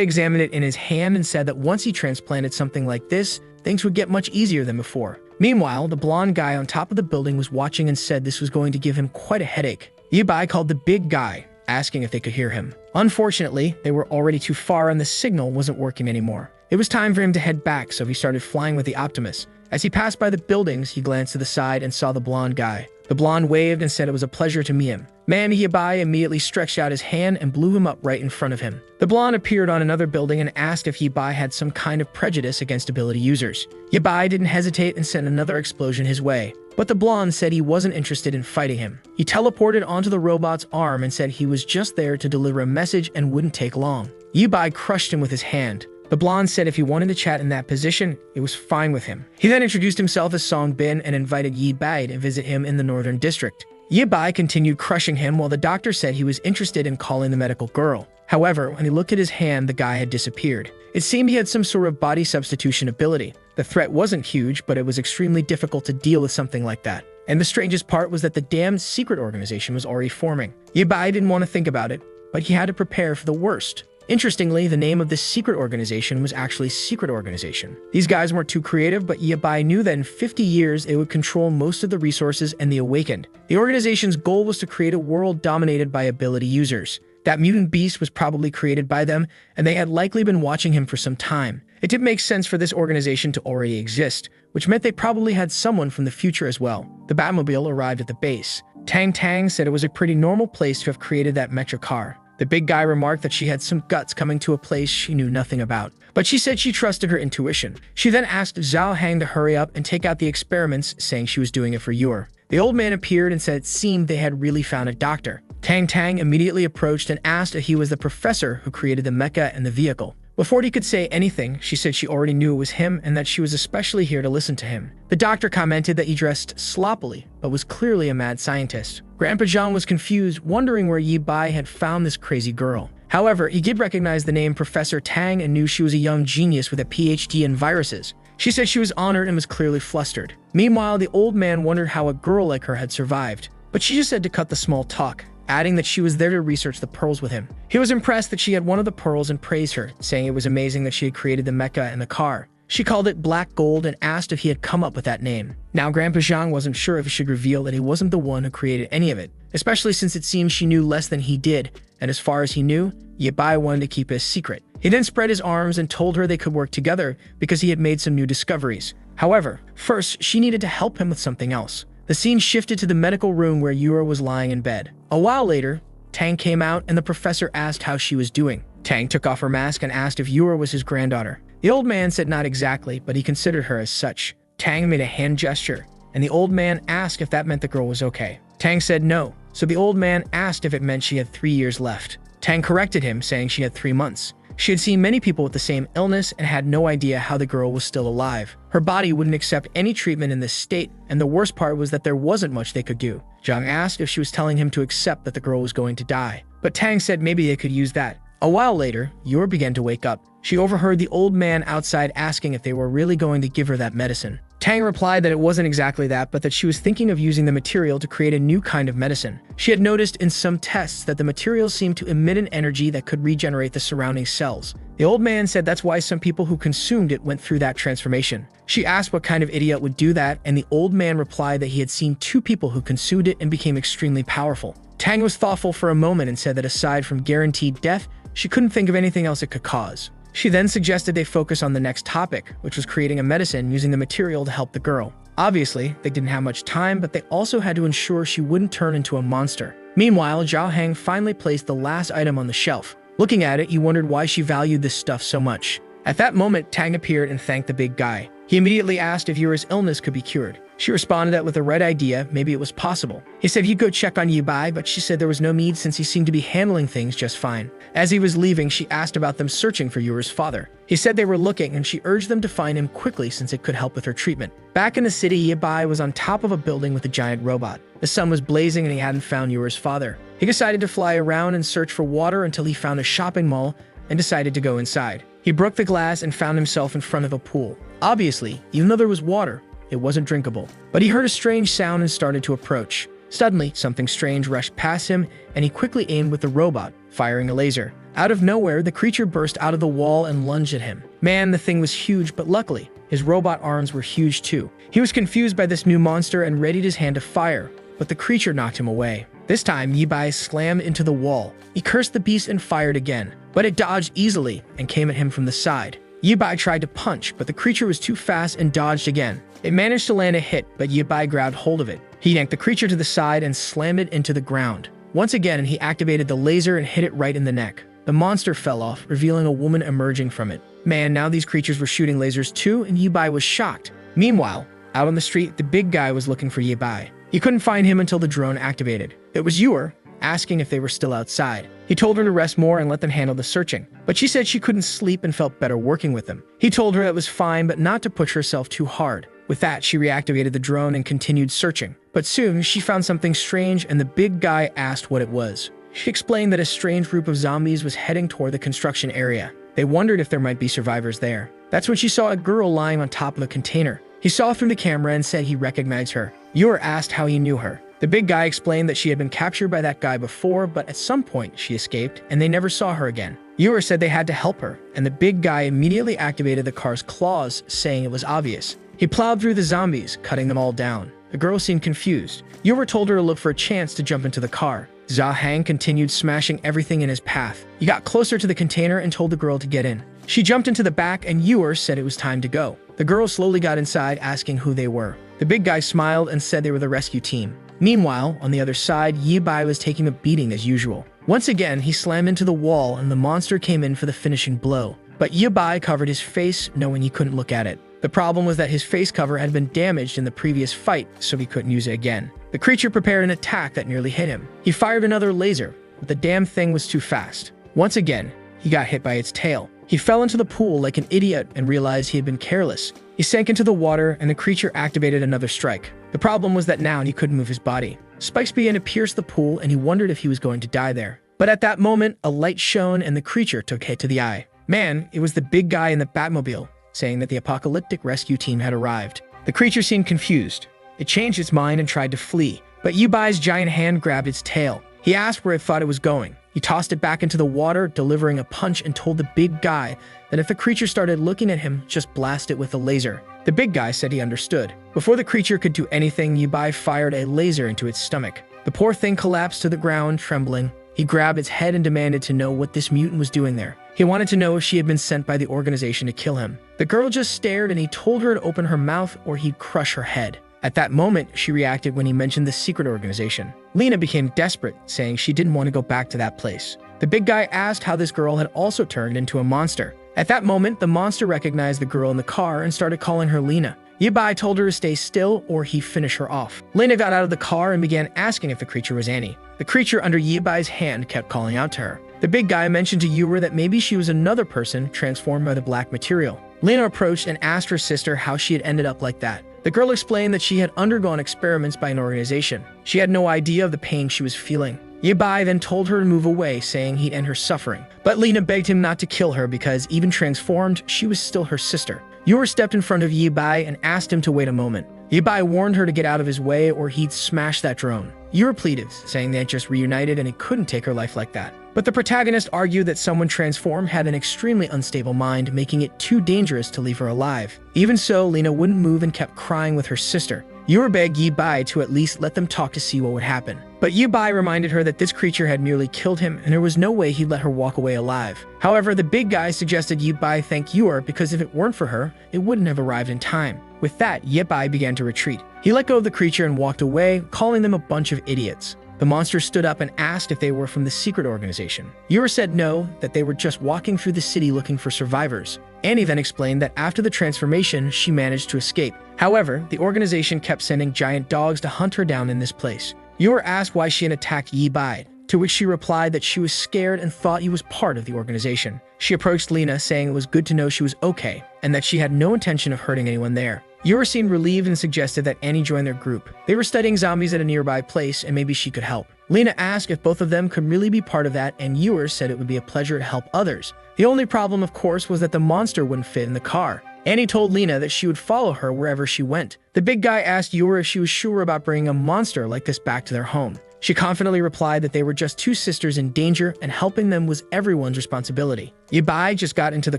examined it in his hand and said that once he transplanted something like this, things would get much easier than before. Meanwhile, the blonde guy on top of the building was watching and said this was going to give him quite a headache. Yabai called the big guy, asking if they could hear him. Unfortunately, they were already too far and the signal wasn't working anymore. It was time for him to head back, so he started flying with the Optimus. As he passed by the buildings, he glanced to the side and saw the blonde guy. The blonde waved and said it was a pleasure to meet him. Man, Yabai immediately stretched out his hand and blew him up right in front of him. The blonde appeared on another building and asked if Yabai had some kind of prejudice against ability users. Yabai didn't hesitate and sent another explosion his way. But the blonde said he wasn't interested in fighting him. He teleported onto the robot's arm and said he was just there to deliver a message and wouldn't take long. Yabai crushed him with his hand. The blonde said if he wanted to chat in that position, it was fine with him. He then introduced himself as Song Bin and invited Yabai to visit him in the Northern District. Yabai continued crushing him while the doctor said he was interested in calling the medical girl. However, when he looked at his hand, the guy had disappeared. It seemed he had some sort of body substitution ability. The threat wasn't huge, but it was extremely difficult to deal with something like that. And the strangest part was that the damned secret organization was already forming. Yabai didn't want to think about it, but he had to prepare for the worst. Interestingly, the name of this secret organization was actually Secret Organization. These guys weren't too creative, but Yabai knew that in 50 years, they would control most of the resources and the Awakened. The organization's goal was to create a world dominated by ability users. That mutant beast was probably created by them, and they had likely been watching him for some time. It did make sense for this organization to already exist, which meant they probably had someone from the future as well. The Batmobile arrived at the base. Tang Tang said it was a pretty normal place to have created that mecha car. The big guy remarked that she had some guts coming to a place she knew nothing about, but she said she trusted her intuition. She then asked Zhao Hang to hurry up and take out the experiments, saying she was doing it for Yor. The old man appeared and said it seemed they had really found a doctor. Tang Tang immediately approached and asked if he was the professor who created the mecha and the vehicle. Before he could say anything, she said she already knew it was him and that she was especially here to listen to him. The doctor commented that he dressed sloppily, but was clearly a mad scientist. Grandpa Zhang was confused, wondering where Yabai had found this crazy girl. However, he did recognize the name Professor Tang and knew she was a young genius with a PhD in viruses. She said she was honored and was clearly flustered. Meanwhile, the old man wondered how a girl like her had survived, but she just said to cut the small talk, adding that she was there to research the pearls with him. He was impressed that she had one of the pearls and praised her, saying it was amazing that she had created the mecha and the car. She called it Black Gold and asked if he had come up with that name. Now, Grandpa Zhang wasn't sure if he should reveal that he wasn't the one who created any of it, especially since it seemed she knew less than he did, and as far as he knew, Yabai wanted to keep it a secret. He then spread his arms and told her they could work together because he had made some new discoveries. However, first, she needed to help him with something else. The scene shifted to the medical room where Yura was lying in bed. A while later, Tang came out and the professor asked how she was doing. Tang took off her mask and asked if Yura was his granddaughter. The old man said not exactly, but he considered her as such. Tang made a hand gesture, and the old man asked if that meant the girl was okay. Tang said no, so the old man asked if it meant she had 3 years left. Tang corrected him, saying she had 3 months. She had seen many people with the same illness and had no idea how the girl was still alive. Her body wouldn't accept any treatment in this state, and the worst part was that there wasn't much they could do. Zhang asked if she was telling him to accept that the girl was going to die, but Tang said maybe they could use that. A while later, Yor began to wake up. She overheard the old man outside asking if they were really going to give her that medicine. Tang replied that it wasn't exactly that, but that she was thinking of using the material to create a new kind of medicine. She had noticed in some tests that the material seemed to emit an energy that could regenerate the surrounding cells. The old man said that's why some people who consumed it went through that transformation. She asked what kind of idiot would do that, and the old man replied that he had seen 2 people who consumed it and became extremely powerful. Tang was thoughtful for a moment and said that aside from guaranteed death, she couldn't think of anything else it could cause. She then suggested they focus on the next topic, which was creating a medicine using the material to help the girl. Obviously, they didn't have much time, but they also had to ensure she wouldn't turn into a monster. Meanwhile, Zhao Heng finally placed the last item on the shelf. Looking at it, you wondered why she valued this stuff so much. At that moment, Tang appeared and thanked the big guy. He immediately asked if Yura's illness could be cured. She responded that with the right idea, maybe it was possible. He said he'd go check on Yibai, but she said there was no need since he seemed to be handling things just fine. As he was leaving, she asked about them searching for Yura's father. He said they were looking, and she urged them to find him quickly since it could help with her treatment. Back in the city, Yibai was on top of a building with a giant robot. The sun was blazing and he hadn't found Yura's father. He decided to fly around and search for water until he found a shopping mall and decided to go inside. He broke the glass and found himself in front of a pool. Obviously, even though there was water, it wasn't drinkable. But he heard a strange sound and started to approach. Suddenly, something strange rushed past him, and he quickly aimed with the robot, firing a laser. Out of nowhere, the creature burst out of the wall and lunged at him. Man, the thing was huge, but luckily, his robot arms were huge too. He was confused by this new monster and readied his hand to fire, but the creature knocked him away. This time, Yibai slammed into the wall. He cursed the beast and fired again, but it dodged easily and came at him from the side. Yibai tried to punch, but the creature was too fast and dodged again. It managed to land a hit, but Yibai grabbed hold of it. He yanked the creature to the side and slammed it into the ground. Once again, he activated the laser and hit it right in the neck. The monster fell off, revealing a woman emerging from it. Man, now these creatures were shooting lasers too, and Yibai was shocked. Meanwhile, out on the street, the big guy was looking for Yibai. He couldn't find him until the drone activated. It was Yura, asking if they were still outside. He told her to rest more and let them handle the searching, but she said she couldn't sleep and felt better working with them. He told her that was fine, but not to push herself too hard. With that, she reactivated the drone and continued searching. But soon, she found something strange, and the big guy asked what it was. She explained that a strange group of zombies was heading toward the construction area. They wondered if there might be survivors there. That's when she saw a girl lying on top of a container. He saw through the camera and said he recognized her. Yura asked how he knew her. The big guy explained that she had been captured by that guy before, but at some point she escaped, and they never saw her again. Yura said they had to help her, and the big guy immediately activated the car's claws, saying it was obvious. He plowed through the zombies, cutting them all down. The girl seemed confused. Yura told her to look for a chance to jump into the car. Zhao Heng continued smashing everything in his path. He got closer to the container and told the girl to get in. She jumped into the back, and Yura said it was time to go. The girl slowly got inside, asking who they were. The big guy smiled and said they were the rescue team. Meanwhile, on the other side, Yibai was taking a beating as usual. Once again, he slammed into the wall and the monster came in for the finishing blow. But Yibai covered his face, knowing he couldn't look at it. The problem was that his face cover had been damaged in the previous fight, so he couldn't use it again. The creature prepared an attack that nearly hit him. He fired another laser, but the damn thing was too fast. Once again, he got hit by its tail. He fell into the pool like an idiot and realized he had been careless. He sank into the water and the creature activated another strike. The problem was that now he couldn't move his body. Spikes began to pierce the pool and he wondered if he was going to die there. But at that moment, a light shone and the creature took a hit to the eye. Man, it was the big guy in the Batmobile, saying that the apocalyptic rescue team had arrived. The creature seemed confused. It changed its mind and tried to flee, but Yubai's giant hand grabbed its tail. He asked where it thought it was going. He tossed it back into the water, delivering a punch, and told the big guy that if the creature started looking at him, just blast it with a laser. The big guy said he understood. Before the creature could do anything, Yubai fired a laser into its stomach. The poor thing collapsed to the ground, trembling. He grabbed its head and demanded to know what this mutant was doing there. He wanted to know if she had been sent by the organization to kill him. The girl just stared and he told her to open her mouth or he'd crush her head. At that moment, she reacted when he mentioned the secret organization. Lena became desperate, saying she didn't want to go back to that place. The big guy asked how this girl had also turned into a monster. At that moment, the monster recognized the girl in the car and started calling her Lena. Yibai told her to stay still or he'd finish her off. Lena got out of the car and began asking if the creature was Annie. The creature under Yibai's hand kept calling out to her. The big guy mentioned to Yura that maybe she was another person transformed by the black material. Lena approached and asked her sister how she had ended up like that. The girl explained that she had undergone experiments by an organization. She had no idea of the pain she was feeling. Yibai then told her to move away, saying he'd end her suffering. But Lena begged him not to kill her because, even transformed, she was still her sister. Yura stepped in front of Yibai and asked him to wait a moment. Yibai warned her to get out of his way or he'd smash that drone. Yura pleaded, saying they had just reunited and he couldn't take her life like that. But the protagonist argued that someone transformed had an extremely unstable mind, making it too dangerous to leave her alive. Even so, Lena wouldn't move and kept crying with her sister. Yura begged Yi Bai to at least let them talk to see what would happen. But Yi Bai reminded her that this creature had merely killed him and there was no way he'd let her walk away alive. However, the big guy suggested Yi Bai thank Yura because if it weren't for her, it wouldn't have arrived in time. With that, Yi Bai began to retreat. He let go of the creature and walked away, calling them a bunch of idiots. The monster stood up and asked if they were from the secret organization. Yura said no, that they were just walking through the city looking for survivors. Annie then explained that after the transformation, she managed to escape. However, the organization kept sending giant dogs to hunt her down in this place. Yura asked why she had attacked Yi Bai, to which she replied that she was scared and thought he was part of the organization. She approached Lena, saying it was good to know she was okay, and that she had no intention of hurting anyone there. Yura seemed relieved and suggested that Annie join their group. They were studying zombies at a nearby place and maybe she could help. Lena asked if both of them could really be part of that, and Yura said it would be a pleasure to help others. The only problem, of course, was that the monster wouldn't fit in the car. Annie told Lena that she would follow her wherever she went. The big guy asked Yura if she was sure about bringing a monster like this back to their home. She confidently replied that they were just two sisters in danger and helping them was everyone's responsibility. Yi Bai just got into the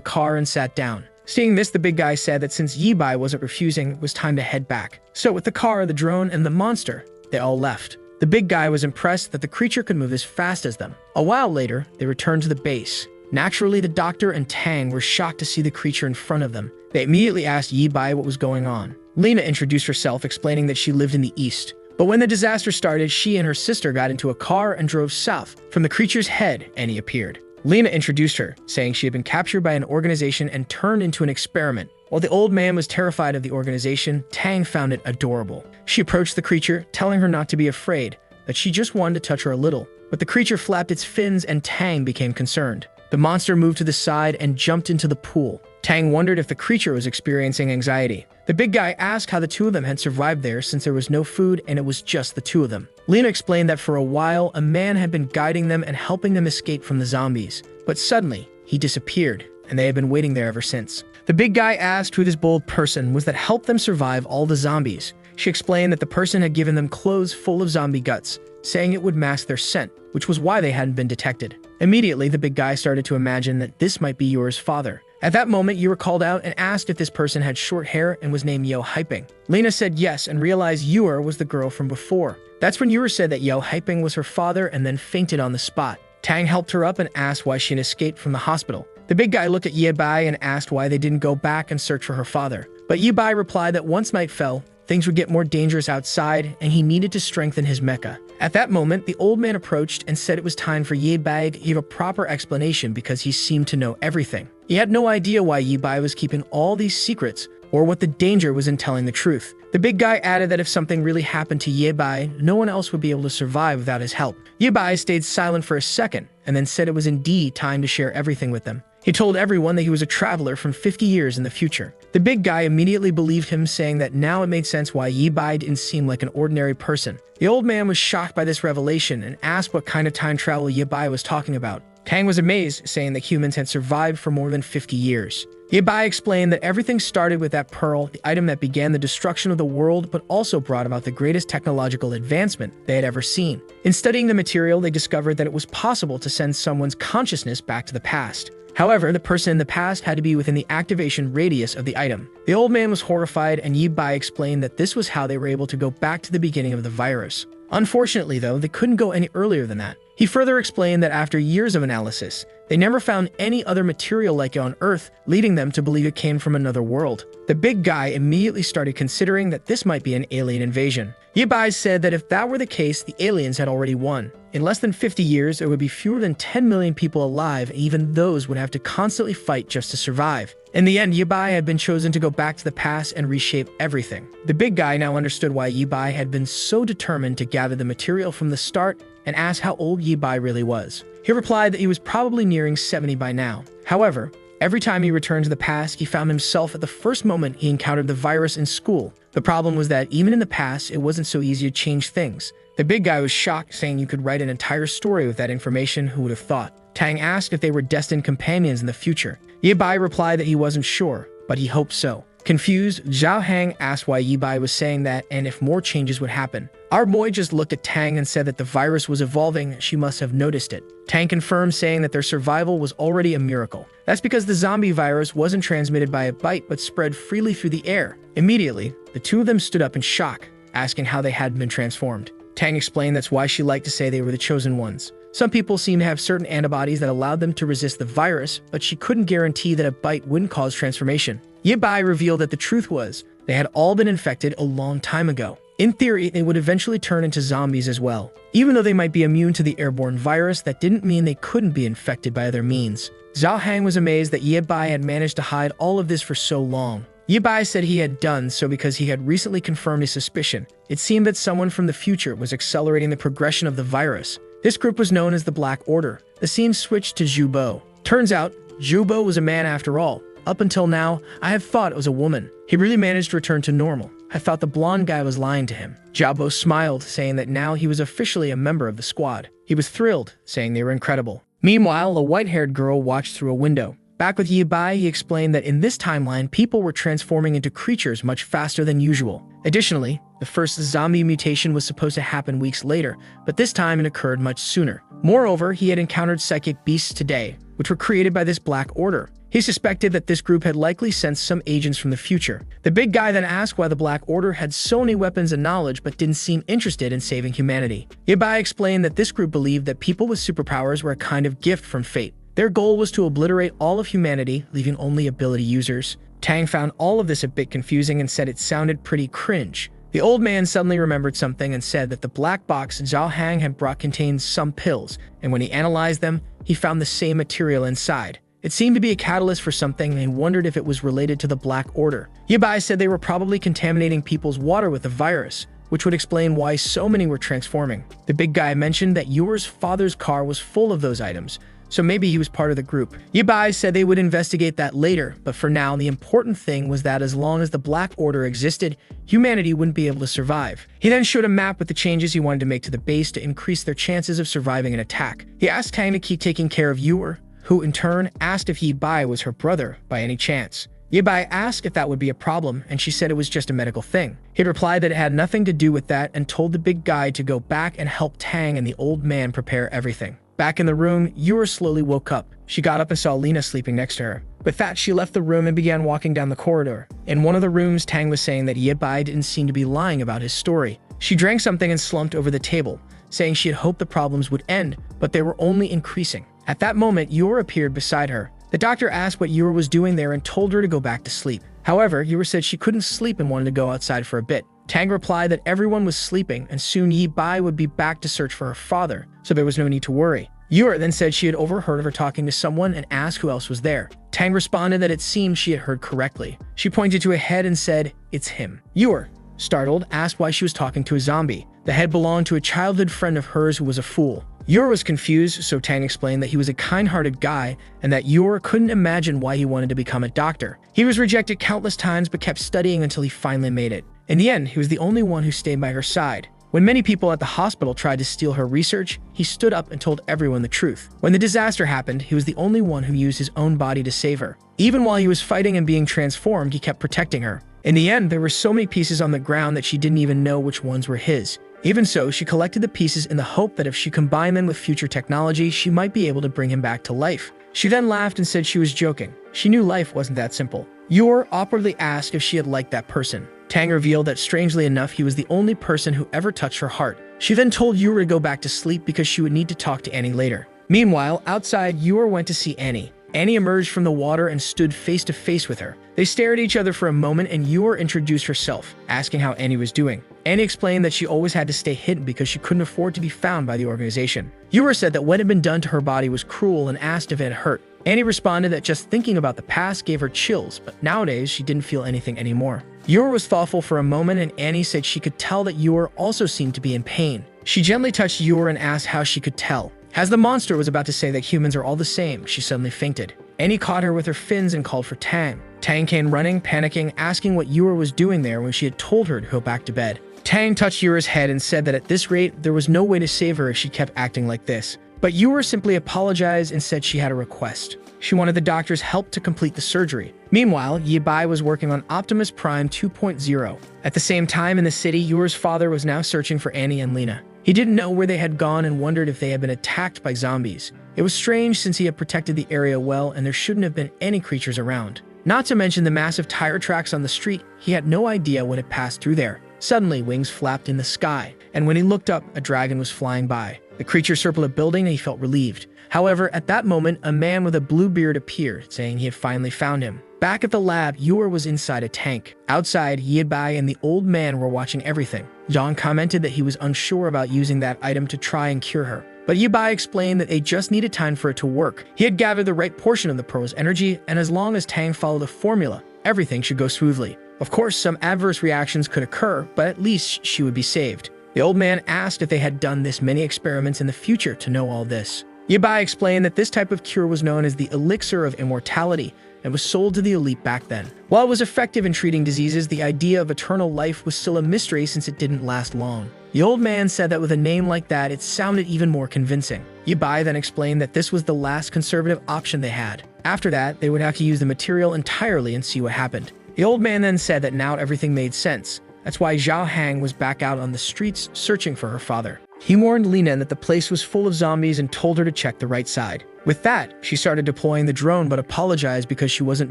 car and sat down. Seeing this, the big guy said that since Yi Bai wasn't refusing, it was time to head back. So with the car, the drone, and the monster, they all left. The big guy was impressed that the creature could move as fast as them. A while later, they returned to the base. Naturally, the doctor and Tang were shocked to see the creature in front of them. They immediately asked Yi Bai what was going on. Lena introduced herself, explaining that she lived in the east. But when the disaster started, she and her sister got into a car and drove south. From the creature's head, Annie appeared. Lena introduced her, saying she had been captured by an organization and turned into an experiment. While the old man was terrified of the organization, Tang found it adorable. She approached the creature, telling her not to be afraid, that she just wanted to touch her a little. But the creature flapped its fins and Tang became concerned. The monster moved to the side and jumped into the pool. Tang wondered if the creature was experiencing anxiety. The big guy asked how the two of them had survived there since there was no food and it was just the two of them. Lena explained that for a while, a man had been guiding them and helping them escape from the zombies. But suddenly, he disappeared, and they had been waiting there ever since. The big guy asked who this bold person was that helped them survive all the zombies. She explained that the person had given them clothes full of zombie guts, saying it would mask their scent, which was why they hadn't been detected. Immediately, the big guy started to imagine that this might be Yura's father. At that moment, Yura called out and asked if this person had short hair and was named Yahello. Lena said yes and realized Yura was the girl from before. That's when Yura said that Yahello was her father and then fainted on the spot. Tang helped her up and asked why she had escaped from the hospital. The big guy looked at Yi Bai and asked why they didn't go back and search for her father. But Yi Bai replied that once night fell, things would get more dangerous outside and he needed to strengthen his mecha. At that moment, the old man approached and said it was time for Yi Bai to give a proper explanation because he seemed to know everything. He had no idea why Yi Bai was keeping all these secrets or what the danger was in telling the truth. The big guy added that if something really happened to Yi Bai, no one else would be able to survive without his help. Yi Bai stayed silent for a second and then said it was indeed time to share everything with them. He told everyone that he was a traveler from 50 years in the future. The big guy immediately believed him, saying that now it made sense why Yi Bai didn't seem like an ordinary person. The old man was shocked by this revelation and asked what kind of time travel Yi Bai was talking about. Tang was amazed, saying that humans had survived for more than 50 years. Yi Bai explained that everything started with that pearl, the item that began the destruction of the world but also brought about the greatest technological advancement they had ever seen. In studying the material, they discovered that it was possible to send someone's consciousness back to the past. However, the person in the past had to be within the activation radius of the item. The old man was horrified, and Yi Bai explained that this was how they were able to go back to the beginning of the virus. Unfortunately, though, they couldn't go any earlier than that. He further explained that after years of analysis, they never found any other material like it on Earth, leading them to believe it came from another world. The big guy immediately started considering that this might be an alien invasion. Yi Bai said that if that were the case, the aliens had already won. In less than 50 years, there would be fewer than 10 million people alive, and even those would have to constantly fight just to survive. In the end, Yi Bai had been chosen to go back to the past and reshape everything. The big guy now understood why Yi Bai had been so determined to gather the material from the start and asked how old Yi Bai really was. He replied that he was probably nearing 70 by now. However, every time he returned to the past, he found himself at the first moment he encountered the virus in school. The problem was that even in the past, it wasn't so easy to change things. The big guy was shocked, saying you could write an entire story with that information, who would have thought. Tang asked if they were destined companions in the future. Yi Bai replied that he wasn't sure, but he hoped so. Confused, Zhao Hang asked why Yi Bai was saying that and if more changes would happen. Our boy just looked at Tang and said that the virus was evolving, she must have noticed it. Tang confirmed, saying that their survival was already a miracle. That's because the zombie virus wasn't transmitted by a bite but spread freely through the air. Immediately, the two of them stood up in shock. asking how they had been transformed. Tang explained that's why she liked to say they were the chosen ones. Some people seem to have certain antibodies that allowed them to resist the virus, but she couldn't guarantee that a bite wouldn't cause transformation. Yabai revealed that the truth was, they had all been infected a long time ago. In theory, they would eventually turn into zombies as well. Even though they might be immune to the airborne virus, that didn't mean they couldn't be infected by other means. Zhao Hang was amazed that Yabai had managed to hide all of this for so long. Yabai said he had done so because he had recently confirmed his suspicion. It seemed that someone from the future was accelerating the progression of the virus. This group was known as the Black Order. The scene switched to Zhu Bo. Turns out, Zhu Bo was a man after all. Up until now, I had thought it was a woman. He really managed to return to normal. I thought the blonde guy was lying to him. Zhao Bo smiled, saying that now he was officially a member of the squad. He was thrilled, saying they were incredible. Meanwhile, a white-haired girl watched through a window. Back with Yabai, he explained that in this timeline, people were transforming into creatures much faster than usual. Additionally, the first zombie mutation was supposed to happen weeks later, but this time it occurred much sooner. Moreover, he had encountered psychic beasts today, which were created by this Black Order. He suspected that this group had likely sent some agents from the future. The big guy then asked why the Black Order had so many weapons and knowledge but didn't seem interested in saving humanity. Yabai explained that this group believed that people with superpowers were a kind of gift from fate. Their goal was to obliterate all of humanity, leaving only ability users. Tang found all of this a bit confusing and said it sounded pretty cringe. The old man suddenly remembered something and said that the black box Zhao Hang had brought contained some pills, and when he analyzed them, he found the same material inside. It seemed to be a catalyst for something, and he wondered if it was related to the Black Order. Yabai said they were probably contaminating people's water with the virus, which would explain why so many were transforming. The big guy mentioned that Yuer's father's car was full of those items, so maybe he was part of the group. Yabai said they would investigate that later, but for now, the important thing was that as long as the Black Order existed, humanity wouldn't be able to survive. He then showed a map with the changes he wanted to make to the base to increase their chances of surviving an attack. He asked Tang to keep taking care of Yuer, who in turn asked if Yabai was her brother by any chance. Yabai asked if that would be a problem, and she said it was just a medical thing. He replied that it had nothing to do with that and told the big guy to go back and help Tang and the old man prepare everything. Back in the room, Yuer slowly woke up. She got up and saw Lena sleeping next to her. With that, she left the room and began walking down the corridor. In one of the rooms, Tang was saying that Yabai didn't seem to be lying about his story. She drank something and slumped over the table, saying she had hoped the problems would end, but they were only increasing. At that moment, Yuer appeared beside her. The doctor asked what Yuer was doing there and told her to go back to sleep. However, Yuer said she couldn't sleep and wanted to go outside for a bit. Tang replied that everyone was sleeping and soon Yabai would be back to search for her father, so there was no need to worry. Yuer then said she had overheard of her talking to someone and asked who else was there. Tang responded that it seemed she had heard correctly. She pointed to a head and said, "It's him." Yuer, startled, asked why she was talking to a zombie. The head belonged to a childhood friend of hers who was a fool. Yuer was confused, so Tang explained that he was a kind-hearted guy and that Yuer couldn't imagine why he wanted to become a doctor. He was rejected countless times but kept studying until he finally made it. In the end, he was the only one who stayed by her side. When many people at the hospital tried to steal her research, he stood up and told everyone the truth. When the disaster happened, he was the only one who used his own body to save her. Even while he was fighting and being transformed, he kept protecting her. In the end, there were so many pieces on the ground that she didn't even know which ones were his. Even so, she collected the pieces in the hope that if she combined them with future technology, she might be able to bring him back to life. She then laughed and said she was joking. She knew life wasn't that simple. Yuer awkwardly asked if she had liked that person. Tang revealed that strangely enough, he was the only person who ever touched her heart. She then told Yuer to go back to sleep because she would need to talk to Annie later. Meanwhile, outside, Yuer went to see Annie. Annie emerged from the water and stood face to face with her. They stared at each other for a moment and Yuer introduced herself, asking how Annie was doing. Annie explained that she always had to stay hidden because she couldn't afford to be found by the organization. Yuer said that what had been done to her body was cruel and asked if it hurt. Annie responded that just thinking about the past gave her chills, but nowadays she didn't feel anything anymore. Yuer was thoughtful for a moment and Annie said she could tell that Yuer also seemed to be in pain. She gently touched Yuer and asked how she could tell. As the monster was about to say that humans are all the same, she suddenly fainted. Annie caught her with her fins and called for Tang. Tang came running, panicking, asking what Yuer was doing there when she had told her to go back to bed. Tang touched Yuer's head and said that at this rate, there was no way to save her if she kept acting like this. But Yuer simply apologized and said she had a request. She wanted the doctor's help to complete the surgery. Meanwhile, Yabai was working on Optimus Prime 2.0. At the same time in the city, Yuer's father was now searching for Annie and Lena. He didn't know where they had gone and wondered if they had been attacked by zombies. It was strange since he had protected the area well and there shouldn't have been any creatures around. Not to mention the massive tire tracks on the street, he had no idea what had passed through there. Suddenly, wings flapped in the sky, and when he looked up, a dragon was flying by. The creature circled a building and he felt relieved. However, at that moment, a man with a blue beard appeared, saying he had finally found him. Back at the lab, Yor was inside a tank. Outside, Yebai and the old man were watching everything. Zhang commented that he was unsure about using that item to try and cure her. But Yebai explained that they just needed time for it to work. He had gathered the right portion of the pearl's energy, and as long as Tang followed the formula, everything should go smoothly. Of course, some adverse reactions could occur, but at least she would be saved. The old man asked if they had done this many experiments in the future to know all this. Yebai explained that this type of cure was known as the elixir of immortality and was sold to the elite back then. While it was effective in treating diseases, the idea of eternal life was still a mystery since it didn't last long. The old man said that with a name like that, it sounded even more convincing. Yebai then explained that this was the last conservative option they had. After that, they would have to use the material entirely and see what happened. The old man then said that now everything made sense. That's why Zhao Hang was back out on the streets searching for her father. He warned Lina that the place was full of zombies and told her to check the right side. With that, she started deploying the drone but apologized because she wasn't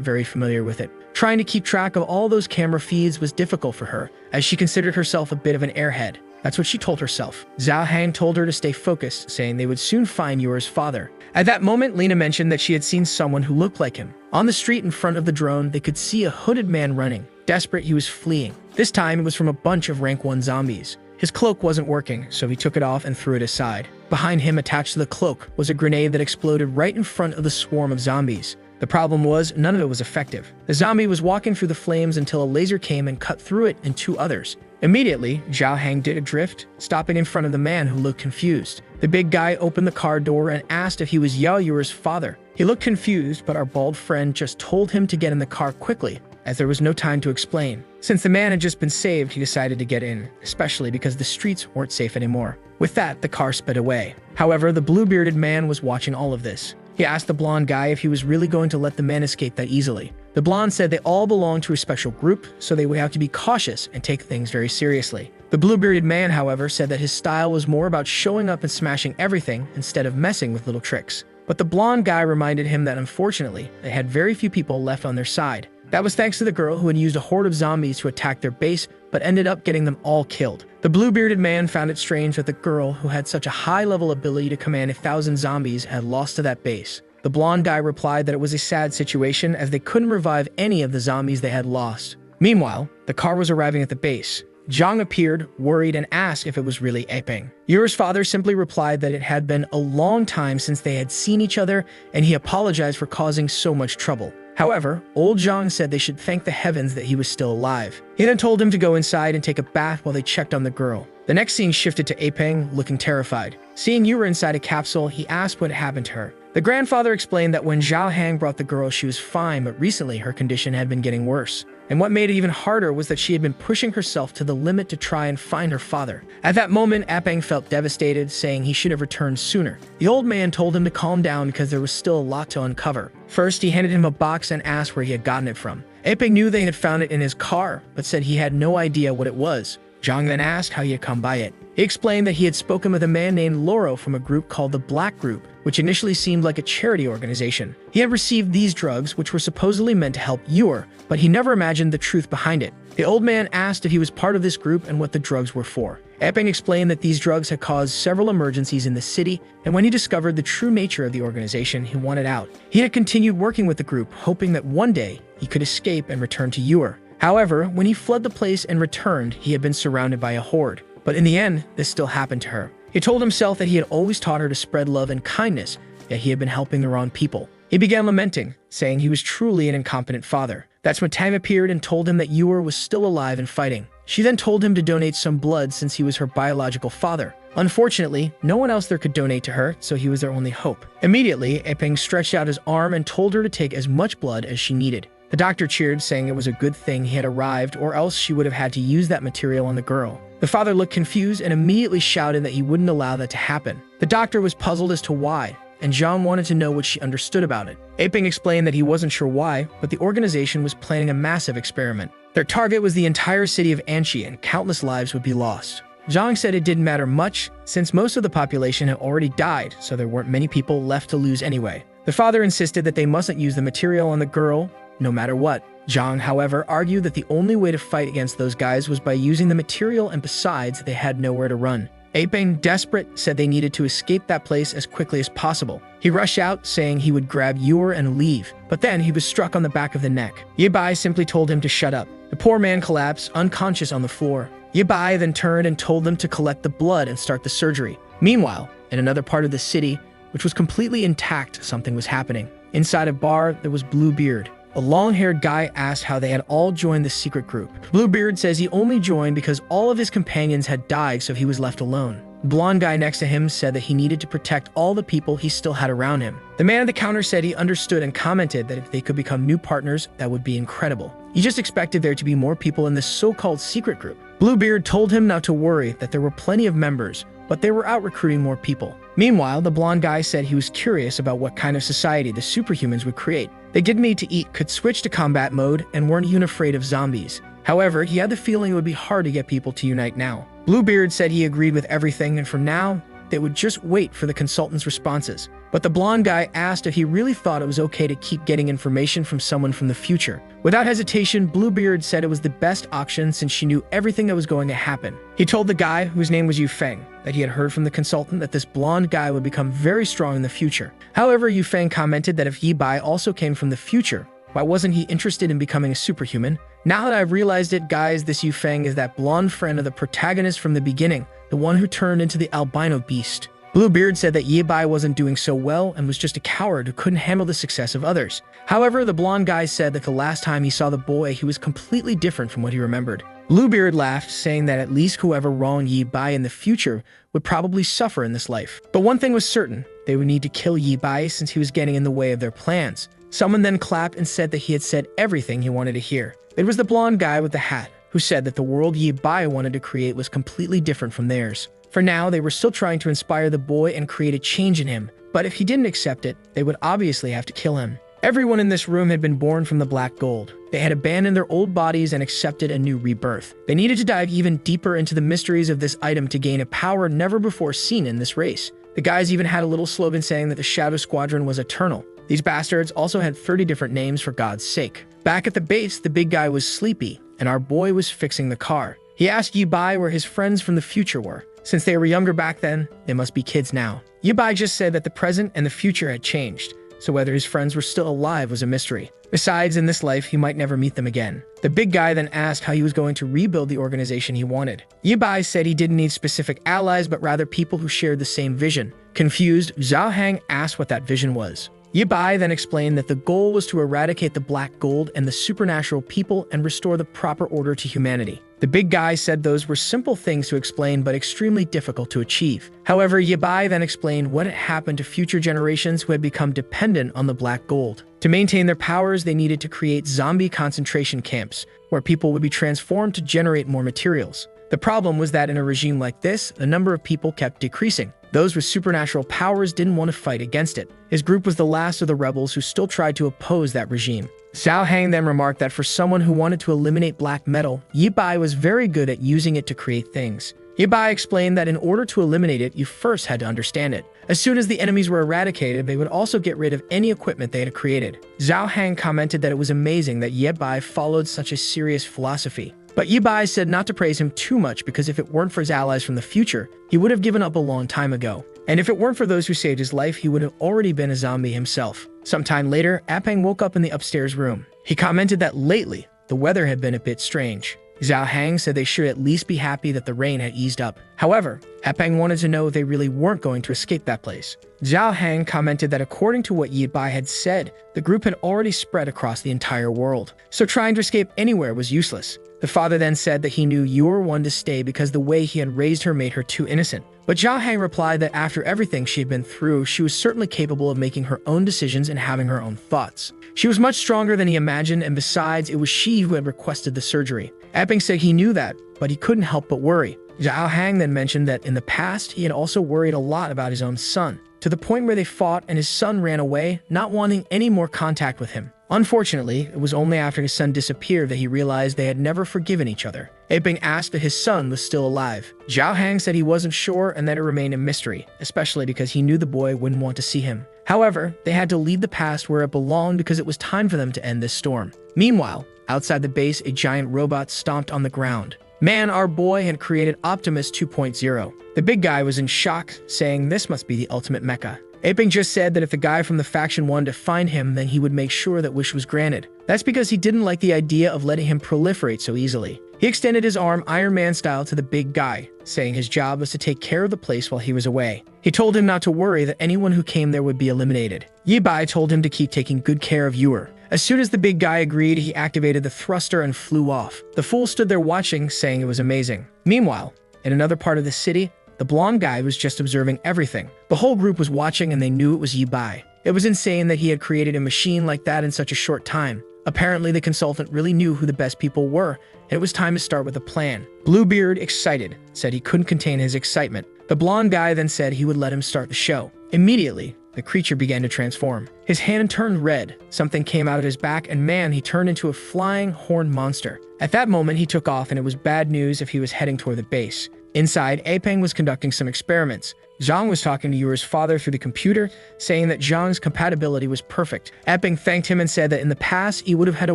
very familiar with it. Trying to keep track of all those camera feeds was difficult for her, as she considered herself a bit of an airhead. That's what she told herself. Zhao Hang told her to stay focused, saying they would soon find Yor's father. At that moment, Lina mentioned that she had seen someone who looked like him. On the street in front of the drone, they could see a hooded man running. Desperate, he was fleeing. This time, it was from a bunch of rank 1 zombies. His cloak wasn't working, so he took it off and threw it aside. Behind him, attached to the cloak, was a grenade that exploded right in front of the swarm of zombies. The problem was, none of it was effective. The zombie was walking through the flames until a laser came and cut through it and 2 others. Immediately, Zhao Hang did a drift, stopping in front of the man who looked confused. The big guy opened the car door and asked if he was Yao Yuer's father. He looked confused, but our bald friend just told him to get in the car quickly, as there was no time to explain. Since the man had just been saved, he decided to get in, especially because the streets weren't safe anymore. With that, the car sped away. However, the blue-bearded man was watching all of this. He asked the blonde guy if he was really going to let the man escape that easily. The blonde said they all belonged to a special group, so they would have to be cautious and take things very seriously. The blue-bearded man, however, said that his style was more about showing up and smashing everything instead of messing with little tricks. But the blonde guy reminded him that unfortunately, they had very few people left on their side. That was thanks to the girl who had used a horde of zombies to attack their base, but ended up getting them all killed. The blue-bearded man found it strange that the girl, who had such a high-level ability to command 1,000 zombies, had lost to that base. The blonde guy replied that it was a sad situation as they couldn't revive any of the zombies they had lost. Meanwhile, the car was arriving at the base. Zhang appeared, worried, and asked if it was really Eping. Yuer's father simply replied that it had been a long time since they had seen each other, and he apologized for causing so much trouble. However, old Zhang said they should thank the heavens that he was still alive. He then told him to go inside and take a bath while they checked on the girl. The next scene shifted to Eping, looking terrified. Seeing Yuer inside a capsule, he asked what happened to her. The grandfather explained that when Zhao Hang brought the girl, she was fine, but recently her condition had been getting worse. And what made it even harder was that she had been pushing herself to the limit to try and find her father. At that moment, Eping felt devastated, saying he should have returned sooner. The old man told him to calm down because there was still a lot to uncover. First, he handed him a box and asked where he had gotten it from. Eping knew they had found it in his car, but said he had no idea what it was. Zhang then asked how he had come by it. He explained that he had spoken with a man named Loro from a group called the Black Group, which initially seemed like a charity organization. He had received these drugs, which were supposedly meant to help Yuer, but he never imagined the truth behind it. The old man asked if he was part of this group and what the drugs were for. Eping explained that these drugs had caused several emergencies in the city, and when he discovered the true nature of the organization, he wanted out. He had continued working with the group, hoping that one day he could escape and return to Yuer. However, when he fled the place and returned, he had been surrounded by a horde. But in the end, this still happened to her. He told himself that he had always taught her to spread love and kindness, yet he had been helping the wrong people. He began lamenting, saying he was truly an incompetent father. That's when Tang appeared and told him that Yuer was still alive and fighting. She then told him to donate some blood since he was her biological father. Unfortunately, no one else there could donate to her, so he was their only hope. Immediately, Eping stretched out his arm and told her to take as much blood as she needed. The doctor cheered, saying it was a good thing he had arrived, or else she would have had to use that material on the girl. The father looked confused and immediately shouted that he wouldn't allow that to happen. The doctor was puzzled as to why, and Zhang wanted to know what she understood about it. Eping explained that he wasn't sure why, but the organization was planning a massive experiment. Their target was the entire city of Anchi, and countless lives would be lost. Zhang said it didn't matter much, since most of the population had already died, so there weren't many people left to lose anyway. The father insisted that they mustn't use the material on the girl, no matter what. Zhang, however, argued that the only way to fight against those guys was by using the material, and besides, they had nowhere to run. Apeng, desperate, said they needed to escape that place as quickly as possible. He rushed out, saying he would grab Yor and leave, but then he was struck on the back of the neck. Yibai simply told him to shut up. The poor man collapsed, unconscious on the floor. Yibai then turned and told them to collect the blood and start the surgery. Meanwhile, in another part of the city, which was completely intact, something was happening. Inside a bar, there was Bluebeard. A long-haired guy asked how they had all joined the secret group. Bluebeard says he only joined because all of his companions had died, so he was left alone. The blonde guy next to him said that he needed to protect all the people he still had around him. The man at the counter said he understood and commented that if they could become new partners, that would be incredible. He just expected there to be more people in this so-called secret group. Bluebeard told him not to worry, that there were plenty of members, but they were out recruiting more people. Meanwhile, the blonde guy said he was curious about what kind of society the superhumans would create. They didn't need to eat, could switch to combat mode, and weren't even afraid of zombies. However, he had the feeling it would be hard to get people to unite now. Bluebeard said he agreed with everything, and from now, they would just wait for the consultant's responses. But the blonde guy asked if he really thought it was okay to keep getting information from someone from the future. Without hesitation, Bluebeard said it was the best option since she knew everything that was going to happen. He told the guy, whose name was Yufeng, that he had heard from the consultant that this blonde guy would become very strong in the future. However, Yufeng commented that if Yibai also came from the future, why wasn't he interested in becoming a superhuman? Now that I've realized it, guys, this Yufeng is that blonde friend of the protagonist from the beginning, the one who turned into the albino beast. Bluebeard said that Yibai wasn't doing so well and was just a coward who couldn't handle the success of others. However, the blonde guy said that the last time he saw the boy, he was completely different from what he remembered. Bluebeard laughed, saying that at least whoever wronged Yibai in the future would probably suffer in this life. But one thing was certain, they would need to kill Yibai since he was getting in the way of their plans. Someone then clapped and said that he had said everything he wanted to hear. It was the blonde guy with the hat, who said that the world Yibai wanted to create was completely different from theirs. For now, they were still trying to inspire the boy and create a change in him, but if he didn't accept it, they would obviously have to kill him. Everyone in this room had been born from the black gold. They had abandoned their old bodies and accepted a new rebirth. They needed to dive even deeper into the mysteries of this item to gain a power never before seen in this race. The guys even had a little slogan saying that the Shadow Squadron was eternal. These bastards also had 30 different names for God's sake. Back at the base, the big guy was sleepy, and our boy was fixing the car. He asked Yibai where his friends from the future were. Since they were younger back then, they must be kids now. Yibai just said that the present and the future had changed, so whether his friends were still alive was a mystery. Besides, in this life, he might never meet them again. The big guy then asked how he was going to rebuild the organization he wanted. Yibai said he didn't need specific allies, but rather people who shared the same vision. Confused, Zhao Hang asked what that vision was. Yibai then explained that the goal was to eradicate the black gold and the supernatural people and restore the proper order to humanity. The big guy said those were simple things to explain but extremely difficult to achieve. However, Yibai then explained what had happened to future generations who had become dependent on the black gold. To maintain their powers, they needed to create zombie concentration camps, where people would be transformed to generate more materials. The problem was that in a regime like this, the number of people kept decreasing. Those with supernatural powers didn't want to fight against it. His group was the last of the rebels who still tried to oppose that regime. Zhao Hang then remarked that for someone who wanted to eliminate black metal, Yibai was very good at using it to create things. Yibai explained that in order to eliminate it, you first had to understand it. As soon as the enemies were eradicated, they would also get rid of any equipment they had created. Zhao Hang commented that it was amazing that Yibai followed such a serious philosophy. But Yibai said not to praise him too much because if it weren't for his allies from the future, he would have given up a long time ago. And if it weren't for those who saved his life, he would have already been a zombie himself. Sometime later, Apeng woke up in the upstairs room. He commented that lately, the weather had been a bit strange. Zhao Hang said they should at least be happy that the rain had eased up. However, Apeng wanted to know if they really weren't going to escape that place. Zhao Hang commented that according to what Yibai had said, the group had already spread across the entire world, so trying to escape anywhere was useless. The father then said that he knew you were one to stay because the way he had raised her made her too innocent. But Zhao Hang replied that after everything she had been through, she was certainly capable of making her own decisions and having her own thoughts. She was much stronger than he imagined, and besides, it was she who had requested the surgery. Apeng said he knew that, but he couldn't help but worry. Zhao Hang then mentioned that in the past, he had also worried a lot about his own son, to the point where they fought and his son ran away, not wanting any more contact with him. Unfortunately, it was only after his son disappeared that he realized they had never forgiven each other. Apeng asked if his son was still alive. Zhao Hang said he wasn't sure and that it remained a mystery, especially because he knew the boy wouldn't want to see him. However, they had to leave the past where it belonged because it was time for them to end this storm. Meanwhile, outside the base, a giant robot stomped on the ground. Man, our boy had created Optimus 2.0. The big guy was in shock, saying this must be the ultimate mecha. Aping just said that if the guy from the faction wanted to find him, then he would make sure that wish was granted. That's because he didn't like the idea of letting him proliferate so easily. He extended his arm Iron Man style to the big guy, saying his job was to take care of the place while he was away. He told him not to worry, that anyone who came there would be eliminated. Yibai told him to keep taking good care of Yor. As soon as the big guy agreed, he activated the thruster and flew off. The fool stood there watching, saying it was amazing. Meanwhile, in another part of the city, the blonde guy was just observing everything. The whole group was watching and they knew it was Yibai. It was insane that he had created a machine like that in such a short time. Apparently, the consultant really knew who the best people were, and it was time to start with a plan. Bluebeard, excited, said he couldn't contain his excitement. The blonde guy then said he would let him start the show. Immediately, the creature began to transform. His hand turned red, something came out of his back, and man, he turned into a flying horned monster. At that moment, he took off, and it was bad news if he was heading toward the base. Inside, Apeng was conducting some experiments. Zhang was talking to Yor's father through the computer, saying that Zhang's compatibility was perfect. Apeng thanked him and said that in the past, he would have had to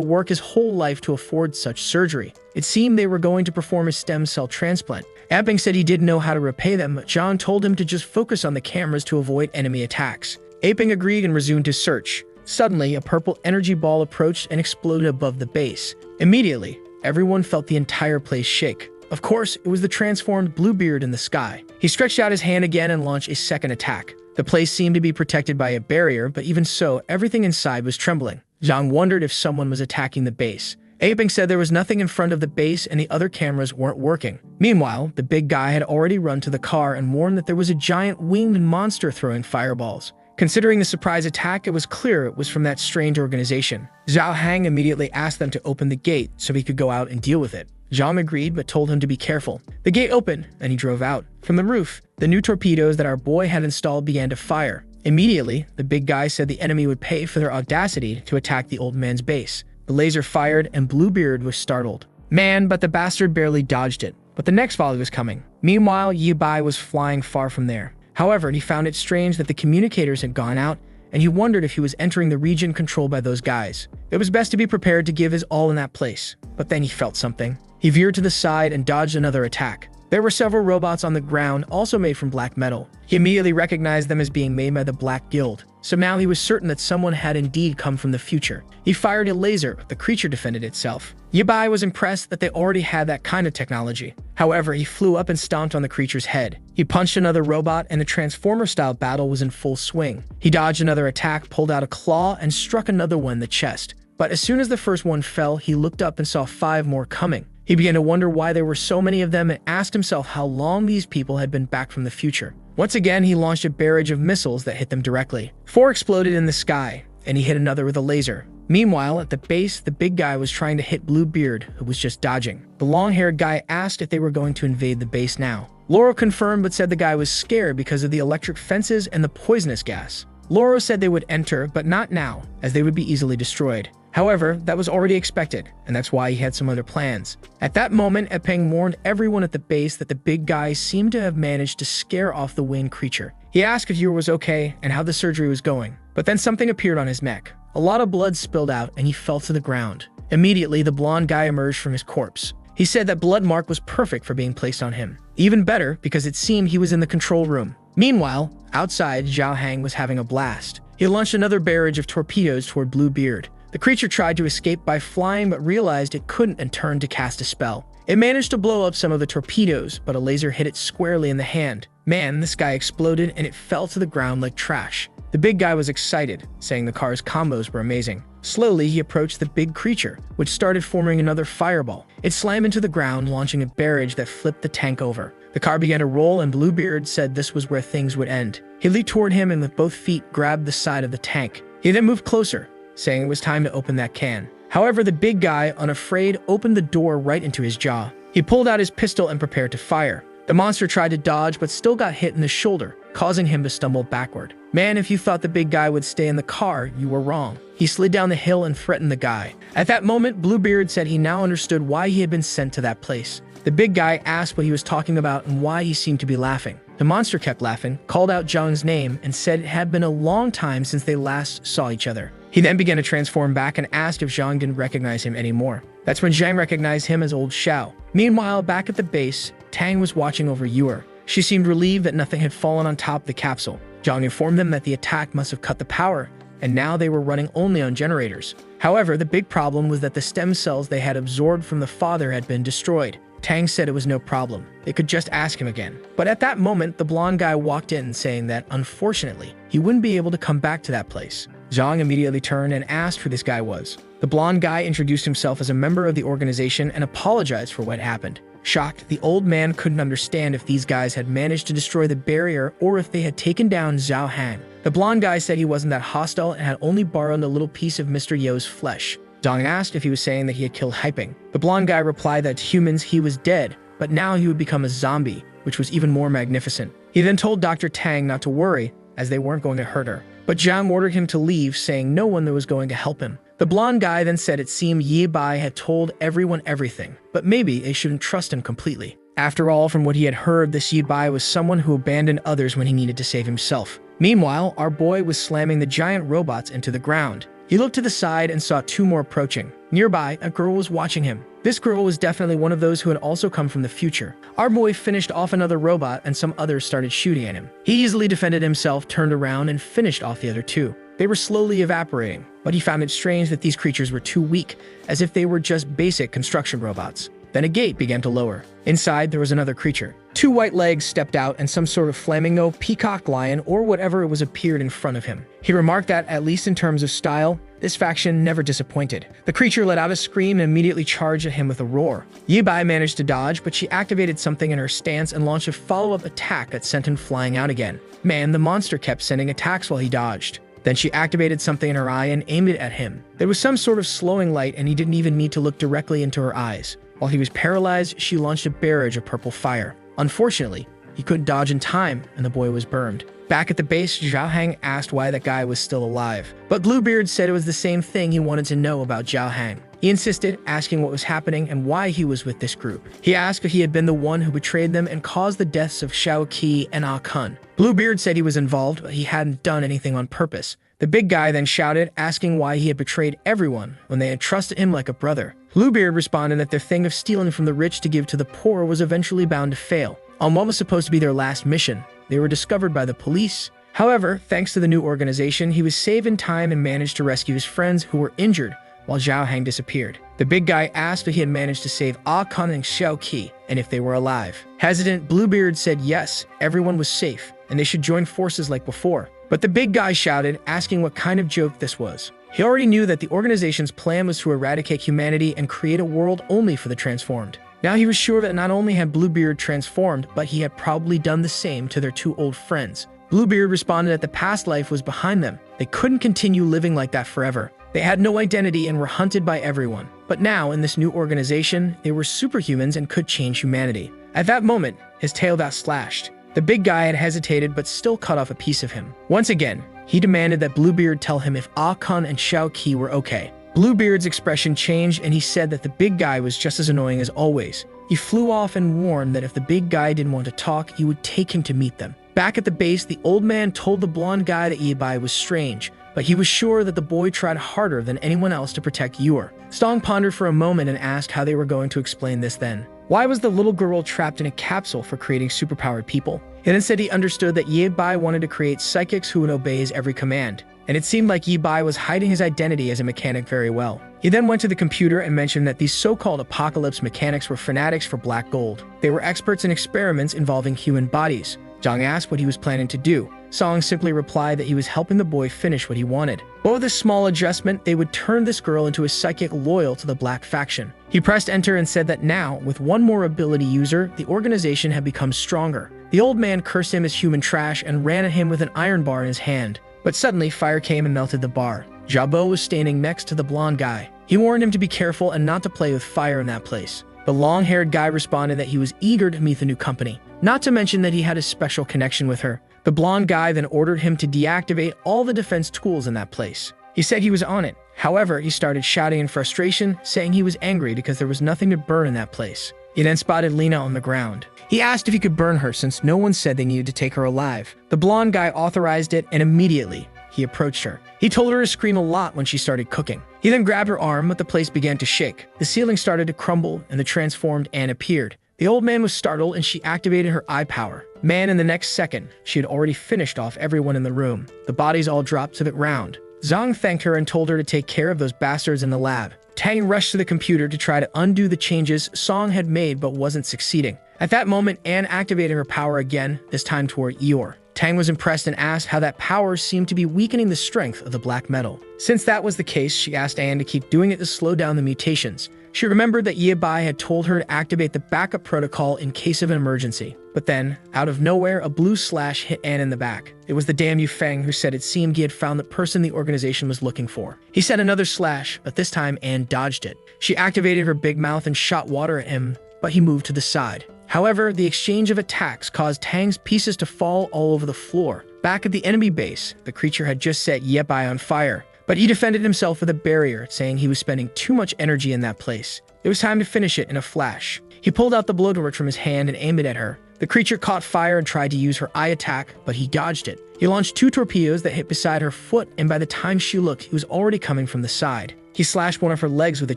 work his whole life to afford such surgery. It seemed they were going to perform a stem cell transplant. Apeng said he didn't know how to repay them, but Zhang told him to just focus on the cameras to avoid enemy attacks. Apeng agreed and resumed his search. Suddenly, a purple energy ball approached and exploded above the base. Immediately, everyone felt the entire place shake. Of course, it was the transformed Bluebeard in the sky. He stretched out his hand again and launched a second attack. The place seemed to be protected by a barrier, but even so, everything inside was trembling. Zhang wondered if someone was attacking the base. Apeng said there was nothing in front of the base and the other cameras weren't working. Meanwhile, the big guy had already run to the car and warned that there was a giant winged monster throwing fireballs. Considering the surprise attack, it was clear it was from that strange organization. Zhao Hang immediately asked them to open the gate so he could go out and deal with it. Zhang agreed, but told him to be careful. The gate opened, and he drove out. From the roof, the new torpedoes that our boy had installed began to fire. Immediately, the big guy said the enemy would pay for their audacity to attack the old man's base. The laser fired, and Bluebeard was startled. Man, but the bastard barely dodged it. But the next volley was coming. Meanwhile, Yibai was flying far from there. However, he found it strange that the communicators had gone out, and he wondered if he was entering the region controlled by those guys. It was best to be prepared to give his all in that place. But then he felt something. He veered to the side and dodged another attack. There were several robots on the ground, also made from black metal. He immediately recognized them as being made by the Black Guild, so now he was certain that someone had indeed come from the future. He fired a laser, the creature defended itself. Yibai was impressed that they already had that kind of technology. However, he flew up and stomped on the creature's head. He punched another robot, and the Transformer-style battle was in full swing. He dodged another attack, pulled out a claw, and struck another one in the chest. But as soon as the first one fell, he looked up and saw 5 more coming. He began to wonder why there were so many of them and asked himself how long these people had been back from the future. Once again, he launched a barrage of missiles that hit them directly. 4 exploded in the sky, and he hit another with a laser. Meanwhile, at the base, the big guy was trying to hit Bluebeard, who was just dodging. The long-haired guy asked if they were going to invade the base now. Loro confirmed but said the guy was scared because of the electric fences and the poisonous gas. Loro said they would enter, but not now, as they would be easily destroyed. However, that was already expected, and that's why he had some other plans. At that moment, Epeng warned everyone at the base that the big guy seemed to have managed to scare off the winged creature. He asked if Yor was okay and how the surgery was going, but then something appeared on his neck. A lot of blood spilled out and he fell to the ground. Immediately, the blonde guy emerged from his corpse. He said that blood mark was perfect for being placed on him. Even better, because it seemed he was in the control room. Meanwhile, outside, Zhao Hang was having a blast. He launched another barrage of torpedoes toward Bluebeard. The creature tried to escape by flying but realized it couldn't and turned to cast a spell. It managed to blow up some of the torpedoes, but a laser hit it squarely in the hand. Man, this guy exploded and it fell to the ground like trash. The big guy was excited, saying the car's combos were amazing. Slowly, he approached the big creature, which started forming another fireball. It slammed into the ground, launching a barrage that flipped the tank over. The car began to roll and Bluebeard said this was where things would end. He leaped toward him and with both feet grabbed the side of the tank. He then moved closer, saying it was time to open that can. However, the big guy, unafraid, opened the door right into his jaw. He pulled out his pistol and prepared to fire. The monster tried to dodge but still got hit in the shoulder, causing him to stumble backward. Man, if you thought the big guy would stay in the car, you were wrong. He slid down the hill and threatened the guy. At that moment, Bluebeard said he now understood why he had been sent to that place. The big guy asked what he was talking about and why he seemed to be laughing. The monster kept laughing, called out Zhang's name, and said it had been a long time since they last saw each other. He then began to transform back and asked if Zhang didn't recognize him anymore. That's when Zhang recognized him as old Xiao. Meanwhile, back at the base, Tang was watching over Yuer. She seemed relieved that nothing had fallen on top of the capsule. Zhang informed them that the attack must have cut the power, and now they were running only on generators. However, the big problem was that the stem cells they had absorbed from the father had been destroyed. Tang said it was no problem. They could just ask him again. But at that moment, the blonde guy walked in saying that, unfortunately, he wouldn't be able to come back to that place. Zhang immediately turned and asked who this guy was. The blonde guy introduced himself as a member of the organization and apologized for what happened. Shocked, the old man couldn't understand if these guys had managed to destroy the barrier or if they had taken down Zhao Hang. The blonde guy said he wasn't that hostile and had only borrowed a little piece of Mr. Yo's flesh. Zhang asked if he was saying that he had killed Haiping. The blonde guy replied that to humans he was dead, but now he would become a zombie, which was even more magnificent. He then told Dr. Tang not to worry, as they weren't going to hurt her. But Zhang ordered him to leave, saying no one was going to help him. The blonde guy then said it seemed Yi Bai had told everyone everything, but maybe they shouldn't trust him completely. After all, from what he had heard, this Yi Bai was someone who abandoned others when he needed to save himself. Meanwhile, our boy was slamming the giant robots into the ground. He looked to the side and saw two more approaching. Nearby, a girl was watching him. This girl was definitely one of those who had also come from the future. Our boy finished off another robot and some others started shooting at him. He easily defended himself, turned around, and finished off the other two. They were slowly evaporating, but he found it strange that these creatures were too weak, as if they were just basic construction robots. Then a gate began to lower. Inside, there was another creature. Two white legs stepped out and some sort of flamingo, peacock lion, or whatever it was appeared in front of him. He remarked that, at least in terms of style, this faction never disappointed. The creature let out a scream and immediately charged at him with a roar. Yi Bai managed to dodge, but she activated something in her stance and launched a follow-up attack that sent him flying out again. Man, the monster kept sending attacks while he dodged. Then she activated something in her eye and aimed it at him. There was some sort of slowing light and he didn't even need to look directly into her eyes. While he was paralyzed, she launched a barrage of purple fire. Unfortunately, he couldn't dodge in time and the boy was burned. Back at the base, Zhao Hang asked why that guy was still alive. But Bluebeard said it was the same thing he wanted to know about Zhao Hang. He insisted, asking what was happening and why he was with this group. He asked if he had been the one who betrayed them and caused the deaths of Xiao Qi and Ah Kun. Bluebeard said he was involved, but he hadn't done anything on purpose. The big guy then shouted, asking why he had betrayed everyone when they had trusted him like a brother. Bluebeard responded that their thing of stealing from the rich to give to the poor was eventually bound to fail. On what was supposed to be their last mission, they were discovered by the police. However, thanks to the new organization, he was saved in time and managed to rescue his friends who were injured while Zhao Hang disappeared. The big guy asked if he had managed to save Ah Kun and Xiao Qi and if they were alive. Hesitant, Bluebeard said yes, everyone was safe and they should join forces like before. But the big guy shouted, asking what kind of joke this was. He already knew that the organization's plan was to eradicate humanity and create a world only for the transformed. Now he was sure that not only had Bluebeard transformed, but he had probably done the same to their two old friends. Bluebeard responded that the past life was behind them. They couldn't continue living like that forever. They had no identity and were hunted by everyone. But now, in this new organization, they were superhumans and could change humanity. At that moment, his tail got slashed. The big guy had hesitated but still cut off a piece of him. Once again, he demanded that Bluebeard tell him if Ah Kun and Xiao Qi were okay. Bluebeard's expression changed and he said that the big guy was just as annoying as always. He flew off and warned that if the big guy didn't want to talk, he would take him to meet them. Back at the base, the old man told the blonde guy that Yi Bai was strange, but he was sure that the boy tried harder than anyone else to protect Yuer. Stong pondered for a moment and asked how they were going to explain this then. Why was the little girl trapped in a capsule for creating superpowered people? He then said he understood that Yi Bai wanted to create psychics who would obey his every command, and it seemed like Yi Bai was hiding his identity as a mechanic very well. He then went to the computer and mentioned that these so-called apocalypse mechanics were fanatics for black gold. They were experts in experiments involving human bodies. Zhang asked what he was planning to do. Song simply replied that he was helping the boy finish what he wanted. But with a small adjustment, they would turn this girl into a psychic loyal to the black faction. He pressed enter and said that now, with one more ability user, the organization had become stronger. The old man cursed him as human trash and ran at him with an iron bar in his hand. But suddenly, fire came and melted the bar. Jabo was standing next to the blonde guy. He warned him to be careful and not to play with fire in that place. The long-haired guy responded that he was eager to meet the new company, not to mention that he had a special connection with her. The blonde guy then ordered him to deactivate all the defense tools in that place. He said he was on it. However, he started shouting in frustration, saying he was angry because there was nothing to burn in that place. He then spotted Lena on the ground. He asked if he could burn her since no one said they needed to take her alive. The blonde guy authorized it, and immediately he approached her. He told her to scream a lot when she started cooking. He then grabbed her arm, but the place began to shake. The ceiling started to crumble, and the transformed Anne appeared. The old man was startled, and she activated her eye power. Man, in the next second, she had already finished off everyone in the room. The bodies all dropped to the ground. Zhang thanked her and told her to take care of those bastards in the lab. Tang rushed to the computer to try to undo the changes Song had made but wasn't succeeding. At that moment, Anne activated her power again, this time toward Eeyore. Tang was impressed and asked how that power seemed to be weakening the strength of the black metal. Since that was the case, she asked Anne to keep doing it to slow down the mutations. She remembered that Yebai had told her to activate the backup protocol in case of an emergency. But then, out of nowhere, a blue slash hit Anne in the back. It was the damn Yufeng who said it seemed he had found the person the organization was looking for. He said another slash, but this time Anne dodged it. She activated her big mouth and shot water at him, but he moved to the side. However, the exchange of attacks caused Tang's pieces to fall all over the floor. Back at the enemy base, the creature had just set Yebai on fire, but he defended himself with a barrier, saying he was spending too much energy in that place. It was time to finish it in a flash. He pulled out the blowtorch from his hand and aimed it at her. The creature caught fire and tried to use her eye attack, but he dodged it. He launched 2 torpedoes that hit beside her foot, and by the time she looked, he was already coming from the side. He slashed one of her legs with a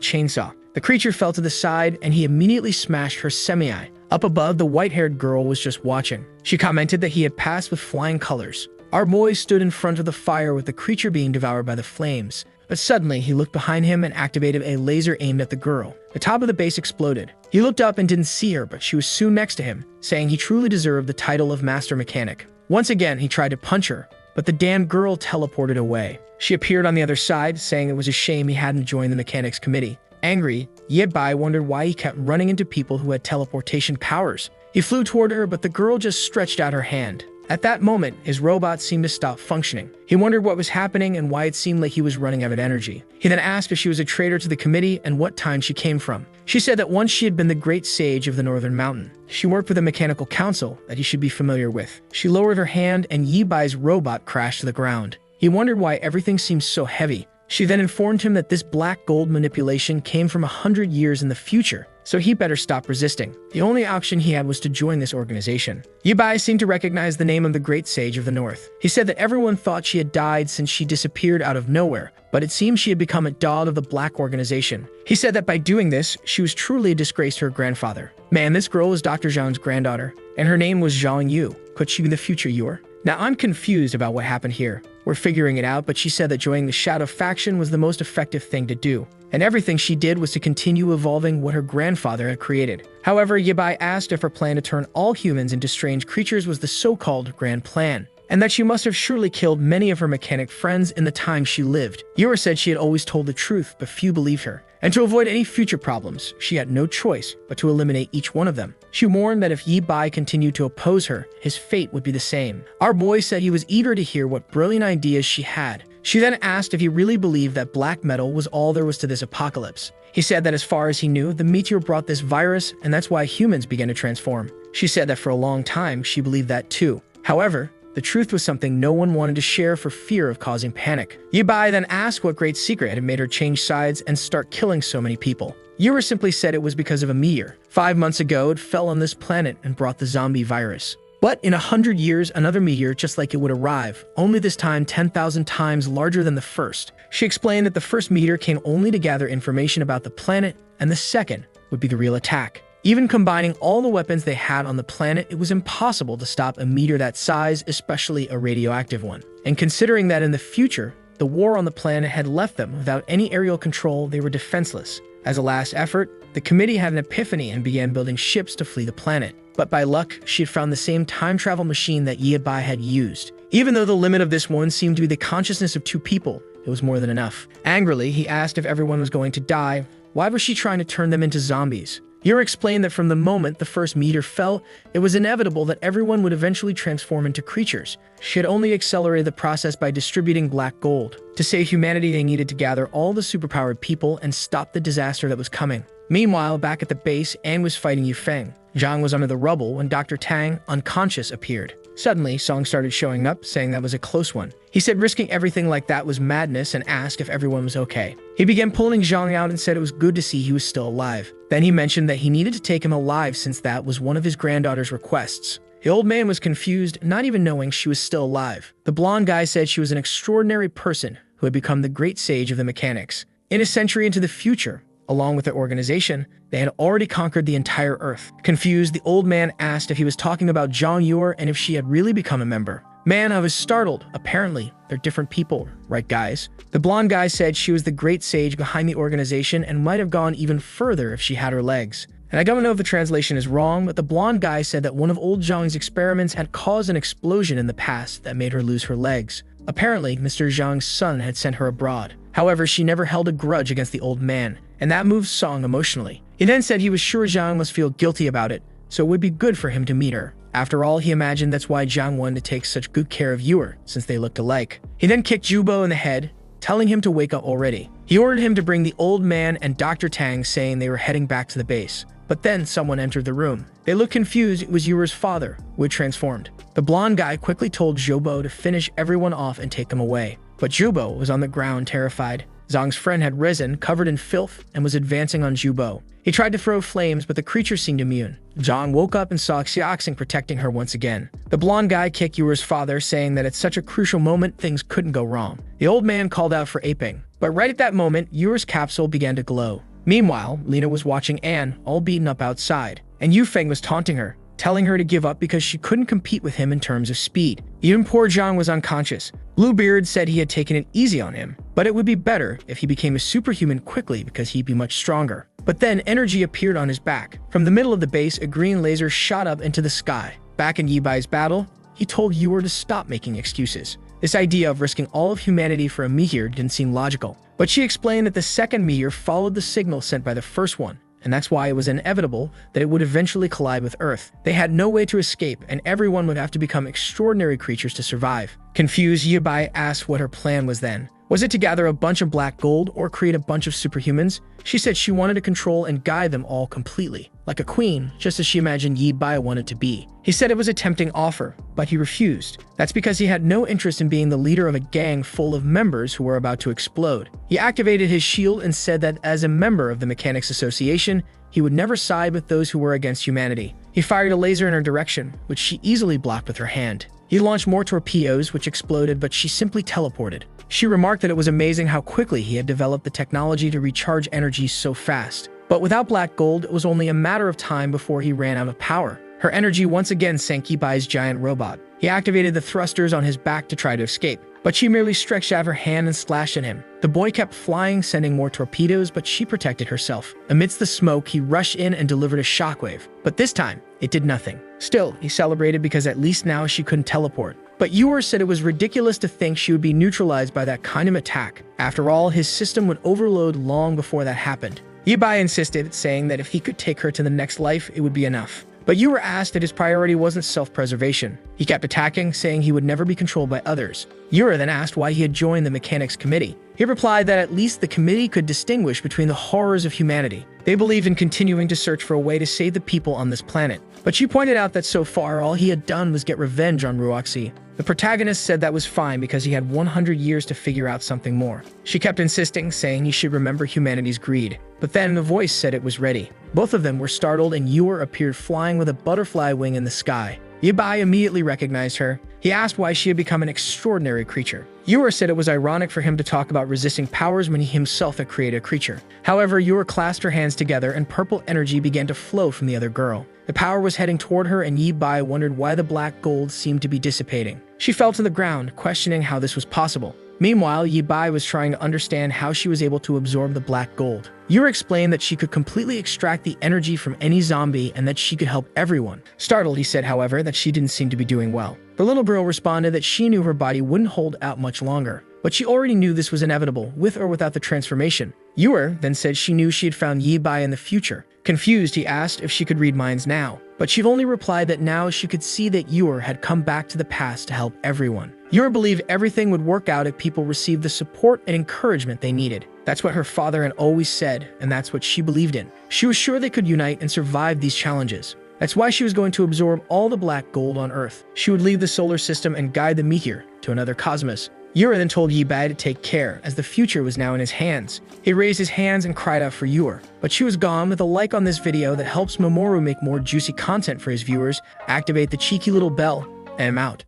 chainsaw. The creature fell to the side, and he immediately smashed her semi-eye. Up above, the white-haired girl was just watching. She commented that he had passed with flying colors. Our boy stood in front of the fire with the creature being devoured by the flames. But suddenly, he looked behind him and activated a laser aimed at the girl. The top of the base exploded. He looked up and didn't see her, but she was soon next to him, saying he truly deserved the title of Master Mechanic. Once again, he tried to punch her, but the damn girl teleported away. She appeared on the other side, saying it was a shame he hadn't joined the mechanics committee. Angry, Yebai wondered why he kept running into people who had teleportation powers. He flew toward her, but the girl just stretched out her hand. At that moment, his robot seemed to stop functioning. He wondered what was happening and why it seemed like he was running out of energy. He then asked if she was a traitor to the committee and what time she came from. She said that once she had been the great sage of the Northern Mountain. She worked with a mechanical council that he should be familiar with. She lowered her hand and Yibai's robot crashed to the ground. He wondered why everything seemed so heavy. She then informed him that this black gold manipulation came from 100 years in the future, so he better stop resisting. The only option he had was to join this organization. Yibai seemed to recognize the name of the great sage of the north. He said that everyone thought she had died since she disappeared out of nowhere, but it seemed she had become a dog of the black organization. He said that by doing this, she was truly a disgrace to her grandfather. Man, this girl was Dr. Zhang's granddaughter, and her name was Zhang Yu. Could she be the future Yor? Now, I'm confused about what happened here. We're figuring it out, but she said that joining the Shadow faction was the most effective thing to do, and everything she did was to continue evolving what her grandfather had created. However, Yibai asked if her plan to turn all humans into strange creatures was the so-called Grand Plan, and that she must have surely killed many of her mechanic friends in the time she lived. Yura said she had always told the truth, but few believed her. And to avoid any future problems, she had no choice but to eliminate each one of them. She warned that if Yibai continued to oppose her, his fate would be the same. Our boy said he was eager to hear what brilliant ideas she had. She then asked if he really believed that black metal was all there was to this apocalypse. He said that as far as he knew, the meteor brought this virus, and that's why humans began to transform. She said that for a long time, she believed that too. However, the truth was something no one wanted to share for fear of causing panic. Yibai then asked what great secret had made her change sides and start killing so many people. Yura simply said it was because of a meteor. 5 months ago, it fell on this planet and brought the zombie virus. But in 100 years, another meteor just like it would arrive, only this time 10,000 times larger than the first. She explained that the first meteor came only to gather information about the planet, and the second would be the real attack. Even combining all the weapons they had on the planet, it was impossible to stop a meteor that size, especially a radioactive one. And considering that in the future, the war on the planet had left them without any aerial control, they were defenseless. As a last effort, the committee had an epiphany and began building ships to flee the planet. But by luck, she had found the same time travel machine that Yibai had used. Even though the limit of this one seemed to be the consciousness of 2 people, it was more than enough. Angrily, he asked if everyone was going to die. Why was she trying to turn them into zombies? Yura explained that from the moment the first meteor fell, it was inevitable that everyone would eventually transform into creatures. She had only accelerated the process by distributing black gold. To save humanity, they needed to gather all the superpowered people and stop the disaster that was coming. Meanwhile, back at the base, Anne was fighting Yufeng. Zhang was under the rubble when Dr. Tang, unconscious, appeared. Suddenly, Song started showing up, saying that was a close one. He said risking everything like that was madness and asked if everyone was okay. He began pulling Zhang out and said it was good to see he was still alive. Then he mentioned that he needed to take him alive since that was one of his granddaughter's requests. The old man was confused, not even knowing she was still alive. The blonde guy said she was an extraordinary person who had become the great sage of the mechanics. In a century into the future, along with their organization, they had already conquered the entire Earth. Confused, the old man asked if he was talking about Zhang Yuer and if she had really become a member. Man, I was startled. Apparently, they're different people, right guys? The blonde guy said she was the great sage behind the organization and might have gone even further if she had her legs. And I don't know if the translation is wrong, but the blonde guy said that one of old Zhang's experiments had caused an explosion in the past that made her lose her legs. Apparently, Mr. Zhang's son had sent her abroad. However, she never held a grudge against the old man, and that moved Song emotionally. He then said he was sure Zhang must feel guilty about it, so it would be good for him to meet her. After all, he imagined that's why Zhang wanted to take such good care of Yuer, since they looked alike. He then kicked Jubo in the head, telling him to wake up already. He ordered him to bring the old man and Dr. Tang, saying they were heading back to the base. But then someone entered the room. They looked confused. It was Yuer's father, who had transformed. The blonde guy quickly told Jubo to finish everyone off and take them away. But Jubo was on the ground, terrified. Zhang's friend had risen, covered in filth, and was advancing on Jubo. He tried to throw flames, but the creature seemed immune. Zhang woke up and saw Xiaoxing protecting her once again. The blonde guy kicked Yuer's father, saying that at such a crucial moment, things couldn't go wrong. The old man called out for aping. But right at that moment, Yuer's capsule began to glow. Meanwhile, Lena was watching Anne, all beaten up outside, and Yufeng was taunting her, telling her to give up because she couldn't compete with him in terms of speed. Even poor Zhang was unconscious. Bluebeard said he had taken it easy on him, but it would be better if he became a superhuman quickly because he'd be much stronger. But then energy appeared on his back. From the middle of the base, a green laser shot up into the sky. Back in Yibai's battle, he told Yuer to stop making excuses. This idea of risking all of humanity for a meteor didn't seem logical. But she explained that the second meteor followed the signal sent by the first one, and that's why it was inevitable that it would eventually collide with Earth. They had no way to escape, and everyone would have to become extraordinary creatures to survive. Confused, Yibai asked what her plan was then. Was it to gather a bunch of black gold or create a bunch of superhumans? She said she wanted to control and guide them all completely, like a queen, just as she imagined Yibai wanted to be. He said it was a tempting offer, but he refused. That's because he had no interest in being the leader of a gang full of members who were about to explode. He activated his shield and said that as a member of the Mechanics Association, he would never side with those who were against humanity. He fired a laser in her direction, which she easily blocked with her hand. He launched more torpedoes, which exploded, but she simply teleported. She remarked that it was amazing how quickly he had developed the technology to recharge energy so fast. But without black gold, it was only a matter of time before he ran out of power. Her energy once again sank Yibai's giant robot. He activated the thrusters on his back to try to escape, but she merely stretched out her hand and slashed at him. The boy kept flying, sending more torpedoes, but she protected herself. Amidst the smoke, he rushed in and delivered a shockwave. But this time, it did nothing. Still, he celebrated because at least now she couldn't teleport. But Yuer said it was ridiculous to think she would be neutralized by that kind of attack. After all, his system would overload long before that happened. Yibai insisted, saying that if he could take her to the next life, it would be enough. But Yuer asked that his priority wasn't self-preservation. He kept attacking, saying he would never be controlled by others. Yuer then asked why he had joined the Mechanics Committee. He replied that at least the committee could distinguish between the horrors of humanity. They believed in continuing to search for a way to save the people on this planet. But she pointed out that so far, all he had done was get revenge on Ruoxi. The protagonist said that was fine because he had 100 years to figure out something more. She kept insisting, saying he should remember humanity's greed. But then the voice said it was ready. Both of them were startled, and Yuer appeared flying with a butterfly wing in the sky. Yibai immediately recognized her. He asked why she had become an extraordinary creature. Yuer said it was ironic for him to talk about resisting powers when he himself had created a creature. However, Yuer clasped her hands together and purple energy began to flow from the other girl. The power was heading toward her, and Yibai wondered why the black gold seemed to be dissipating. She fell to the ground, questioning how this was possible. Meanwhile, Yibai was trying to understand how she was able to absorb the black gold. Yuer explained that she could completely extract the energy from any zombie and that she could help everyone. Startled, he said, however, that she didn't seem to be doing well. The little girl responded that she knew her body wouldn't hold out much longer, but she already knew this was inevitable, with or without the transformation. Yuer then said she knew she had found Yibai in the future. Confused, he asked if she could read minds now, but she only replied that now she could see that Yuer had come back to the past to help everyone. Yuer believed everything would work out if people received the support and encouragement they needed. That's what her father had always said, and that's what she believed in. She was sure they could unite and survive these challenges. That's why she was going to absorb all the black gold on Earth. She would leave the solar system and guide the meteor to another cosmos. Yura then told Yibai to take care, as the future was now in his hands. He raised his hands and cried out for Yura, but she was gone. With a like on this video that helps Mamoru make more juicy content for his viewers, activate the cheeky little bell, and I'm out.